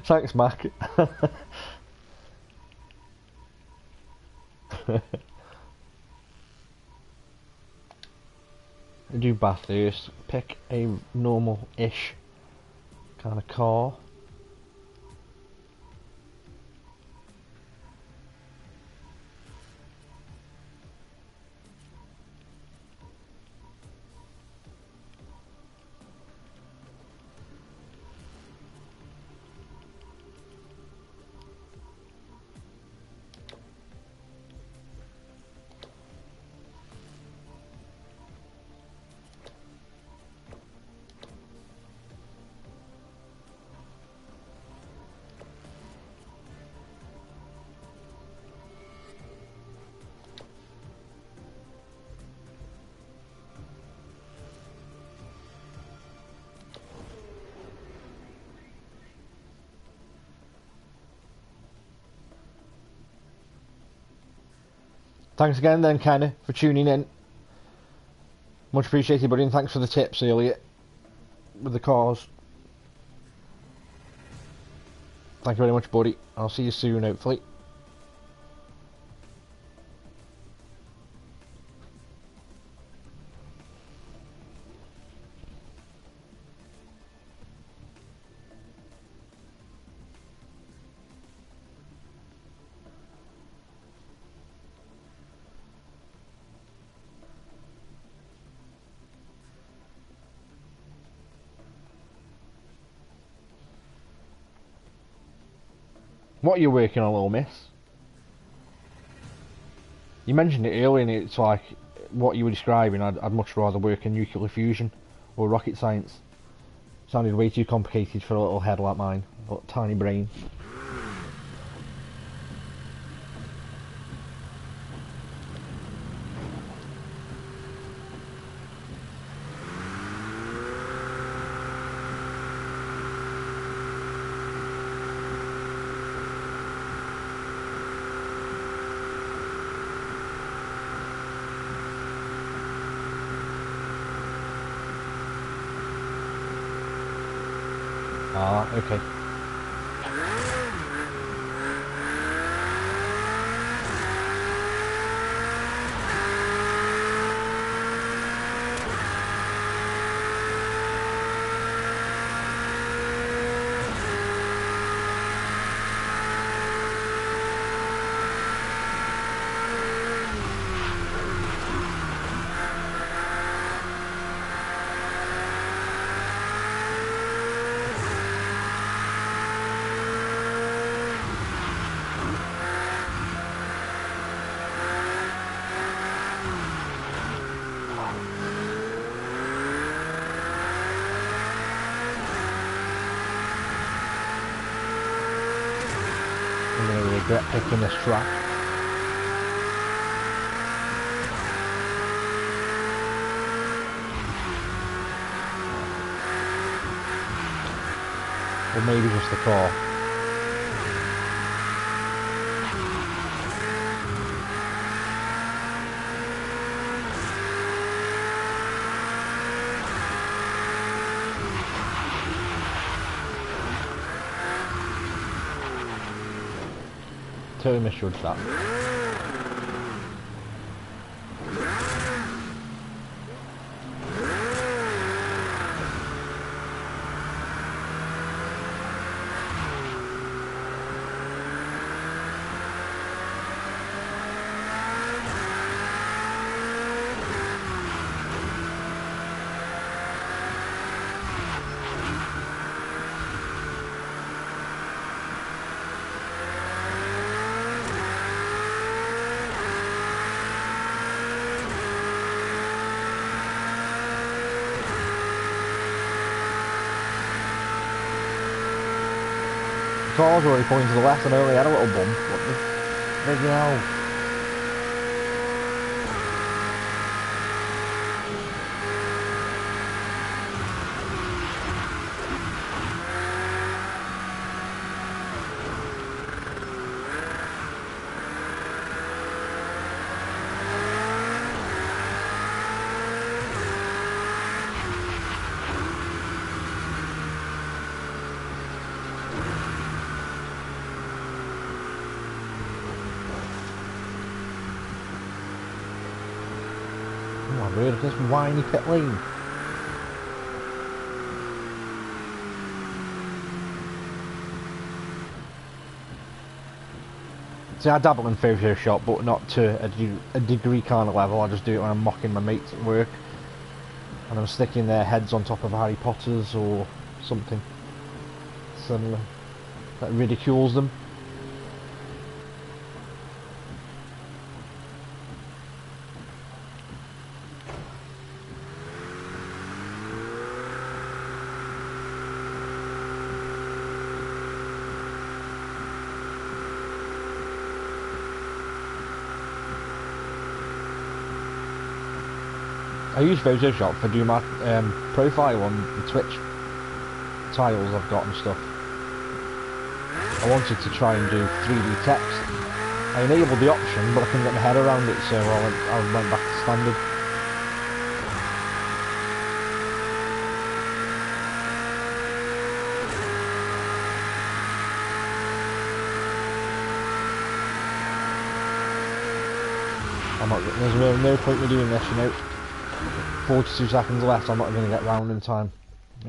Thanks, Mac. Do Bathurst. Pick a normal-ish kind of car. Thanks again then, Kenny, for tuning in. Much appreciated, buddy, and thanks for the tips earlier with the cars. Thank you very much, buddy. I'll see you soon, hopefully. What are you working on, little miss? You mentioned it earlier, and it's like what you were describing. I'd much rather work in nuclear fusion or rocket science. Sounded way too complicated for a little head like mine, a tiny brain. Ah, okay. I'm going to regret picking this track. Or maybe just the car. totally misjudged that. Cars already pointing to the left and I only had a little bump. What the friggin' hell? Oh my word, this whiny pit lane. See, I dabble in Photoshop, but not to a degree kind of level. I just do it when I'm mocking my mates at work. And I'm sticking their heads on top of Harry Potter's or something similar that ridicules them. I use Photoshop for doing my profile on the Twitch tiles I've got and stuff. I wanted to try and do 3D text. I enabled the option, but I couldn't get my head around it, so I went back to standard. There's no point in doing this, you know. 42 seconds left, I'm not going to get round in time.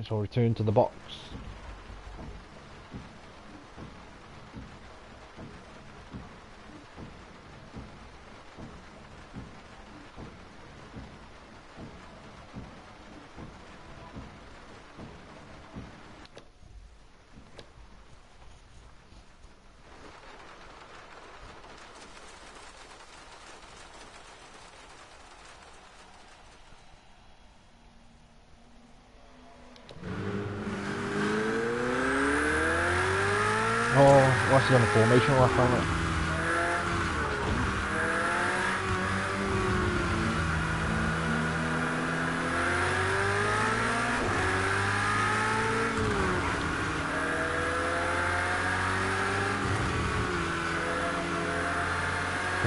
So I'll return to the box. Oh, what's on the formation left on it?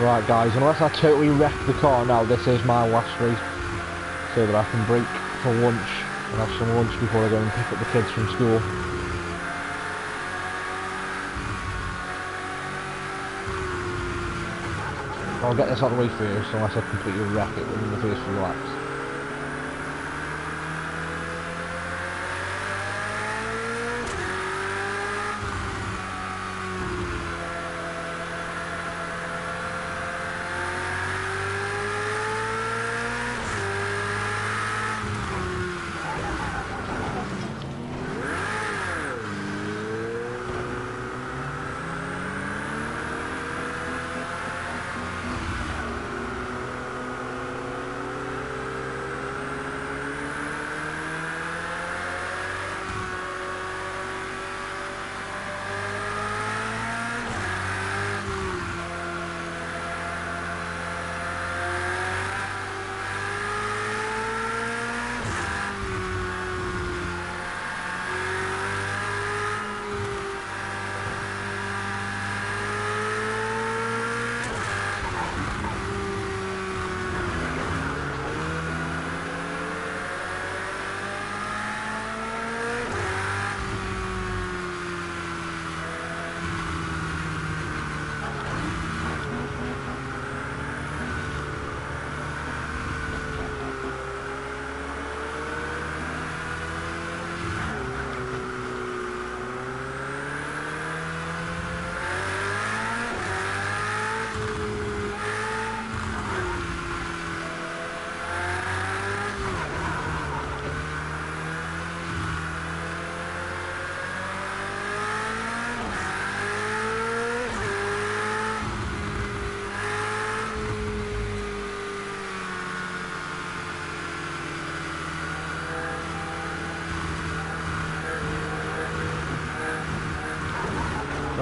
Right guys, unless I totally wreck the car now, this is my last race. So that I can break for lunch and have some lunch before I go and pick up the kids from school. I'll get this out of the way first, unless I completely wreck it within the first few laps.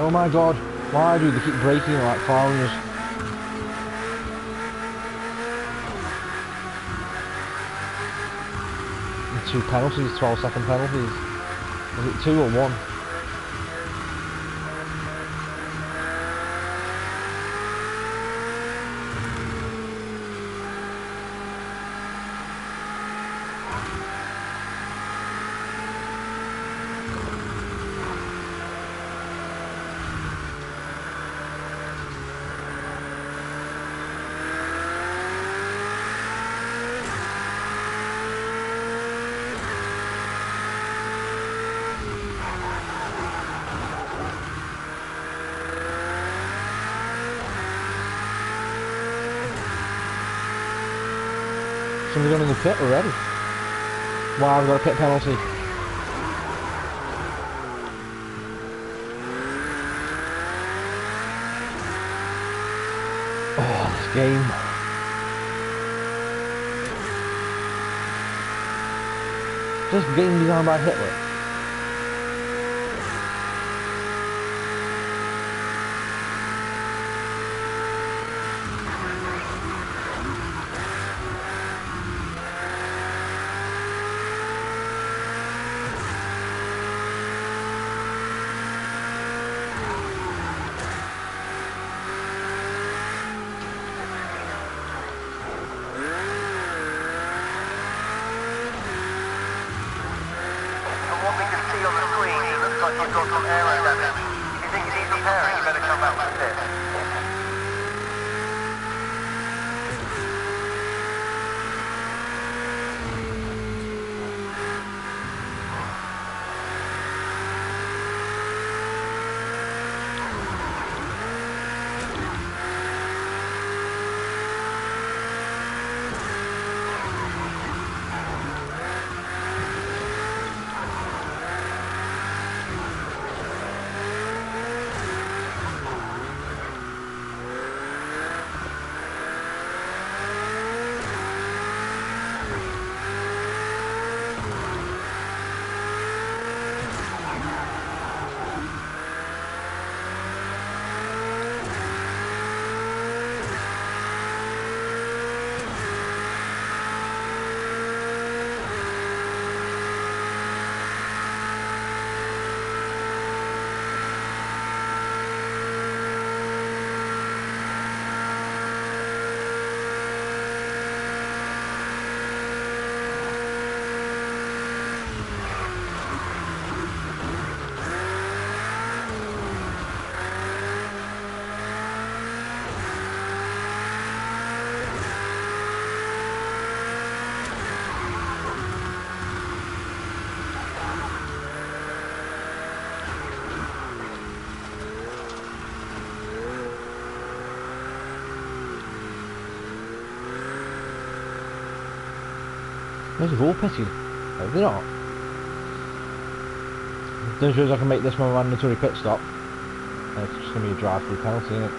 Oh my god, why do they keep braking like clowns? And 2 penalties, 12-second penalties. Is it 2 or 1? Somebody gone in the pit already. Wow, we've got a pit penalty. Oh, this game. This game designed by Hitler. From what we can see on the screen, it looks like you've got some aero damage. If you think you need repairing, you better come back to the pit. They've all pitted. Have they not? Don't suppose I can make this my mandatory pit stop. It's just going to be a drive-through penalty, isn't it?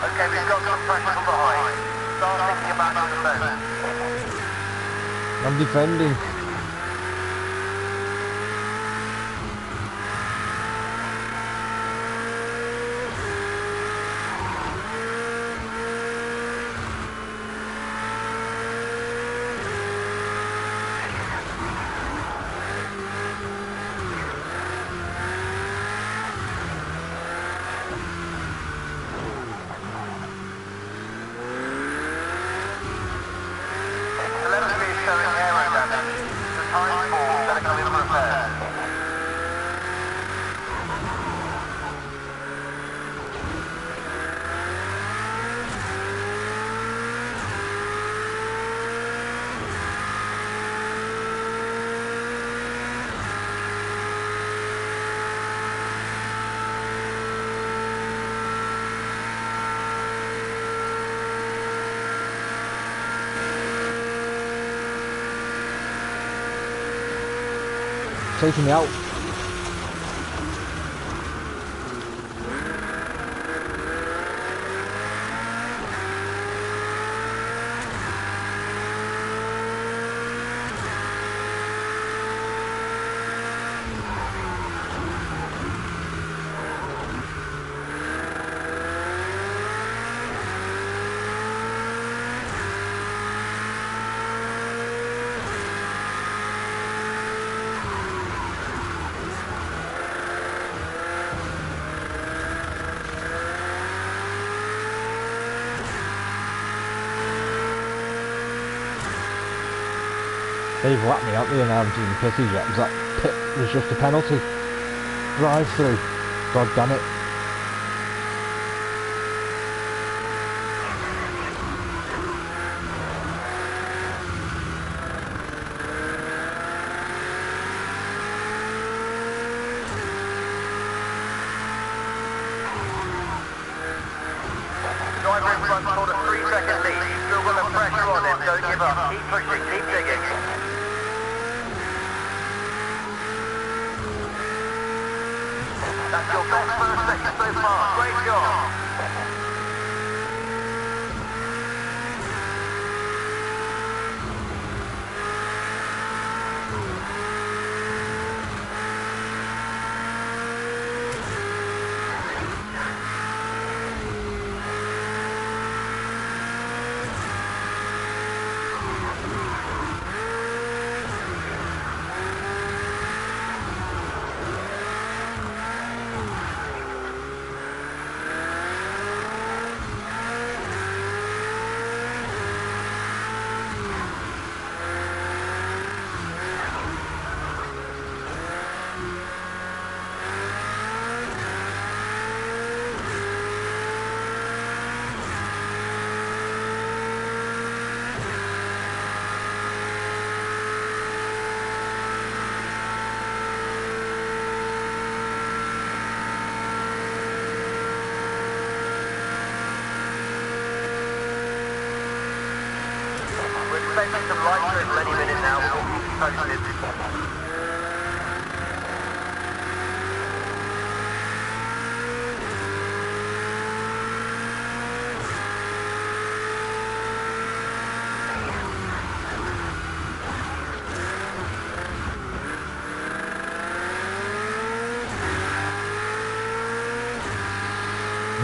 Okay, we've got some pressure from behind. Start thinking about your defense. I'm defending. taking me out. They've lapped me out there and I haven't even pitted yet because that pit was just a penalty. Drive through. God damn it. Driver in front hold a 3-second lead. Still got the pressure on him. Don't give up. Keep pushing. Keep digging. That's your best first section so far. Great job. Expecting some light trips any minute now. We'll keep you posted.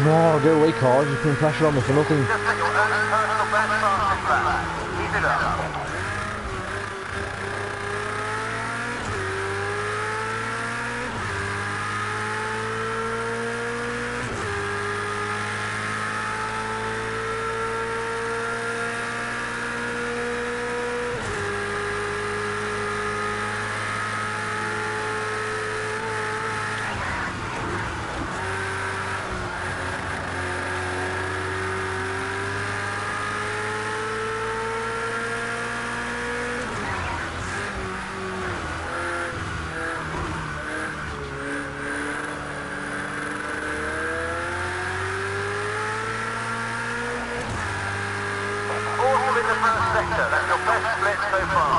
No, go away cars, you're putting pressure on me for nothing. Just at your own personal best fastest lap. Keep it up. Awesome in the first sector. That's your best split so far.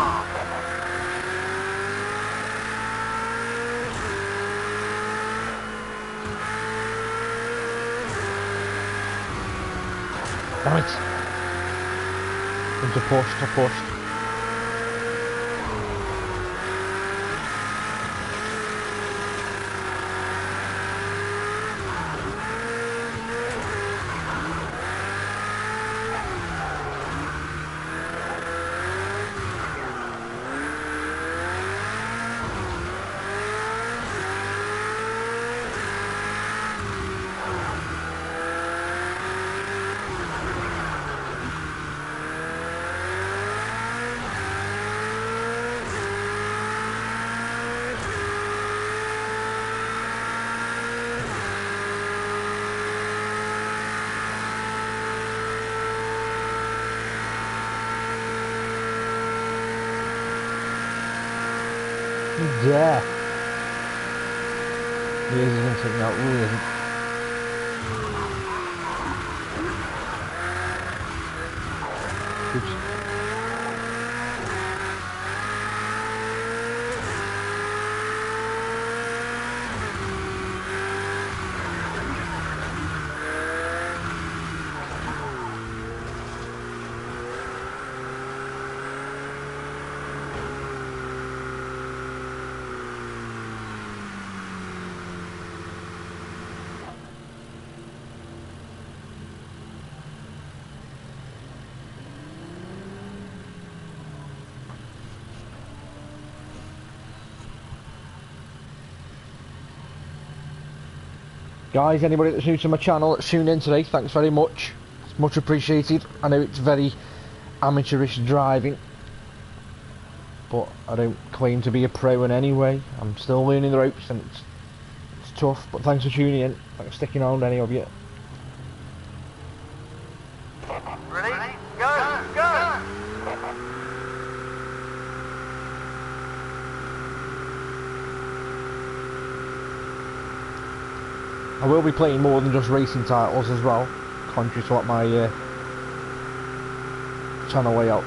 Damn it. Into pushed, I pushed. Yeah. He isn't taking out. Ooh, he isn't. Oops. Guys, anybody that's new to my channel that's tuned in today, thanks very much. It's much appreciated. I know it's very amateurish driving, but I don't claim to be a pro in any way. I'm still learning the ropes and it's tough, but thanks for tuning in. Thanks for sticking around, any of you. Ready? Go! Go! I will be playing more than just racing titles as well, contrary to what my channel layout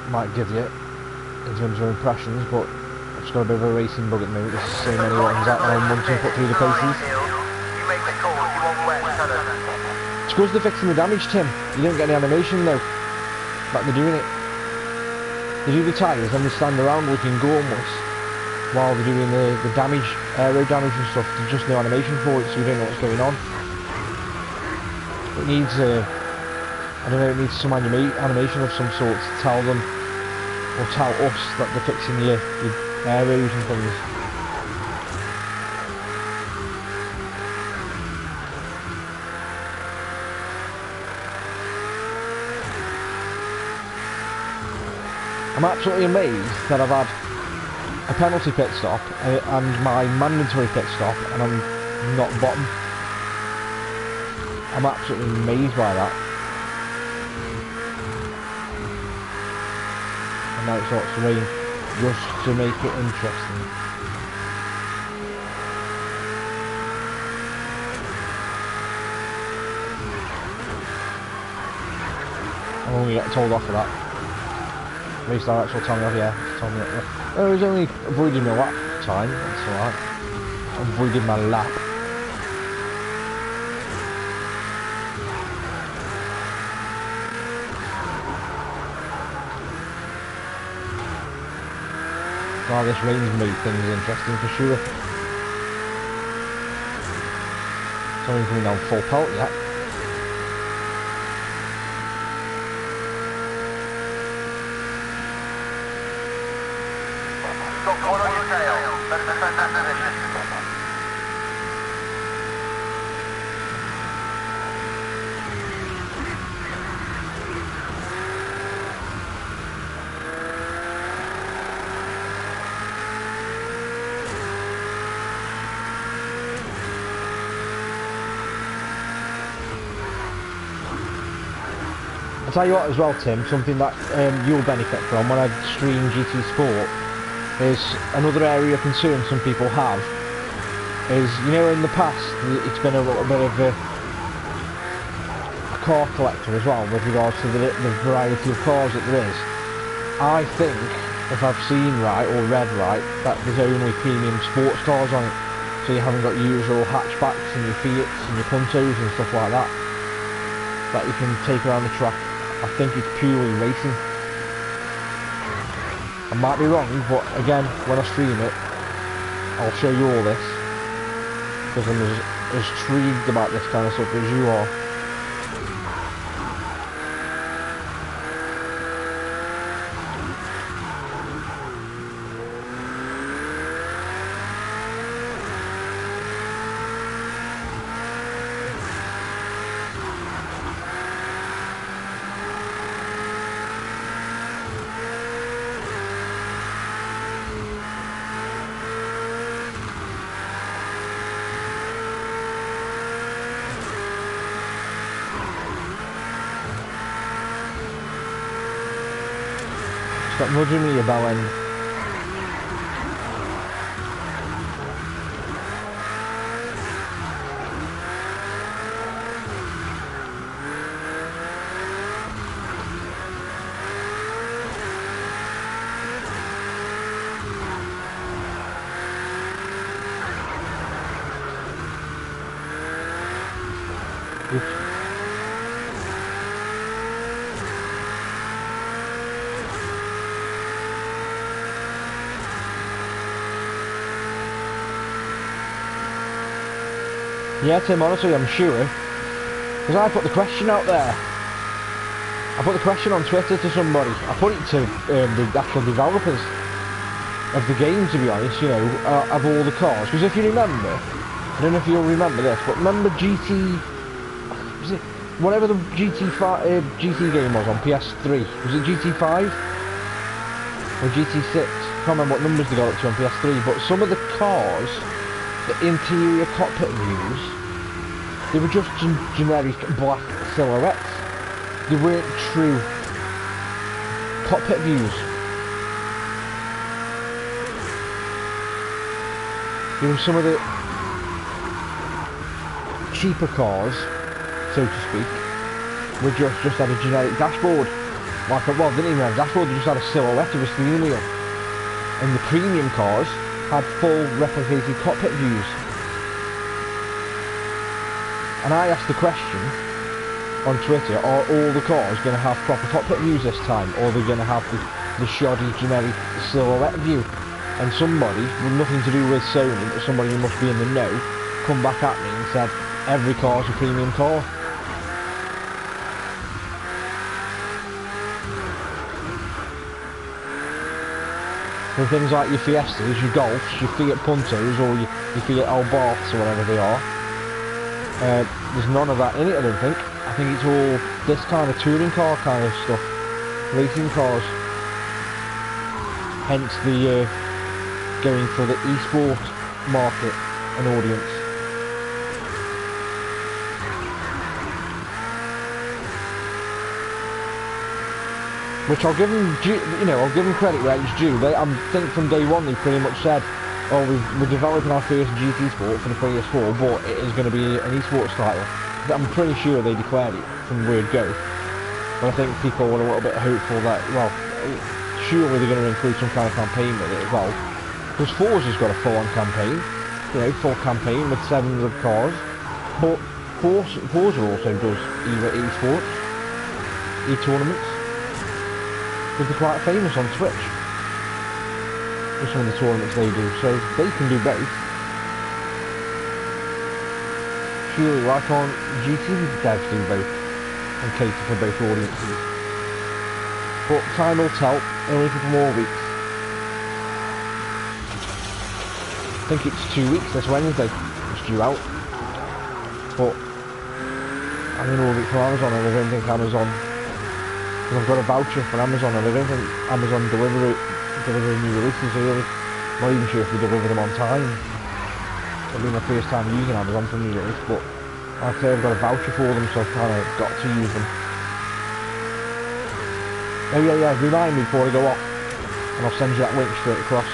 might give you in terms of impressions, but I've just got a bit of a racing bug at the moment. There's so many ones out there I'm wanting to put through the paces. You make the call if you want wet, shut up. It's because they're fixing the damage, Tim. You don't get any animation though, like they're doing it. They do the tyres and they stand around looking gormless while they're doing the damage, aero damage and stuff. There's just no animation for it, so you don't know what's going on. It needs, I don't know, it needs some animation of some sort to tell them, or tell us that they're fixing your aeros and things. I'm absolutely amazed that I've had a penalty pit stop and my mandatory pit stop and I'm not bottom. I'm absolutely amazed by that. And now it starts to rain just to make it interesting. I'm only getting told off for that. Race director will tell me off, yeah. Told me that, yeah. Oh, he's only avoiding my lap time, that's alright. Avoiding my lap. Wow, this rain's made things interesting for sure. It's only coming down full pelt yet. Got one on your tail. Let's defend that position. I'll tell you what as well, Tim, something that you'll benefit from when I stream GT Sport is another area of concern some people have is, you know, in the past it's been a little bit of a car collector as well with regards to the variety of cars that there is. I think, if I've seen right or read right, that there's only premium sports cars on it, so you haven't got your usual hatchbacks and your Fiats and your Puntos and stuff like that you can take around the track. I think it's purely racing. I might be wrong, but again, when I stream it, I'll show you all this, because I'm as intrigued about this kind of stuff as you are. Stop nudging me, you bell end. Oops. Yeah, Tim, honestly, I'm sure. Because I put the question out there. I put the question on Twitter to somebody. I put it to the actual developers of the game, to be honest, you know, of all the cars. Because if you remember, I don't know if you'll remember this, but remember GT... Was it... Whatever the GT game was on PS3. Was it GT5? Or GT6? I can't remember what numbers they got up to on PS3, but some of the cars, the interior cockpit views, they were just generic black silhouettes. They weren't true cockpit views. There were some of the cheaper cars, so to speak, which just had a generic dashboard. Well, they didn't even have a dashboard, they just had a silhouette of a steering wheel. And the premium cars had full replicated cockpit views. And I asked the question on Twitter, are all the cars going to have proper cockpit views this time, or are they going to have the shoddy generic silhouette view? And somebody, with nothing to do with Sony, but somebody who must be in the know, come back at me and said, every car's a premium car. And things like your Fiestas, your Golfs, your Fiat Puntos, or your Fiat Albarths, or whatever they are, there's none of that in it, I don't think. I think it's all this kind of touring car kind of stuff, racing cars. Hence the going for the e-sport market and audience. Which I'll give them, I'll give them credit where it's due. I think from day one they pretty much said, oh, we're developing our first GT Sport for the PS4, but it is going to be an esports title. I'm pretty sure they declared it from word go. But I think people were a little bit hopeful that, well, surely they're going to include some kind of campaign with it as well. Because Forza's got a full-on campaign, full campaign with 700 cars. But Forza also does either esports, e-tournaments. Because they're quite famous on Twitch with some of the tournaments they do, so they can do both. Surely, why can't GT devs do both and cater for both audiences? But time will tell, only a couple more weeks. I think it's 2 weeks this Wednesday, it's due out. But I'm in orbit for Amazon and I don't think Amazon, because I've got a voucher for Amazon and I don't think Amazon deliver new releases early. I'm not even sure if they deliver them on time. It'll be my first time using Amazon for new release, but like I say, I've got a voucher for them, so I've kind of got to use them. Oh yeah, remind me before I go off, and I'll send you that link straight across.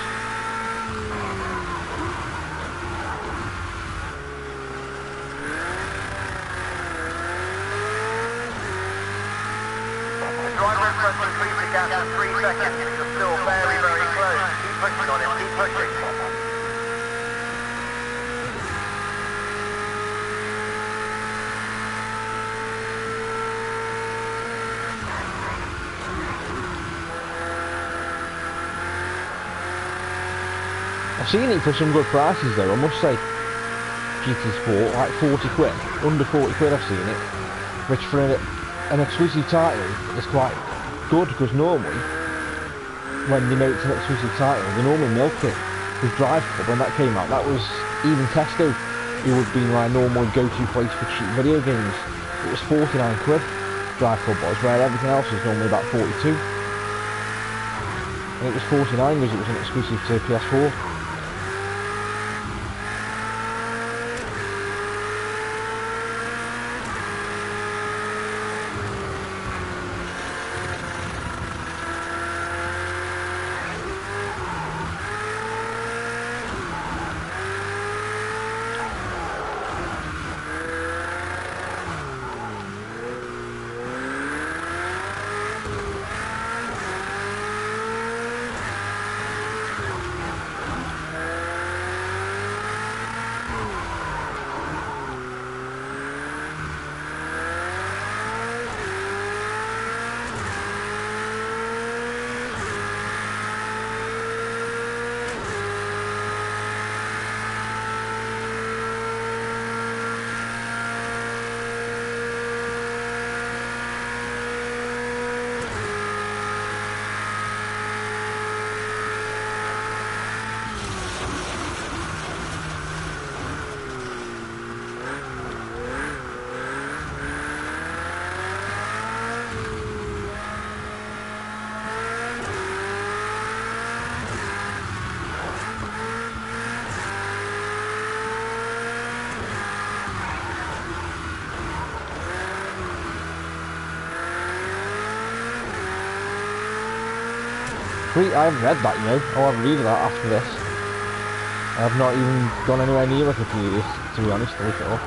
I've seen it for some good prices though, I must say. GT Sport, like 40 quid, under 40 quid I've seen it, which for an exclusive title is quite good, because normally, when they know it's an exclusive title, they normally milk it. With Drive Club, when that came out, that was, even Tesco, it would be my normal go-to place for cheap video games. It was 49 quid, Drive Club was, where everything else was normally about 42. And it was 49 because it was an exclusive to PS4. Sweet, I haven't read that, you know. I'll have a read of that after this. I have not even gone anywhere near Wikipedia, to be honest, to look it up.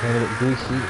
Getting a bit greasy.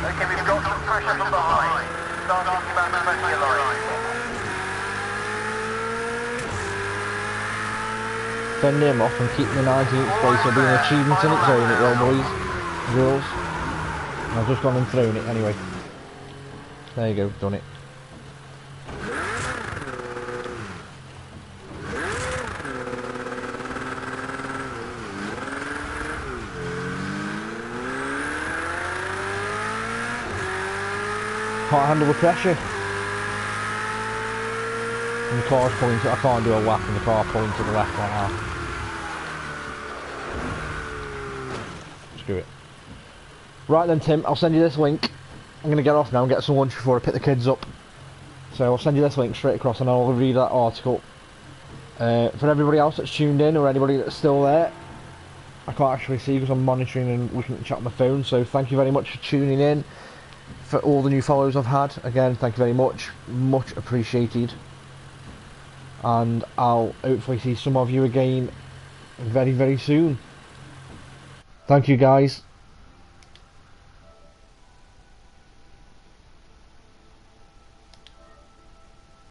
Okay, we've got some pressure from behind. Starting to come out of your line. Fend him off and keep the 19th place. There'll be an achievement in its own, it will, boys and girls. And I've just gone and thrown it anyway. There you go, done it. Can't handle the pressure. And the car's pulling to, I can't do a lap and the car pulling to the left like that. Screw it. Right then Tim, I'll send you this link. I'm going to get off now and get some lunch before I pick the kids up. So I'll send you this link straight across and I'll read that article. For everybody else that's tuned in or anybody that's still there, I can't actually see because I'm monitoring and looking at the chat on my phone, so thank you very much for tuning in. For all the new follows I've had, again, thank you very much, much appreciated. And I'll hopefully see some of you again very, very soon. Thank you guys.